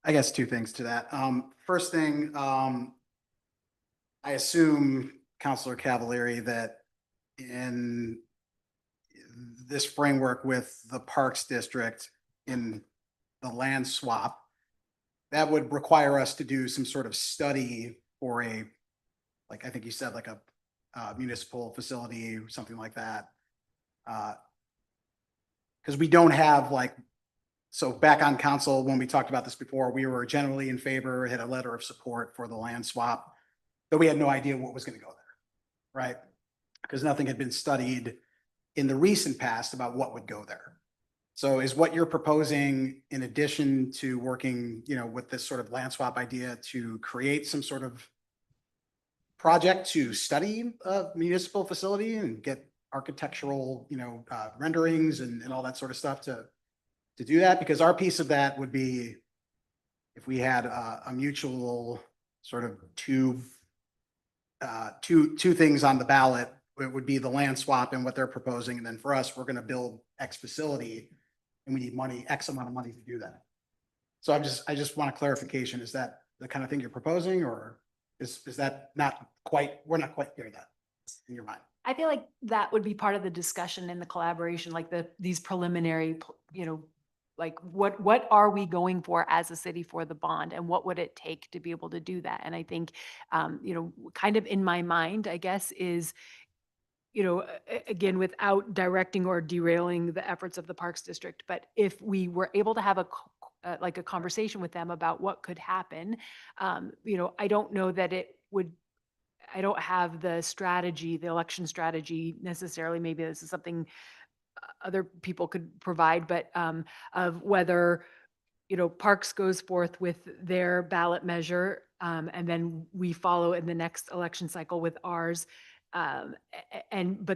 I guess two things to that. First thing, I assume, Councilor Cavallari, that in this framework with the Parks District in the land swap, that would require us to do some sort of study for a, like, I think you said, like a municipal facility or something like that. Because we don't have so back on council, when we talked about this before, we were generally in favor, had a letter of support for the land swap, but we had no idea what was going to go there, right? Because nothing had been studied in the recent past about what would go there. So is what you're proposing, in addition to working, with this sort of land swap idea, to create some sort of project to study a municipal facility and get architectural, renderings and all that sort of stuff to do that? Because our piece of that would be, if we had a mutual sort of two things on the ballot, it would be the land swap and what they're proposing. And then for us, we're going to build X facility and we need X amount of money to do that. So I just want a clarification. Is that the kind of thing you're proposing, or is that not quite, we're not quite there that in your mind? I feel like that would be part of the discussion and the collaboration, like these preliminary, like what are we going for as a city for the bond, and what would it take to be able to do that? And I think, kind of in my mind, I guess, is, again, without directing or derailing the efforts of the Parks District, but if we were able to have a conversation with them about what could happen, I don't know that it would, I don't have the strategy, the election strategy necessarily. Maybe this is something other people could provide, but of whether, Parks goes forth with their ballot measure, and then we follow in the next election cycle with ours. But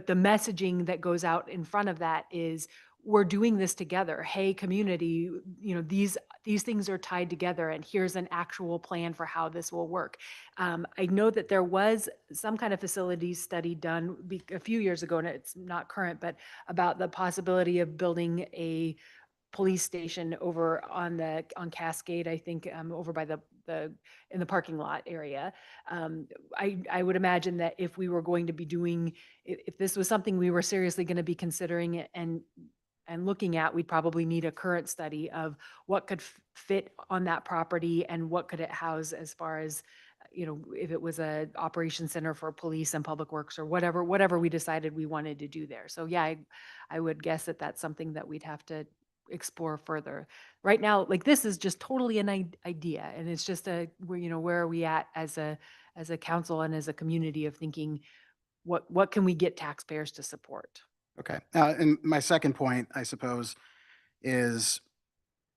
the messaging that goes out in front of that is, we're doing this together. Hey, community, these things are tied together, and here's an actual plan for how this will work. I know that there was some kind of facilities study done a few years ago, and it's not current, but about the possibility of building a police station over on Cascade, I think, over by in the parking lot area. I would imagine that if we were going to be doing, if this was something we were seriously going to be considering and looking at, we'd probably need a current study of what could fit on that property and what could it house as far as, if it was a operations center for police and public works or whatever we decided we wanted to do there. So yeah, I would guess that that's something that we'd have to explore further. Right now, like, this is just totally an idea, and it's just where are we at as a council and as a community of thinking, what can we get taxpayers to support? Okay. And my second point, I suppose, is,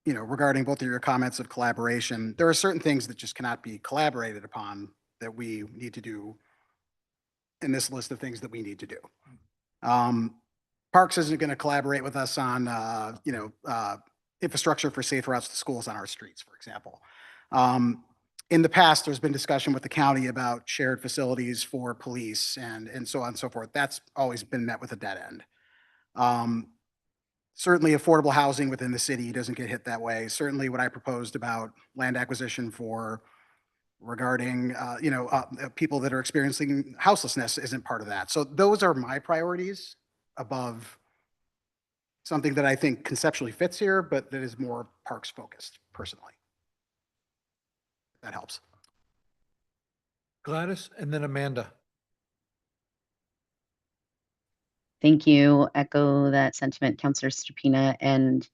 regarding both of your comments of collaboration, there are certain things that just cannot be collaborated upon that we need to do in this list of things that we need to do. Parks isn't going to collaborate with us on, infrastructure for safe routes to schools on our streets, for example. In the past, there's been discussion with the county about shared facilities for police and so on and so forth. That's always been met with a dead end. Certainly affordable housing within the city doesn't get hit that way. Certainly what I proposed about land acquisition regarding, people that are experiencing houselessness isn't part of that. So those are my priorities above something that I think conceptually fits here, but that is more parks focused personally. That helps. Gladys and then Amanda. Thank you. Echo that sentiment, Councilor Stupina. And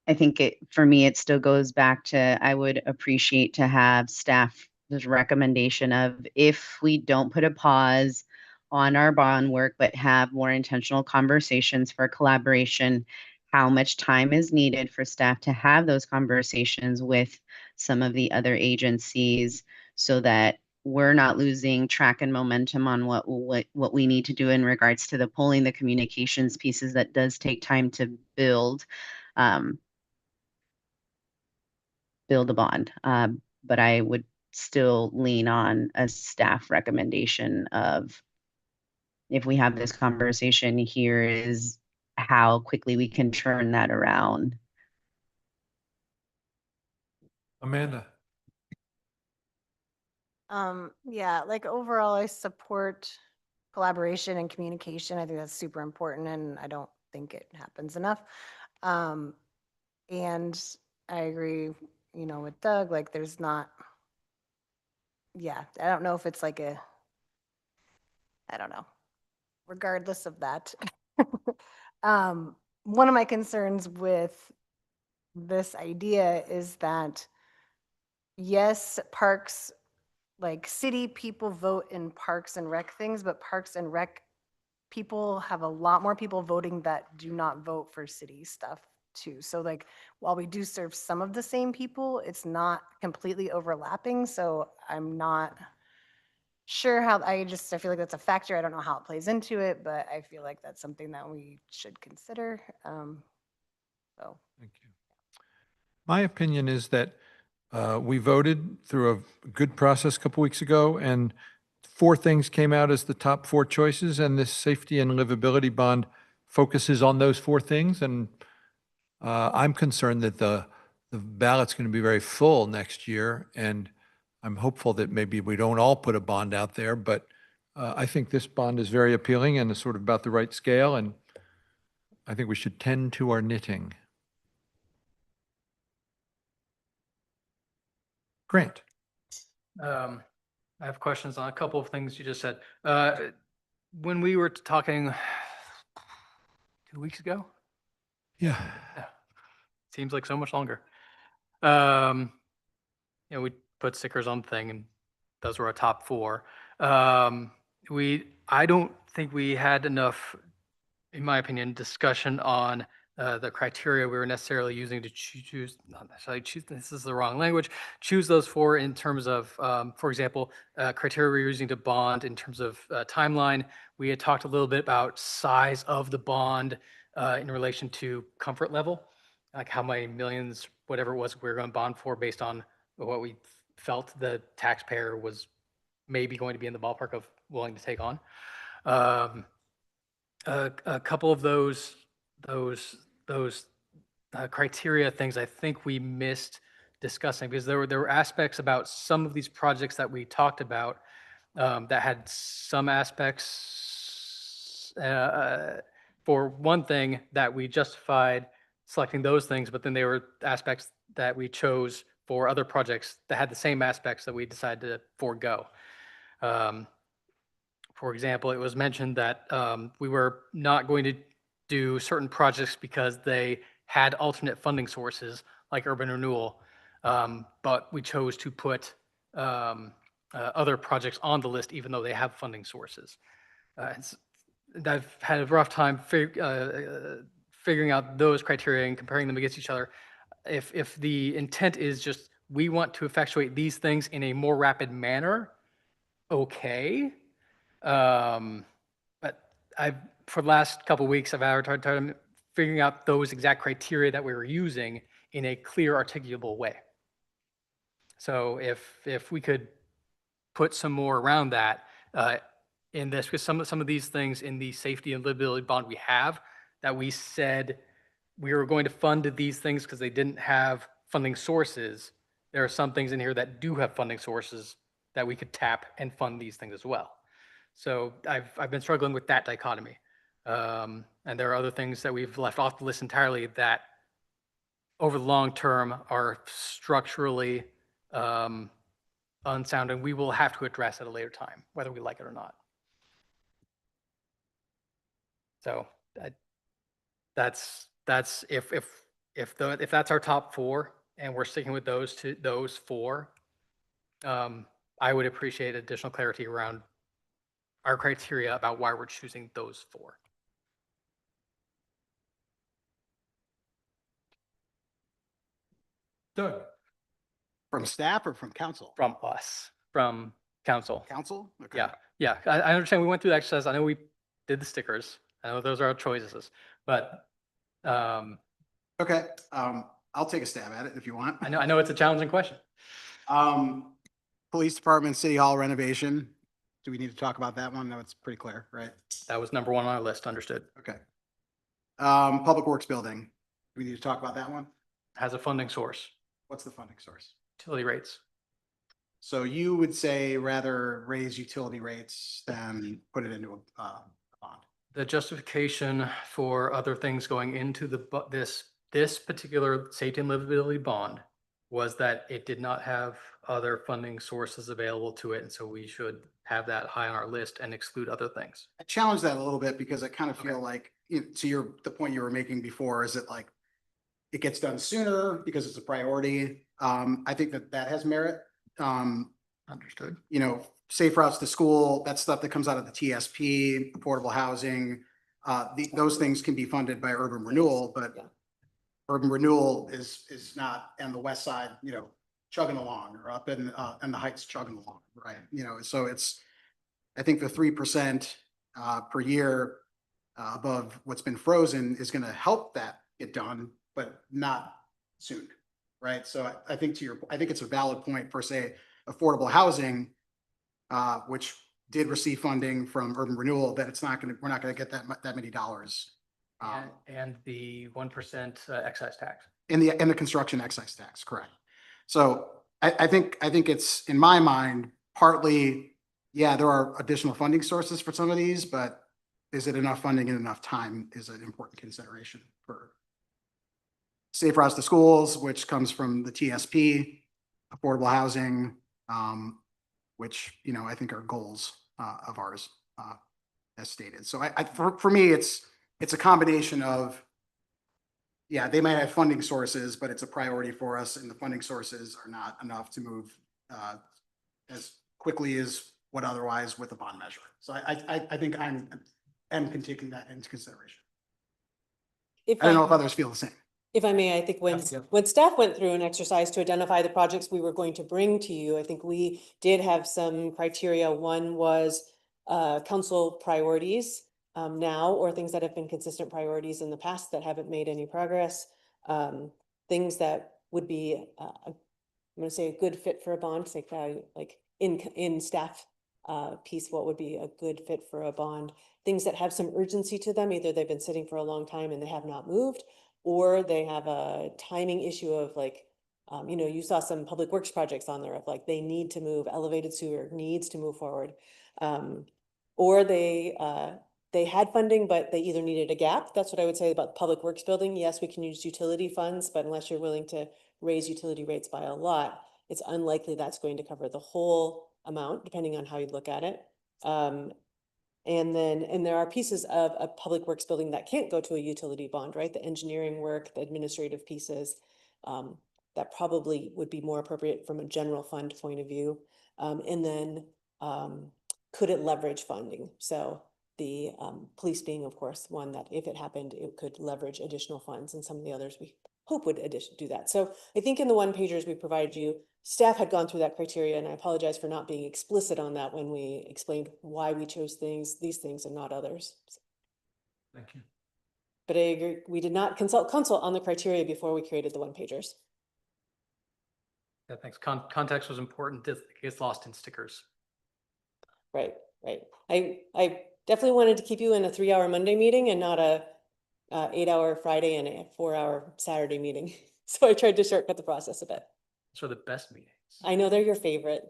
I think for me, it still goes back to, I would appreciate to have staff's recommendation of, if we don't put a pause on our bond work, but have more intentional conversations for collaboration, how much time is needed for staff to have those conversations with some of the other agencies so that we're not losing track and momentum on what we need to do in regards to the polling, the communications pieces that does take time to build a bond. But I would still lean on a staff recommendation of, if we have this conversation, here is how quickly we can turn that around. Amanda. Yeah, like overall, I support collaboration and communication. I think that's super important, and I don't think it happens enough. And I agree, with Doug, like there's not, I don't know if it's like I don't know. Regardless of that, one of my concerns with this idea is that, yes, parks, like city people vote in parks and rec things, but parks and rec people have a lot more people voting that do not vote for city stuff too. So like, while we do serve some of the same people, it's not completely overlapping. So I'm not sure how, I feel like that's a factor. I don't know how it plays into it, but I feel like that's something that we should consider. So. Thank you. My opinion is that we voted through a good process a couple weeks ago, and 4 things came out as the top 4 choices, and this safety and livability bond focuses on those 4 things. And I'm concerned that the ballot's going to be very full next year, and I'm hopeful that maybe we don't all put a bond out there, but I think this bond is very appealing and is sort of about the right scale, and I think we should tend to our knitting. Grant. I have questions on a couple of things you just said. When we were talking 2 weeks ago, Yeah. seems like so much longer. We put stickers on the thing, and those were our top 4. I don't think we had enough in my opinion, discussion on the criteria we were necessarily using to choose, not necessarily choose, this is the wrong language, choose those four in terms of, for example, criteria we're using to bond in terms of timeline. We had talked a little bit about size of the bond in relation to comfort level, like how many millions, whatever it was we were going to bond for based on what we felt the taxpayer was maybe going to be in the ballpark of willing to take on. A couple of those criteria things I think we missed discussing, because there were aspects about some of these projects that we talked about that had some aspects, for one thing, that we justified selecting those things, but then there were aspects that we chose for other projects that had the same aspects that we decided to forego. For example, it was mentioned that we were not going to do certain projects because they had alternate funding sources like urban renewal, but we chose to put other projects on the list even though they have funding sources. I've had a rough time figuring out those criteria and comparing them against each other. If the intent is just we want to effectuate these things in a more rapid manner, okay. But for the last couple of weeks, I've tried figuring out those exact criteria that we were using in a clear, articulable way. So if we could put some more around that in this, because some of these things in the safety and livability bond we have, that we said we were going to fund these things because they didn't have funding sources. There are some things in here that do have funding sources that we could tap and fund these things as well. So I've been struggling with that dichotomy. And there are other things that we've left off the list entirely that over the long term are structurally unsound, and we will have to address at a later time, whether we like it or not. So that's if that's our top four and we're sticking with those four, I would appreciate additional clarity around our criteria about why we're choosing those four. Doug? From staff or from council? From us, from council. Council? Okay. Yeah. I understand we went through the exercise. I know we did the stickers. I know those are our choices, but Okay, I'll take a stab at it if you want. I know it's a challenging question. Police department, city hall renovation. Do we need to talk about that one? No, it's pretty clear, right? That was number one on our list, understood. Okay. Public works building. Do we need to talk about that one? Has a funding source, What's the funding source? utility rates. So you would say rather raise utility rates than put it into a bond? The justification for other things going into this particular safety and livability bond was that it did not have other funding sources available to it. And so we should have that high on our list and exclude other things. I challenge that a little bit because I kind of feel like, to the point you were making before, is it like it gets done sooner because it's a priority? I think that has merit. Understood. Safe routes to school, that stuff that comes out of the TSP, affordable housing, those things can be funded by urban renewal, but urban renewal is not on the west side, chugging along, or up in the heights chugging along, right? So I think the 3% per year above what's been frozen is going to help that get done, but not soon, right? So I think it's a valid point for, say, affordable housing, which did receive funding from urban renewal, that we're not going to get that many dollars. And the 1% excise tax. And the construction excise tax, correct. So I think it's, in my mind, partly, there are additional funding sources for some of these, but is it enough funding and enough time is an important consideration for safe routes to schools, which comes from the TSP, affordable housing, which, I think are goals of ours, as stated. So for me, it's a combination of, they might have funding sources, but it's a priority for us, and the funding sources are not enough to move as quickly as what otherwise with a bond measure. So I think I'm taking that into consideration. If I don't know I, if others feel the same. if I may, I think Yeah. when staff went through an exercise to identify the projects we were going to bring to you, I think we did have some criteria. One was council priorities now, or things that have been consistent priorities in the past that haven't made any progress. Things that would be, I'm gonna say a good fit for a bond, say like in staff piece, what would be a good fit for a bond? Things that have some urgency to them, either they've been sitting for a long time and they have not moved, or they have a timing issue of like, you saw some public works projects on there of like, they need to move, elevated sewer needs to move forward. Or they had funding, but they either needed a gap. That's what I would say about public works building. Yes, we can use utility funds, but unless you're willing to raise utility rates by a lot, it's unlikely that's going to cover the whole amount, depending on how you look at it. And there are pieces of a public works building that can't go to a utility bond, right? The engineering work, the administrative pieces, that probably would be more appropriate from a general fund point of view. Could it leverage funding? So the police being, of course, one that if it happened, it could leverage additional funds, and some of the others we hope would do that. So I think in the one pagers we provided you, staff had gone through that criteria, and I apologize for not being explicit on that when we explained why we chose these things and not others. Thank you. But I agree, we did not consult on the criteria before we created the one pagers. Yeah, thanks. Context was important. It gets lost in stickers. Right. I definitely wanted to keep you in a 3-hour Monday meeting and not a 8-hour Friday and a 4-hour Saturday meeting. So I tried to shortcut the process a bit. Those are the best meetings. I know they're your favorite.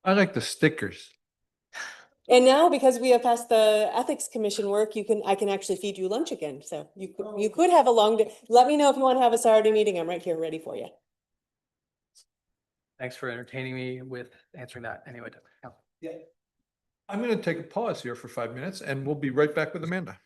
I like the stickers. And now, because we have passed the ethics commission work, I can actually feed you lunch again. So you could have a long day. Let me know if you want to have a Saturday meeting. I'm right here ready for you. Thanks for entertaining me with answering that. Anyway, Yeah. I'm going to take a pause here for 5 minutes and we'll be right back with Amanda.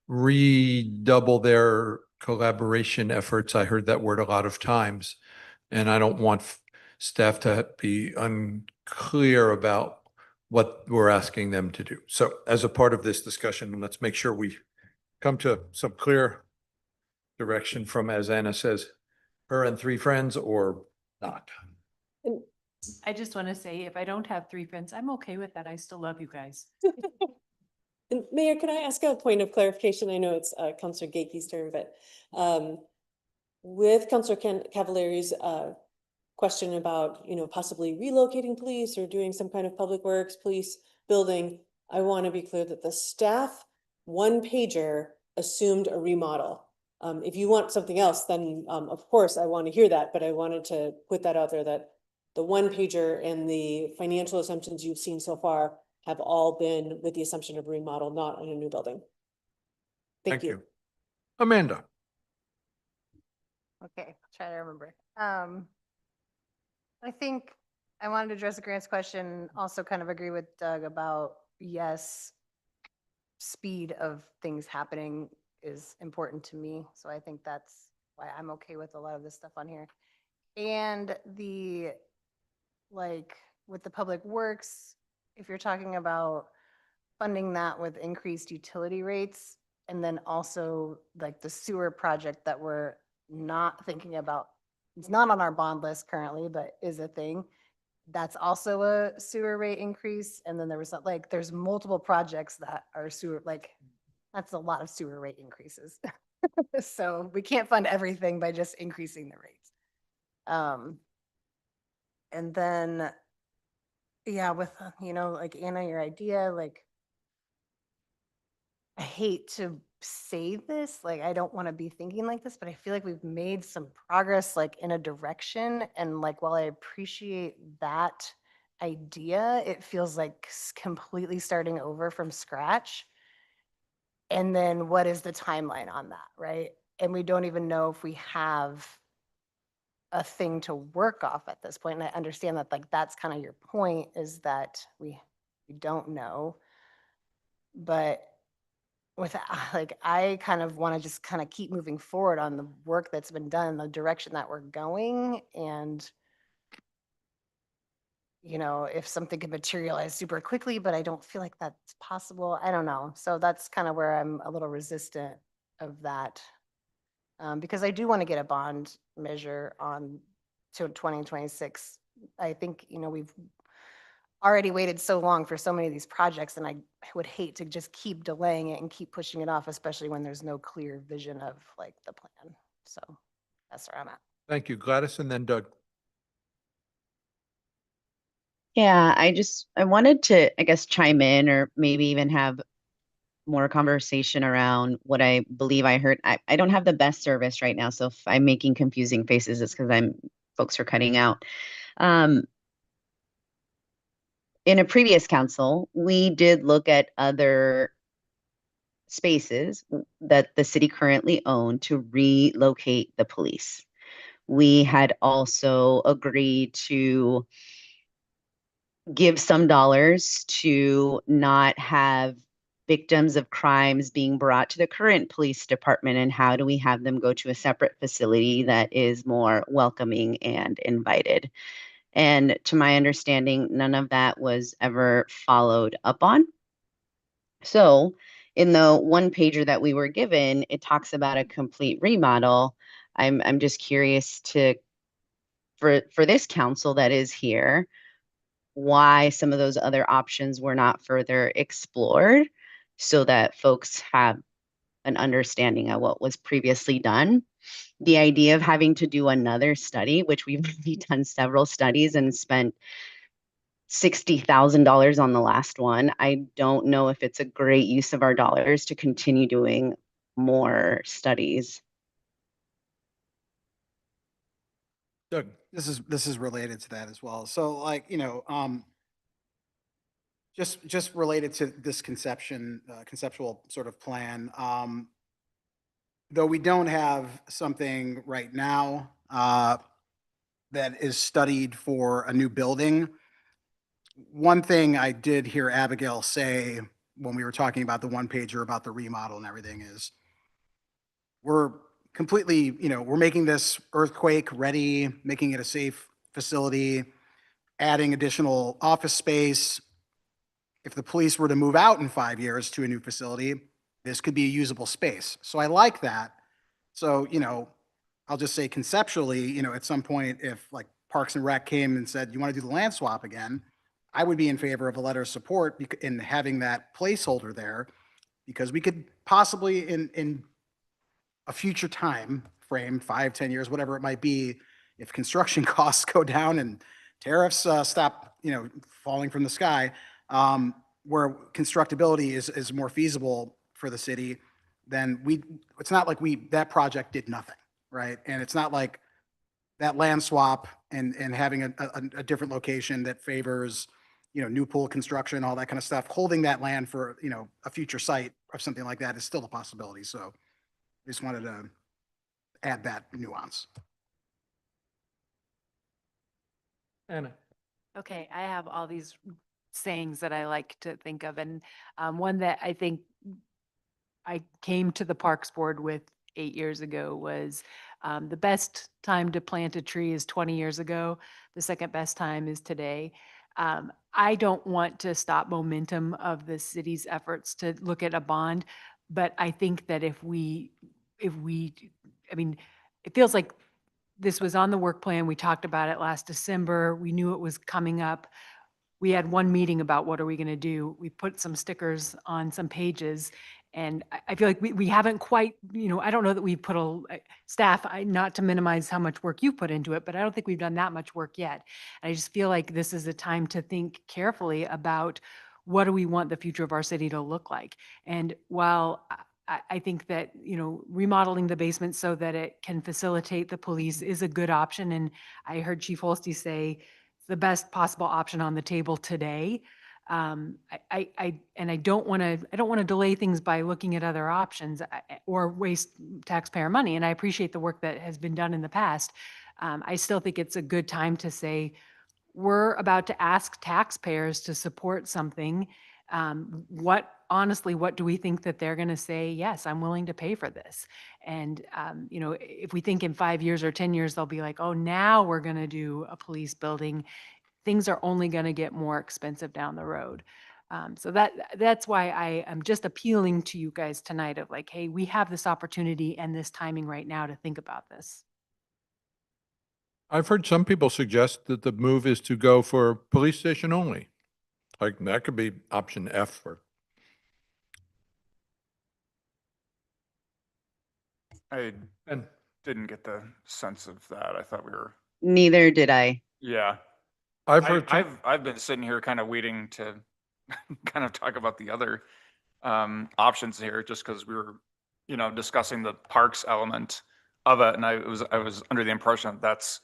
redouble their collaboration efforts. I heard that word a lot of times. And I don't want staff to be unclear about what we're asking them to do. So as a part of this discussion, let's make sure we come to some clear direction from, as Anna says, her and 3 friends or not. I just want to say, if I don't have 3 friends, I'm okay with that. I still love you guys. And Mayor, can I ask a point of clarification? I know it's Councilor Gakey's turn, but with Councilor Cavallari's question about, possibly relocating police or doing some kind of public works, police building, I want to be clear that the staff 1-pager assumed a remodel. If you want something else, then of course I want to hear that, but I wanted to put that out there that the 1-pager and the financial assumptions you've seen so far have all been with the assumption of remodel, not on a new building. Thank you. Amanda. Okay, try to remember. I think I wanted to address Grant's question, also kind of agree with Doug about, yes, speed of things happening is important to me. So I think that's why I'm okay with a lot of this stuff on here. And with the public works, if you're talking about funding that with increased utility rates, and then also like the sewer project that we're not thinking about, it's not on our bond list currently, but is a thing. That's also a sewer rate increase. And then there was there's multiple projects that are sewer, that's a lot of sewer rate increases. So we can't fund everything by just increasing the rates. And then, yeah, with, Anna, your idea, I hate to say this, I don't want to be thinking like this, but I feel like we've made some progress in a direction. And while I appreciate that idea, it feels like completely starting over from scratch. And then what is the timeline on that, right? And we don't even know if we have a thing to work off at this point. And I understand that that's kind of your point, is that we don't know. But with I kind of want to just kind of keep moving forward on the work that's been done, the direction that we're going. And if something could materialize super quickly, but I don't feel like that's possible. I don't know. So that's kind of where I'm a little resistant of that. Because I do want to get a bond measure on to 2026. I think, we've already waited so long for so many of these projects, and I would hate to just keep delaying it and keep pushing it off, especially when there's no clear vision of the plan. So that's where I'm at. Thank you, Gladys, and then Doug. Yeah, I wanted to, I guess, chime in or maybe even have more conversation around what I believe I heard. I don't have the best service right now, so if I'm making confusing faces, it's because folks are cutting out. In a previous council, we did look at other spaces that the city currently owned to relocate the police. We had also agreed to give some dollars to not have victims of crimes being brought to the current police department, and how do we have them go to a separate facility that is more welcoming and invited. And to my understanding, none of that was ever followed up on. So in the 1-pager that we were given, it talks about a complete remodel. I'm just curious for this council that is here, why some of those other options were not further explored so that folks have an understanding of what was previously done. The idea of having to do another study, which we've already done several studies and spent $60,000 on the last one. I don't know if it's a great use of our dollars to continue doing more studies. Doug. This is related to that as well. So just related to this conceptual sort of plan. Though we don't have something right now that is studied for a new building, one thing I did hear Abigail say when we were talking about the one pager about the remodel and everything is we're completely, we're making this earthquake ready, making it a safe facility, adding additional office space. If the police were to move out in 5 years to a new facility, this could be a usable space. So I like that. So, I'll just say conceptually, at some point, if like Parks and Rec came and said, you want to do the land swap again, I would be in favor of a letter of support in having that placeholder there, because we could possibly in a future time frame, 5, 10 years, whatever it might be, if construction costs go down and tariffs stop, falling from the sky, where constructability is more feasible for the city, then it's not like that project did nothing, right? And it's not like that land swap and having a different location that favors, new pool construction, all that kind of stuff, holding that land for, a future site of something like that is still a possibility. So I just wanted to add that nuance. Anna. Okay, I have all these sayings that I like to think of, and one that I think I came to the Parks Board with 8 years ago was the best time to plant a tree is 20 years ago. The second best time is today. I don't want to stop momentum of the city's efforts to look at a bond, but I think that if we, I mean, it feels like this was on the work plan. We talked about it last December. We knew it was coming up. We had one meeting about what are we going to do. We put some stickers on some pages, and I feel like we haven't quite, I don't know that we've put staff, not to minimize how much work you put into it, but I don't think we've done that much work yet. And I just feel like this is a time to think carefully about what do we want the future of our city to look like. And while I think that, remodeling the basement so that it can facilitate the police is a good option. And I heard Chief Holste say it's the best possible option on the table today. I don't want to delay things by looking at other options or waste taxpayer money. And I appreciate the work that has been done in the past. I still think it's a good time to say, we're about to ask taxpayers to support something. Honestly, what do we think that they're going to say? Yes, I'm willing to pay for this. And, if we think in 5 years or 10 years, they'll be like, oh, now we're going to do a police building. Things are only going to get more expensive down the road. So that's why I am just appealing to you guys tonight of like, hey, we have this opportunity and this timing right now to think about this. I've heard some people suggest that the move is to go for police station only. Like that could be option F for. I didn't get the sense of that. I thought we were. Neither did I. Yeah. I've heard. I've been sitting here kind of waiting to kind of talk about the other options here, just because we were, discussing the parks element of it, and I was under the impression that that's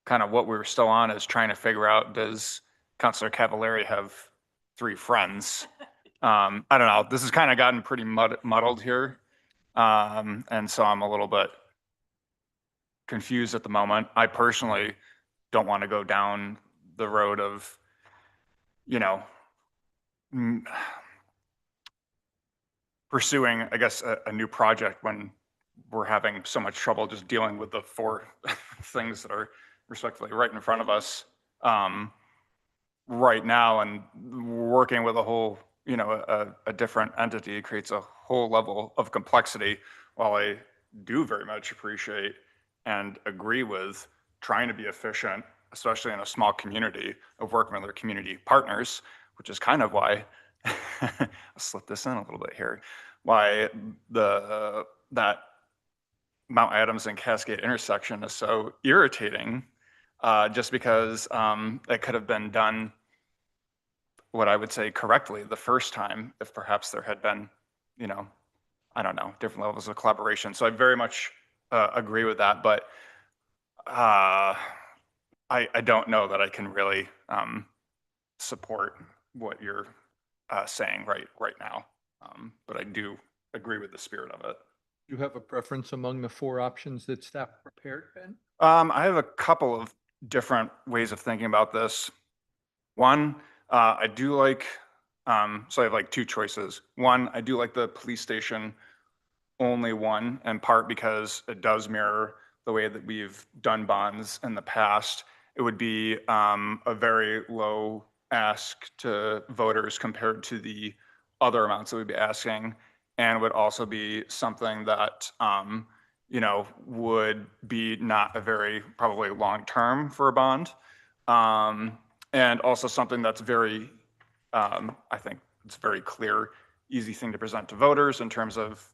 kind of what we were still on, is trying to figure out, does Councilor Cavallari have 3 friends? I don't know. This has kind of gotten pretty muddled here, and so I'm a little bit confused at the moment. I personally don't want to go down the road of, pursuing, I guess, a new project when we're having so much trouble just dealing with the 4 things that are respectively right in front of us right now, and working with a whole, a different entity creates a whole level of complexity. While I do very much appreciate and agree with trying to be efficient, especially in a small community, of working with our community partners, which is kind of why I'll slip this in a little bit here, why that Mount Adams and Cascade intersection is so irritating, just because it could have been done, what I would say, correctly the first time, if perhaps there had been, I don't know, different levels of collaboration. So I very much agree with that, but I don't know that I can really support what you're saying right now, but I do agree with the spirit of it. Do you have a preference among the 4 options that staff prepared, Ben? I have a couple of different ways of thinking about this. One, I do like So I have like two choices. One, I do like the police station only one, in part because it does mirror the way that we've done bonds in the past. It would be a very low ask to voters compared to the other amounts that we'd be asking, and would also be something that would be not a very probably long term for a bond, and also something that's very, I think it's very clear, easy thing to present to voters in terms of,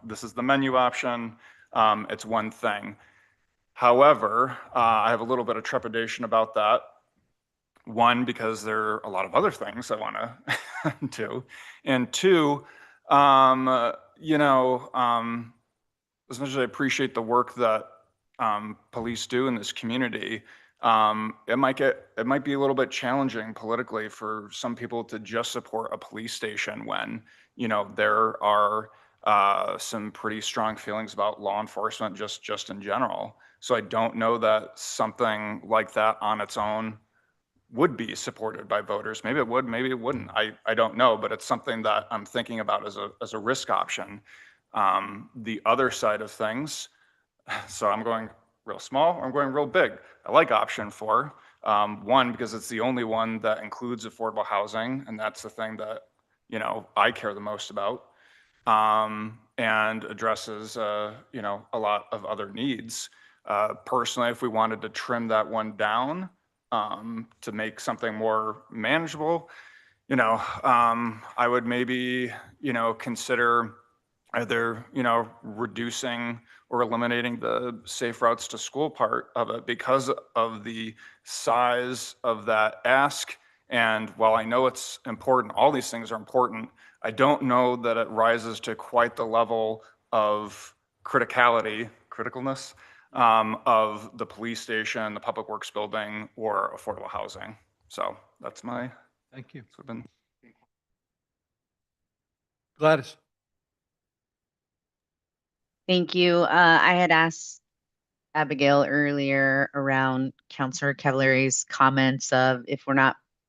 this is the menu option. It's one thing. However, I have a little bit of trepidation about that. One, because there are a lot of other things I want to do. And two, as much as I appreciate the work that police do in this community, it might be a little bit challenging politically for some people to just support a police station when, there are some pretty strong feelings about law enforcement just in general. So I don't know that something like that on its own would be supported by voters. Maybe it would, maybe it wouldn't. I don't know, but it's something that I'm thinking about as a risk option. The other side of things, so I'm going real small, or I'm going real big. I like option 4. One, because it's the only one that includes affordable housing, and that's the thing that, I care the most about, and addresses, a lot of other needs. Personally, if we wanted to trim that one down, to make something more manageable, I would maybe, consider either, reducing or eliminating the safe routes to school part of it because of the size of that ask. And while I know it's important, all these things are important, I don't know that it rises to quite the level of criticalness of the police station, the public works building, or affordable housing. So that's my. Thank you. Sort of Gladys. Thank you. I had asked Abigail earlier around Councilor Cavalari's comments of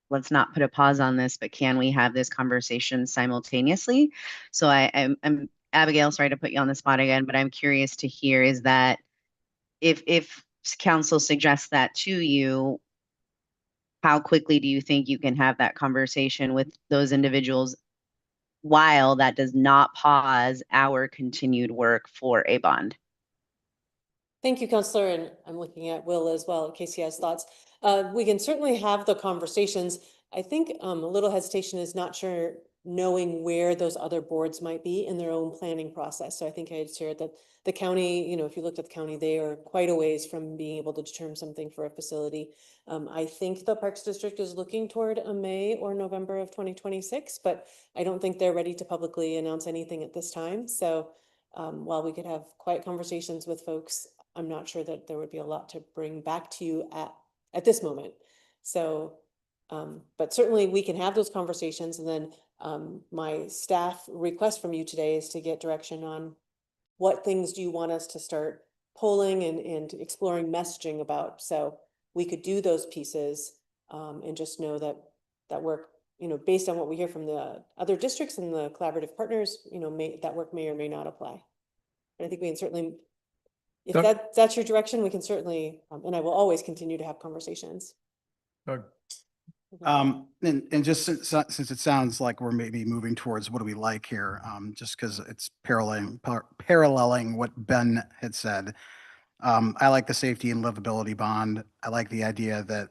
let's not put a pause on this, but can we have this conversation simultaneously? So I'm Abigail, sorry to put you on the spot again, but I'm curious to hear is that if council suggests that to you, how quickly do you think you can have that conversation with those individuals while that does not pause our continued work for a bond? Thank you, Counselor, and I'm looking at Will as well in case he has thoughts. We can certainly have the conversations. I think a little hesitation is not sure knowing where those other boards might be in their own planning process. So I think I had shared that the county, if you looked at the county, they are quite a ways from being able to determine something for a facility. I think the Parks District is looking toward a May or November of 2026, but I don't think they're ready to publicly announce anything at this time. So while we could have quiet conversations with folks, I'm not sure that there would be a lot to bring back to you at this moment. So, but certainly we can have those conversations, and then my staff request from you today is to get direction on what things do you want us to start polling and exploring messaging about. So we could do those pieces and just know that work, based on what we hear from the other districts and the collaborative partners, that work may or may not apply. But I think we can certainly, if that's your direction, we can certainly, and I will always continue to have conversations. Doug. And just since it sounds like we're maybe moving towards what do we like here, just because it's paralleling what Ben had said. I like the safety and livability bond. I like the idea that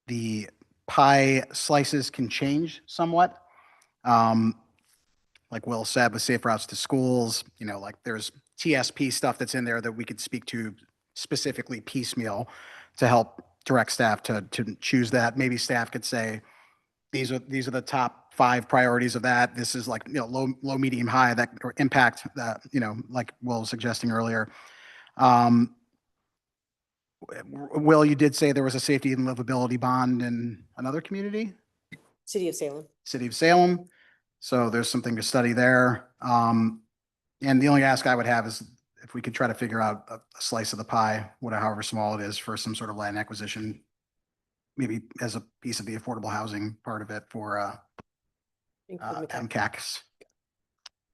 the pie slices can change somewhat. Like Will said, with safe routes to schools, like there's TSP stuff that's in there that we could speak to specifically piecemeal to help direct staff to choose that. Maybe staff could say, these are the top 5 priorities of that. This is like, low, medium, high that or impact that, like Will was suggesting earlier. Will, you did say there was a safety and livability bond in another community? City of Salem. City of Salem. So there's something to study there. And the only ask I would have is if we could try to figure out a slice of the pie, however small it is, for some sort of land acquisition, maybe as a piece of the affordable housing part of it for Include MCAC.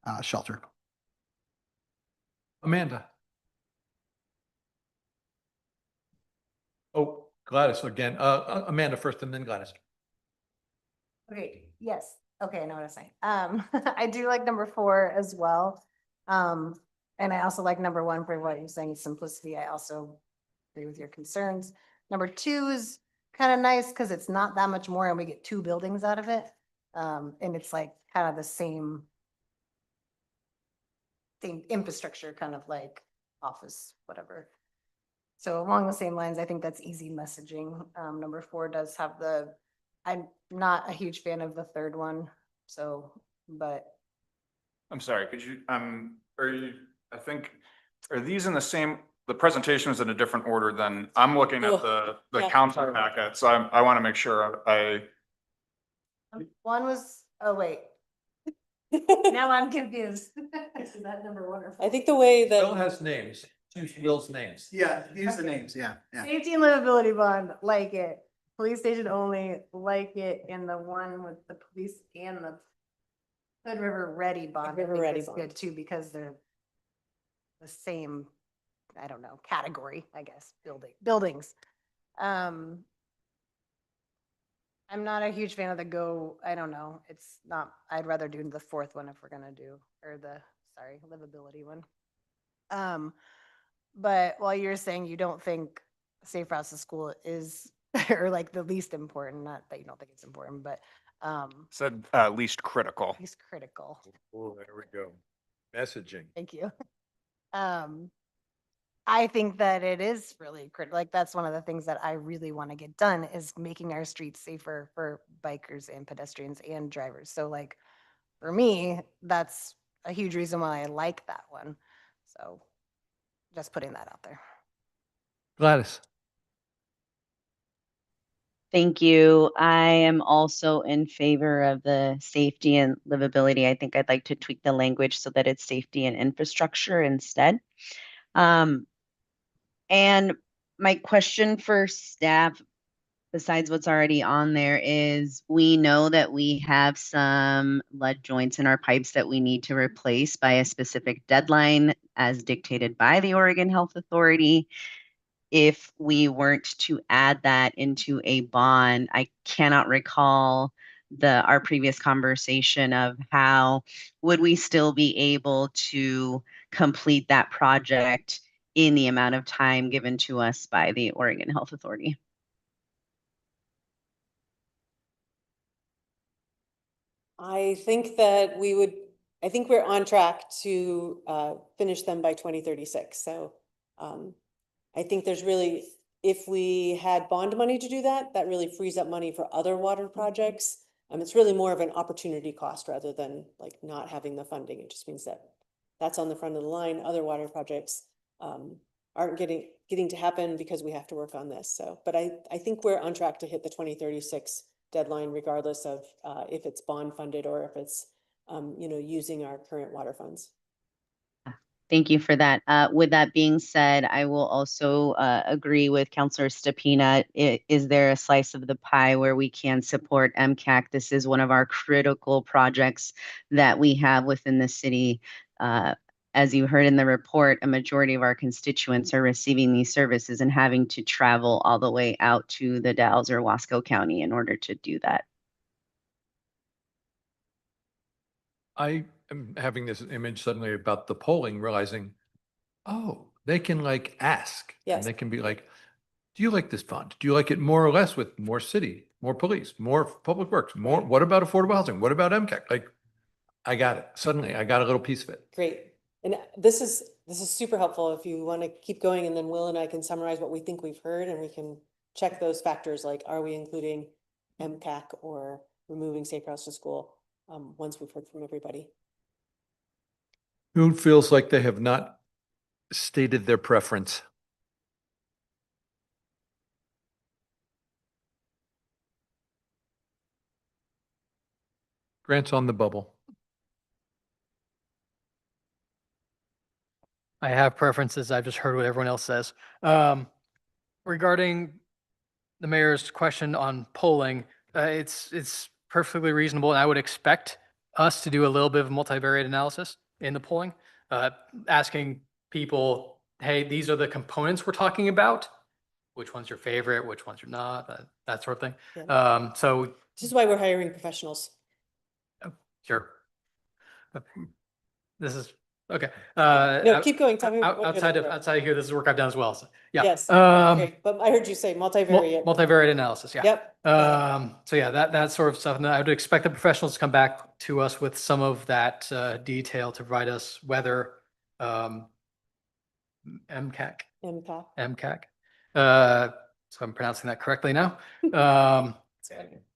MCAC's shelter. Amanda. Oh, Gladys again. Amanda first and then Gladys. Okay, yes, okay, I know what I'm saying. I do like number 4 as well. And I also like number 1 for what you're saying, simplicity. I also agree with your concerns. Number 2 is kind of nice because it's not that much more and we get 2 buildings out of it. And it's like kind of the same infrastructure, kind of like office, whatever. So along the same lines, I think that's easy messaging. Number 4 does have I'm not a huge fan of the 3rd one, so, but I'm sorry, could you, I think, are these in the same, the presentation was in a different order than, I'm looking at the yeah. council packet, so I want to make sure one was, oh wait, now I'm confused. Is that number 1 or 4? I think the way Bill that, has names. Choose Will's names. Yeah, use the names, yeah. Safety and livability bond, like it. Police station only, like it. And the one with the police and the Hood River Ready bond. Hood River I think Ready is bond. good too, because they're the same, I don't know, category, I guess, buildings. I'm not a huge fan of I don't know, it's not, I'd rather do the 4th one if we're gonna do, or livability one. But while you're saying you don't think safe routes to school is, or like the least important, not that you don't think it's important, but said least critical. least critical. Oh, there we go. Messaging. Thank you. I think that it is really critical. Like that's one of the things that I really want to get done is making our streets safer for bikers and pedestrians and drivers. So like for me, that's a huge reason why I like that one. So just putting that out there. Gladys. Thank you. I am also in favor of the safety and livability. I think I'd like to tweak the language so that it's safety and infrastructure instead. And my question for staff, besides what's already on there, is we know that we have some lead joints in our pipes that we need to replace by a specific deadline as dictated by the Oregon Health Authority. If we weren't to add that into a bond, I cannot recall our previous conversation of how would we still be able to complete that project in the amount of time given to us by the Oregon Health Authority. I think that I think we're on track to finish them by 2036. So I think there's really, if we had bond money to do that, that really frees up money for other water projects. It's really more of an opportunity cost rather than like not having the funding. It just means that that's on the front of the line. Other water projects aren't getting to happen because we have to work on this. So, but I think we're on track to hit the 2036 deadline, regardless of if it's bond funded or if it's using our current water funds. Thank you for that. With that being said, I will also agree with Councilor Stepina. Is there a slice of the pie where we can support MCAC? This is one of our critical projects that we have within the city. As you heard in the report, a majority of our constituents are receiving these services and having to travel all the way out to the Dalles or Wasco County in order to do that. I am having this image suddenly about the polling, realizing, oh, they can like ask. Yes. And they can be like, do you like this fund? Do you like it more or less with more city, more police, more public works, more, what about affordable housing? What about MCAC? Like, I got it. Suddenly I got a little piece of it. Great. And this is super helpful if you want to keep going, and then Will and I can summarize what we think we've heard, and we can check those factors like, are we including MCAC or removing safe routes to school once we've heard from everybody. Who feels like they have not stated their preference? Grant's on the bubble. I have preferences. I've just heard what everyone else says. Regarding the mayor's question on polling, it's perfectly reasonable, and I would expect us to do a little bit of multivariate analysis in the polling, asking people, hey, these are the components we're talking about. Which one's your favorite? Which ones are not? That sort of thing. Yeah. So This is why we're hiring professionals. sure. This is okay. No, keep going. Tell me what you're outside looking of for. outside of here, this is work I've done as well. So yeah. Yes. Okay, but I heard you say multivariate. Multivariate analysis. Yeah. Yep. So yeah, that sort of stuff. And I would expect the professionals to come back to us with some of that detail to provide us whether MCAC. MCAC. So I'm pronouncing that correctly now.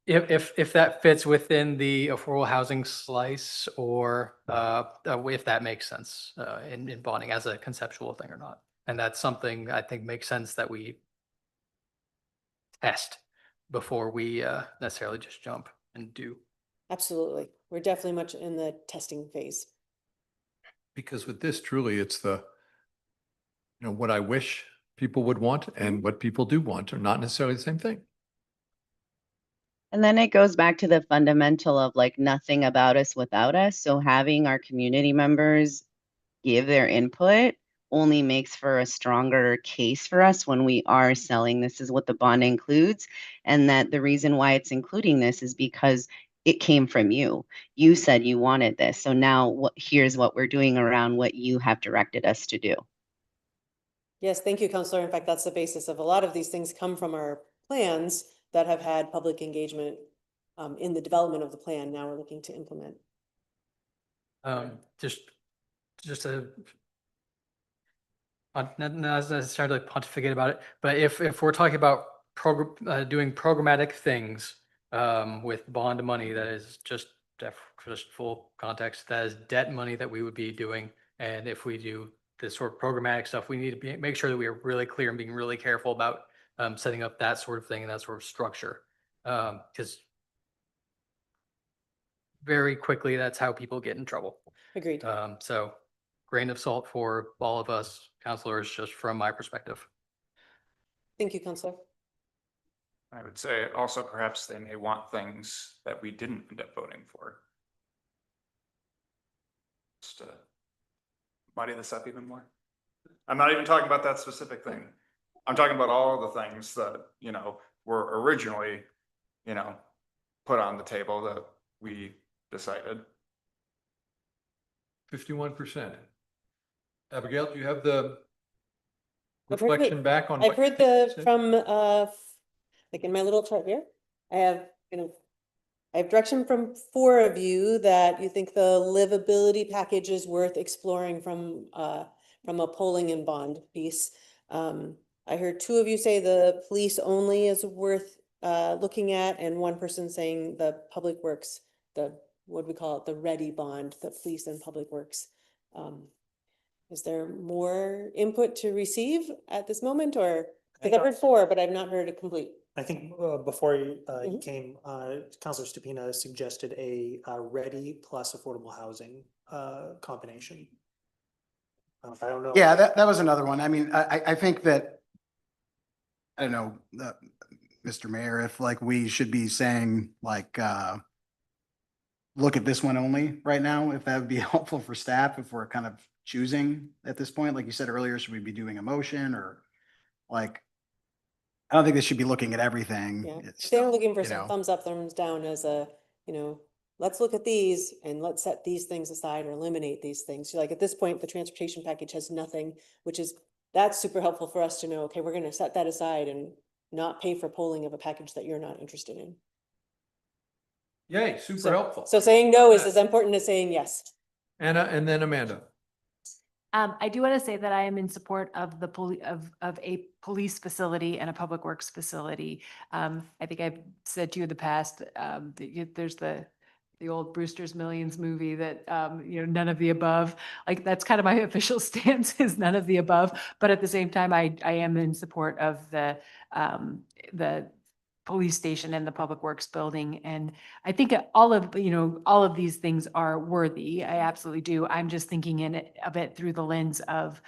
If that fits within the affordable housing slice, or if that makes sense in bonding as a conceptual thing or not. And that's something I think makes sense that we test before we necessarily just jump and do. Absolutely. We're definitely much in the testing phase. Because with this, truly, it's the, what I wish people would want and what people do want are not necessarily the same thing. And then it goes back to the fundamental of like nothing about us without us. So having our community members give their input only makes for a stronger case for us when we are selling. This is what the bond includes. And that the reason why it's including this is because it came from you. You said you wanted this. So now here's what we're doing around what you have directed us to do. Yes, thank you, Counselor. In fact, that's the basis of a lot of these things come from our plans that have had public engagement in the development of the plan. Now we're looking to implement. Just to not necessarily pontificate about it, but if we're talking about doing programmatic things with bond money, that is just full context, that is debt money that we would be doing. And if we do this sort of programmatic stuff, we need to make sure that we are really clear and being really careful about setting up that sort of thing and that sort of structure. Because very quickly, that's how people get in trouble. Agreed. So grain of salt for all of us counselors, just from my perspective. Thank you, Counselor. I would say also perhaps they may want things that we didn't end up voting for. Just to muddy this up even more. I'm not even talking about that specific thing. I'm talking about all the things that, were originally, put on the table that we decided. 51%. Abigail, do you have the I've heard reflection back on? I've heard from like in my little chart here, I have, I have direction from 4 of you that you think the livability package is worth exploring from a polling and bond piece. I heard 2 of you say the police only is worth looking at, and 1 person saying the public works, what do we call it, the ready bond, the police and public works. Is there more input to receive at this moment, or because I've heard 4, but I've not heard a complete. I think before you came, Councilor Stupina suggested a ready plus affordable housing combination. I don't know. Yeah, that was another one. I mean, I think that, I don't know, Mr. Mayor, if like we should be saying like, look at this one only right now, if that would be helpful for staff, if we're kind of choosing at this point, like you said earlier, should we be doing a motion or like, I don't think they should be looking at everything. Yeah. If they're looking for some thumbs up, thumbs down as a, let's look at these and let's set these things aside or eliminate these things. So like at this point, the transportation package has nothing, that's super helpful for us to know, okay, we're going to set that aside and not pay for polling of a package that you're not interested in. Yay, super helpful. So saying no is as important as saying yes. Anna, and then Amanda. I do want to say that I am in support of the of a police facility and a public works facility. I think I've said to you in the past, there's the old Brewster's Millions movie that, none of the above, like that's kind of my official stance is none of the above. But at the same time, I am in support of the police station and the public works building. And I think all of these things are worthy. I absolutely do. I'm just thinking of it through the lens of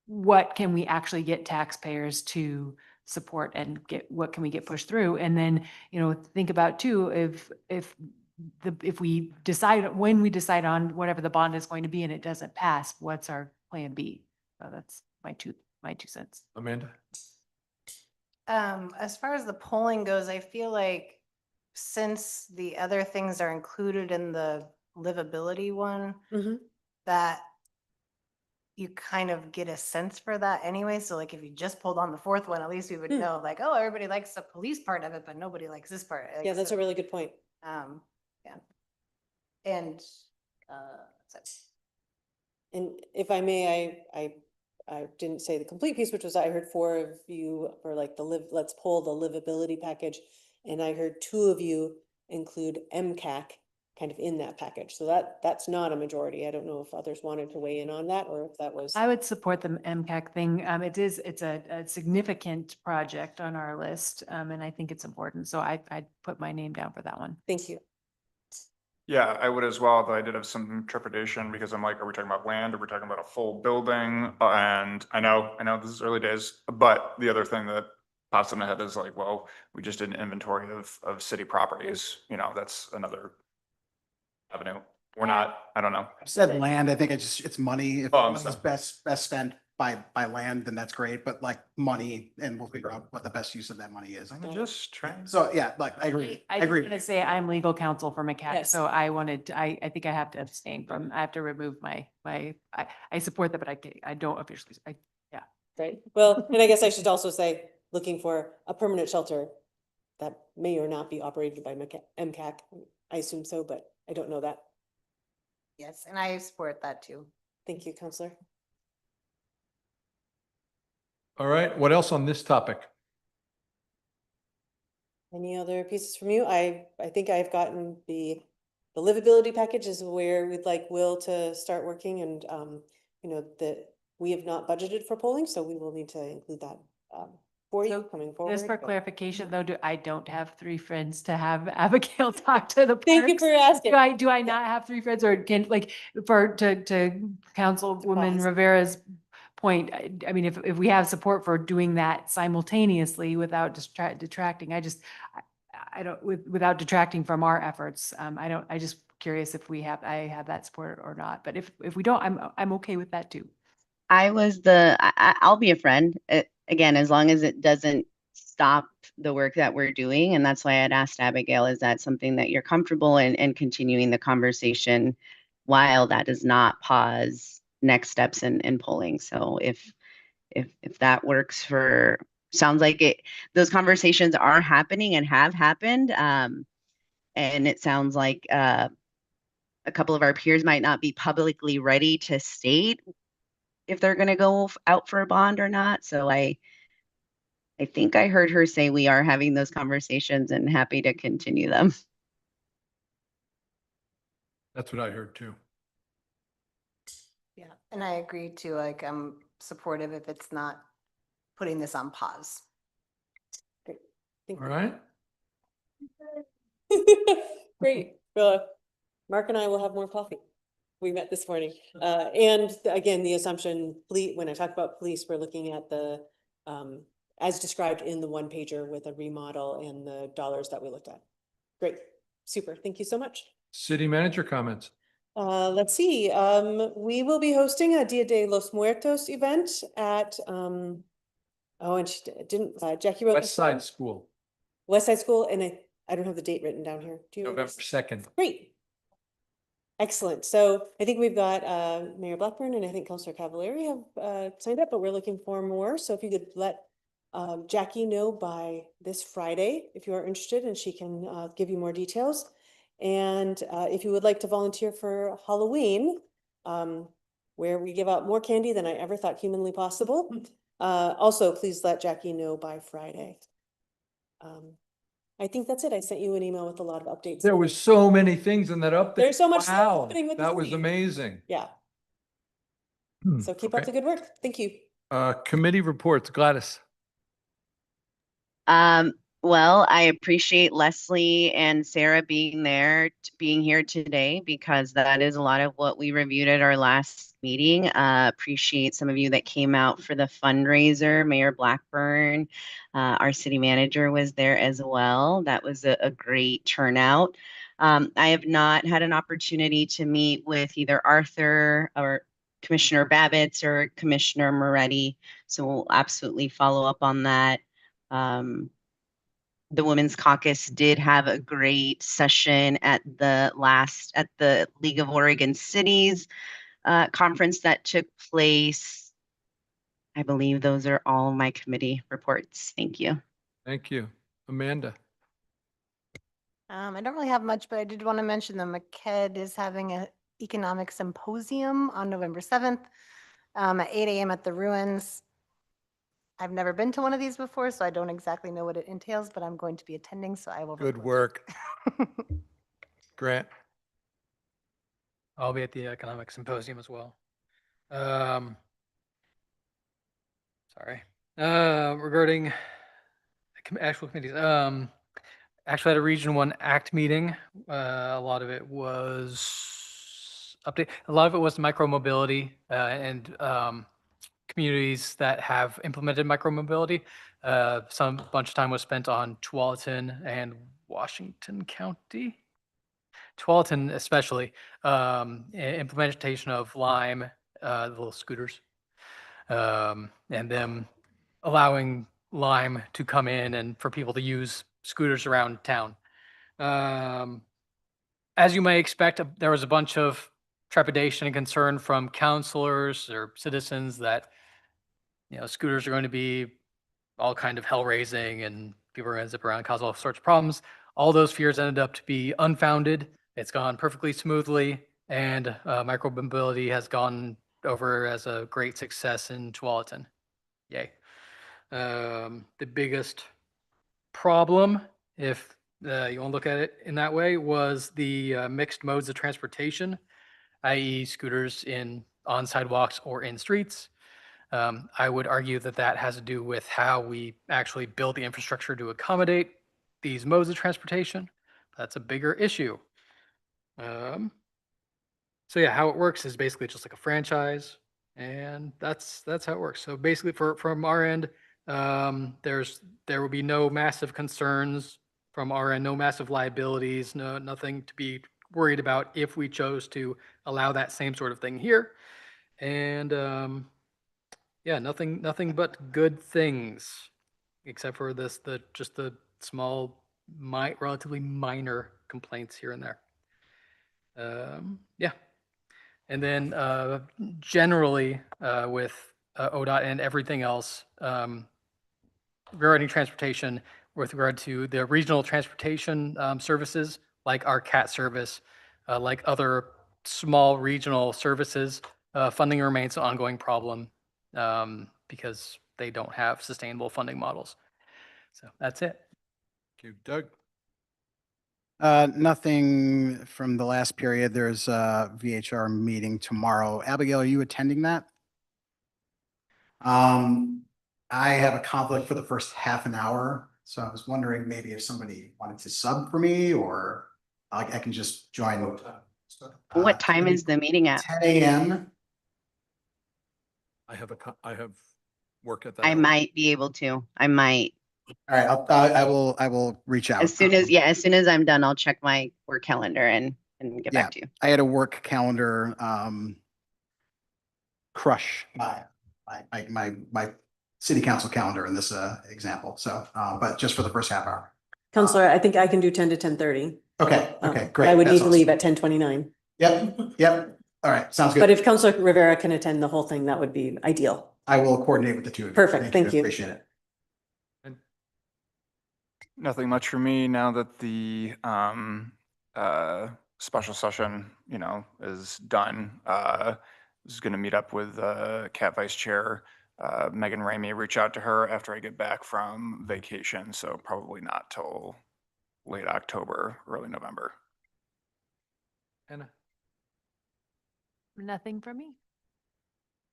what can we actually get taxpayers to support and what can we get pushed through? And then, think about too, if if we decide, when we decide on whatever the bond is going to be and it doesn't pass, what's our plan B? So that's my two cents. Amanda? As far as the polling goes, I feel like since the other things are included in the livability one, that you kind of get a sense for that anyway. So like if you just pulled on the fourth one, at least we would know like, oh, everybody likes the police part of it, but nobody likes this part. Like, Yeah, that's so, a really good point. yeah. And so And if I may, I didn't say the complete piece, which was I heard 4 of you for like let's pull the livability package. And I heard 2 of you include MCAC kind of in that package. So that's not a majority. I don't know if others wanted to weigh in on that or if that was. I would support the MCAC thing. It's a significant project on our list, and I think it's important. So I'd put my name down for that one. Thank you. Yeah, I would as well, though I did have some trepidation because I'm like, are we talking about land? Are we talking about a full building? And I know this is early days, but the other thing that pops in my head is like, well, we just did an inventory of city properties, you know, that's another avenue. We're not, I don't know. Said land, I think it's money. If Oh, I'm it's best spent by land, then that's great, but like money, and we'll figure out what the best use of that money is. I'm just trying. So, yeah, like, I agree. I I'm agree. gonna say I'm legal counsel for MCAC, Yes. so I think I have to abstain from, I have to remove I support that, but I don't officially, Right. Well, and I guess I should also say, looking for a permanent shelter that may or not be operated by MCAC. I assume so, but I don't know that. yes, and I support that too. Thank you, Counselor. All right, what else on this topic? Any other pieces from you? I think I've gotten the livability package is where we'd like Will to start working, and you know, that we have not budgeted for polling, so we will need to include that for you So coming forward. just for but- clarification though, I don't have 3 friends to have Abigail talk to the Thank you parks. for asking. Do I not have 3 friends, or can, like, to Councilwoman pause. Rivera's point, I mean, if we have support for doing that simultaneously without detracting, I don't, without detracting from our efforts, I just curious if I have that support or not, but if we don't, I'm okay with that too. I'll be a friend, again, as long as it doesn't stop the work that we're doing. And that's why I'd asked Abigail, is that something that you're comfortable in continuing the conversation while that does not pause next steps in polling? So if that works sounds like those conversations are happening and have happened. And it sounds like a couple of our peers might not be publicly ready to state if they're going to go out for a bond or not. So I think I heard her say we are having those conversations and happy to continue them. That's what I heard too. Yeah, and I agree too, like I'm supportive if it's not putting this on pause. Thank All right, Great. Mark and I will have more coffee. We met this morning. And again, the assumption, when I talk about police, we're looking at the, as described in the 1-pager with a remodel and the dollars that we looked at. Great. Super. Thank you so much. city manager comments. Let's see. We will be hosting a Dia de los Muertos event at, and she didn't, Jackie wrote. West Side School, West Side School, and I don't have the date written down here. Do you? November 2nd. Great. Excellent. So I think we've got Mayor Blackburn and I think Councilor Cavallari have signed up, but we're looking for more. So if you could let Jackie know by this Friday, if you are interested, and she can give you more details. And if you would like to volunteer for Halloween, where we give out more candy than I ever thought humanly possible, also please let Jackie know by Friday. I think that's it. I sent you an email with a lot of updates. There was so many things in that update. There's so much stuff Wow, happening with the that was city. amazing. Yeah. So keep up Okay. the good work. Thank you. Committee reports, Gladys. Well, I appreciate Leslie and Sarah being here today, because that is a lot of what we reviewed at our last meeting. Appreciate some of you that came out for the fundraiser. Mayor Blackburn, our city manager was there as well. That was a great turnout. I have not had an opportunity to meet with either Arthur or Commissioner Babbitts or Commissioner Moretti, so we'll absolutely follow up on that. The Women's Caucus did have a great session at the League of Oregon Cities conference that took place. I believe those are all my committee reports. Thank you. Thank you. Amanda? I don't really have much, but I did want to mention that MCED is having an economic symposium on November 7th at 8 a.m. at the Ruins. I've never been to one of these before, so I don't exactly know what it entails, but I'm going to be attending, so I will. Good report. work. Grant? I'll be at the economic symposium as well. Regarding actual committees, actually had a Region 1 ACT meeting. A lot of it was update. A lot of it was micromobility and communities that have implemented micromobility. Some bunch of time was spent on Tualatin and Washington County. Tualatin especially, implementation of Lime, the little scooters, and them allowing Lime to come in and for people to use scooters around town. As you may expect, there was a bunch of trepidation and concern from counselors or citizens that, scooters are going to be all kind of hell raising and people are going to zip around and cause all sorts of problems. All those fears ended up to be unfounded. It's gone perfectly smoothly, and micromobility has gone over as a great success in Tualatin. Yay. The biggest problem, if you want to look at it in that way, was the mixed modes of transportation, i.e. scooters on sidewalks or in streets. I would argue that that has to do with how we actually build the infrastructure to accommodate these modes of transportation. That's a bigger issue. So yeah, how it works is basically just like a franchise, and that's how it works. So basically, from our end, there will be no massive concerns from our end, no massive liabilities, nothing to be worried about if we chose to allow that same sort of thing here. And yeah, nothing but good things, except for just the small, relatively minor complaints here and there. Yeah. And then generally with ODOT and everything else, regarding transportation, with regard to the regional transportation services, like our CAT service, like other small regional services, funding remains an ongoing problem because they don't have sustainable funding models. So that's it. Thank you. Doug? Nothing from the last period. There's a VHR meeting tomorrow. Abigail, are you attending that? I have a conflict for the first half an hour, so I was wondering maybe if somebody wanted to sub for me, or I can just join. What time is the meeting at? 10 a.m. I have work at that. I might be able to. I might. All right, I will reach out. As soon as I'm done, I'll check my work calendar and get back to you. I had a work calendar crush my city council calendar in this example. So, but just for the first half hour. Counselor, I think I can do 10 to 10:30. Okay, great. I would That's need to leave awesome. at 10:29. Yep. All right, sounds good. But if Counselor Rivera can attend the whole thing, that would be ideal. I will coordinate with the two of you. Perfect, thank you. Appreciate it. Nothing much for me now that the special session, is done. Is going to meet up with CAT Vice Chair Megan Ramey, reach out to her after I get back from vacation. So probably not till late October, early November. Anna? Nothing from me.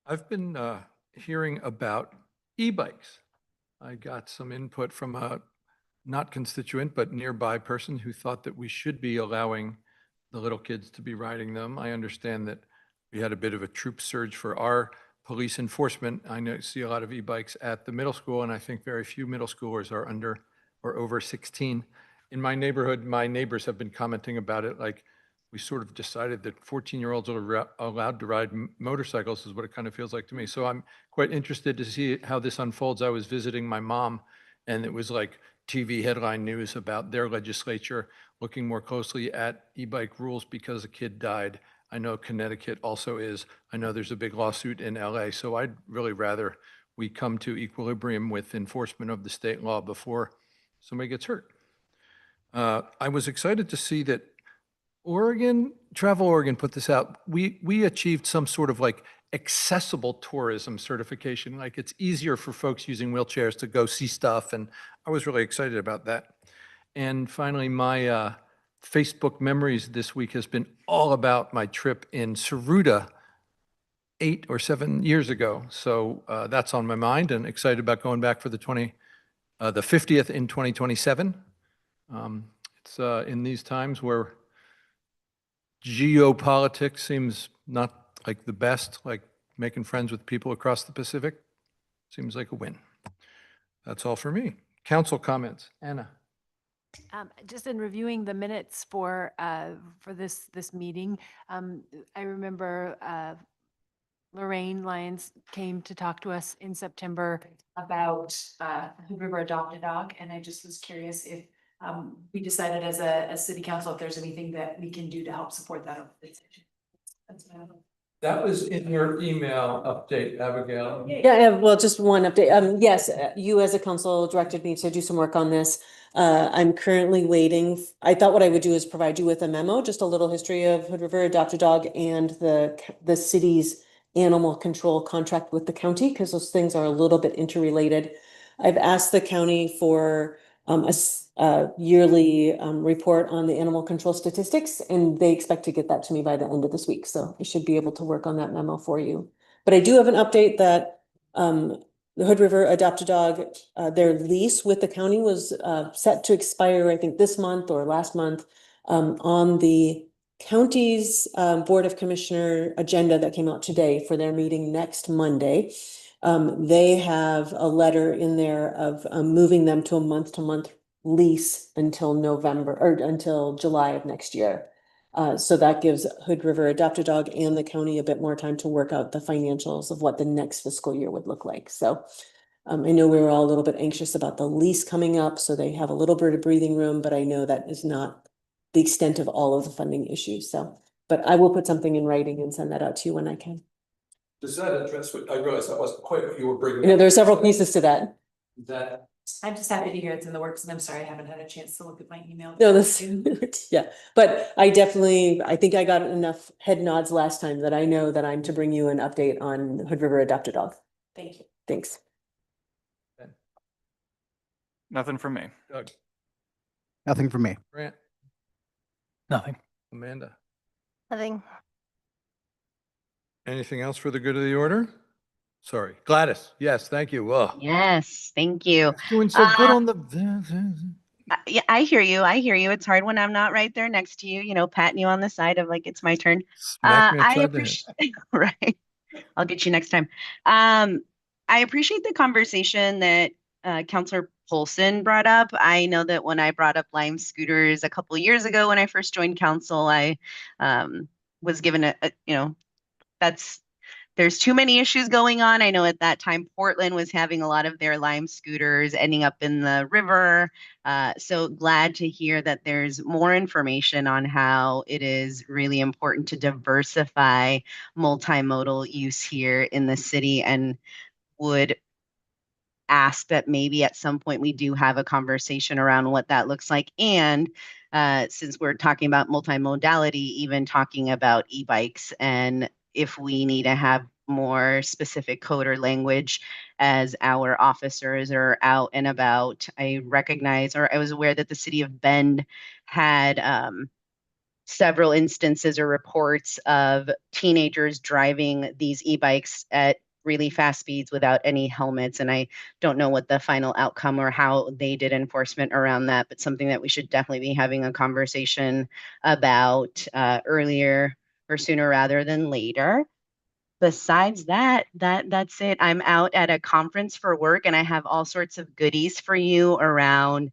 I've been hearing about e-bikes. I got some input from a not constituent, but nearby person who thought that we should be allowing the little kids to be riding them. I understand that we had a bit of a troop surge for our police enforcement. I see a lot of e-bikes at the middle school, and I think very few middle schoolers are under or over 16. in my neighborhood, my neighbors have been commenting about it, like, we sort of decided that 14-year-olds are allowed to ride motorcycles is what it kind of feels like to me. So I'm quite interested to see how this unfolds. I was visiting my mom, and it was like TV headline news about their legislature looking more closely at e-bike rules because a kid died. I know Connecticut also is. I know there's a big lawsuit in LA. So I'd really rather we come to equilibrium with enforcement of the state law before somebody gets hurt. I was excited to see that Travel Oregon put this out. We achieved some sort of like accessible tourism certification. Like it's easier for folks using wheelchairs to go see stuff. And I was really excited about that. And finally, my Facebook memories this week has been all about my trip in Saruta 8 or 7 years ago. So that's on my mind and excited about going back for the 50th in 2027. It's in these times where geopolitics seems not like the best, like making friends with people across the Pacific seems like a win. That's all for me. Council comments, Anna. Just in reviewing the minutes for this meeting, I remember Lorraine Lyons came to talk to us in September about Hood River Adopt a Dog, and I just was curious if we decided as a city council if there's anything that we can do to help support that. That's my own. That was in your email update, Abigail. Yeah, well, just one update. Yes, you as a council directed me to do some work on this. I'm currently waiting. I thought what I would do is provide you with a memo, just a little history of Hood River Adopt a Dog and the city's animal control contract with the county, because those things are a little bit interrelated. I've asked the county for a yearly report on the animal control statistics, and they expect to get that to me by the end of this week. So I should be able to work on that memo for you. But I do have an update that the Hood River Adopt a Dog, their lease with the county was set to expire, I think this month or last month, on the county's Board of Commissioner agenda that came out today for their meeting next Monday. They have a letter in there of moving them to a month-to-month lease until November or until July of next year. So that gives Hood River Adopt a Dog and the county a bit more time to work out the financials of what the next fiscal year would look like. So I know we were all a little bit anxious about the lease coming up, so they have a little bit of breathing room, but I know that is not the extent of all of the funding issues. So, but I will put something in writing and send that out to you when I can. Does that address what, I realized that wasn't quite what you were bringing You know, up. there are several pieces to that. That, I'm just happy to hear it's in the works, and I'm sorry I haven't had a chance to look at my email. No, this, yeah, but I think I got enough head nods last time that I know that I'm to bring you an update on Hood River Adopt a Dog. Thank you. Thanks. Nothing from me. Doug, Nothing from me. Grant, Nothing. Amanda. Nothing. Anything else for the good of the order? Sorry, Gladys. Yes, thank you. Yes, thank you. Doing so good on the. Yeah, I hear you. I hear you. It's hard when I'm not right there next to you, you know, patting you on the side of like, it's my turn. Smack me I upside the head. appreciate, right. I'll get you next time. I appreciate the conversation that Councilor Polson brought up. I know that when I brought up Lime scooters a couple of years ago, when I first joined council, I was given there's too many issues going on. I know at that time, Portland was having a lot of their Lime scooters ending up in the river. So glad to hear that there's more information on how it is really important to diversify multimodal use here in the city, and would ask that maybe at some point we do have a conversation around what that looks like. And since we're talking about multimodality, even talking about e-bikes, and if we need to have more specific code or language as our officers are out and about. I recognize, or I was aware that the city of Bend had several instances or reports of teenagers driving these e-bikes at really fast speeds without any helmets. And I don't know what the final outcome or how they did enforcement around that, but something that we should definitely be having a conversation about earlier or sooner rather than later. Besides that's it. I'm out at a conference for work, and I have all sorts of goodies for you around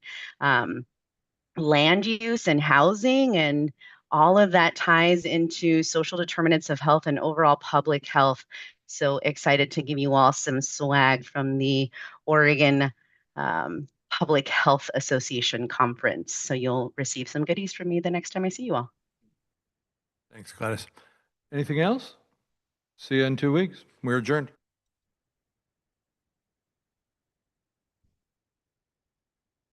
land use and housing, and all of that ties into social determinants of health and overall public health. So excited to give you all some swag from the Oregon Public Health Association Conference. So you'll receive some goodies from me the next time I see you all. Thanks, Gladys. Anything else? See you in 2 weeks. We're adjourned.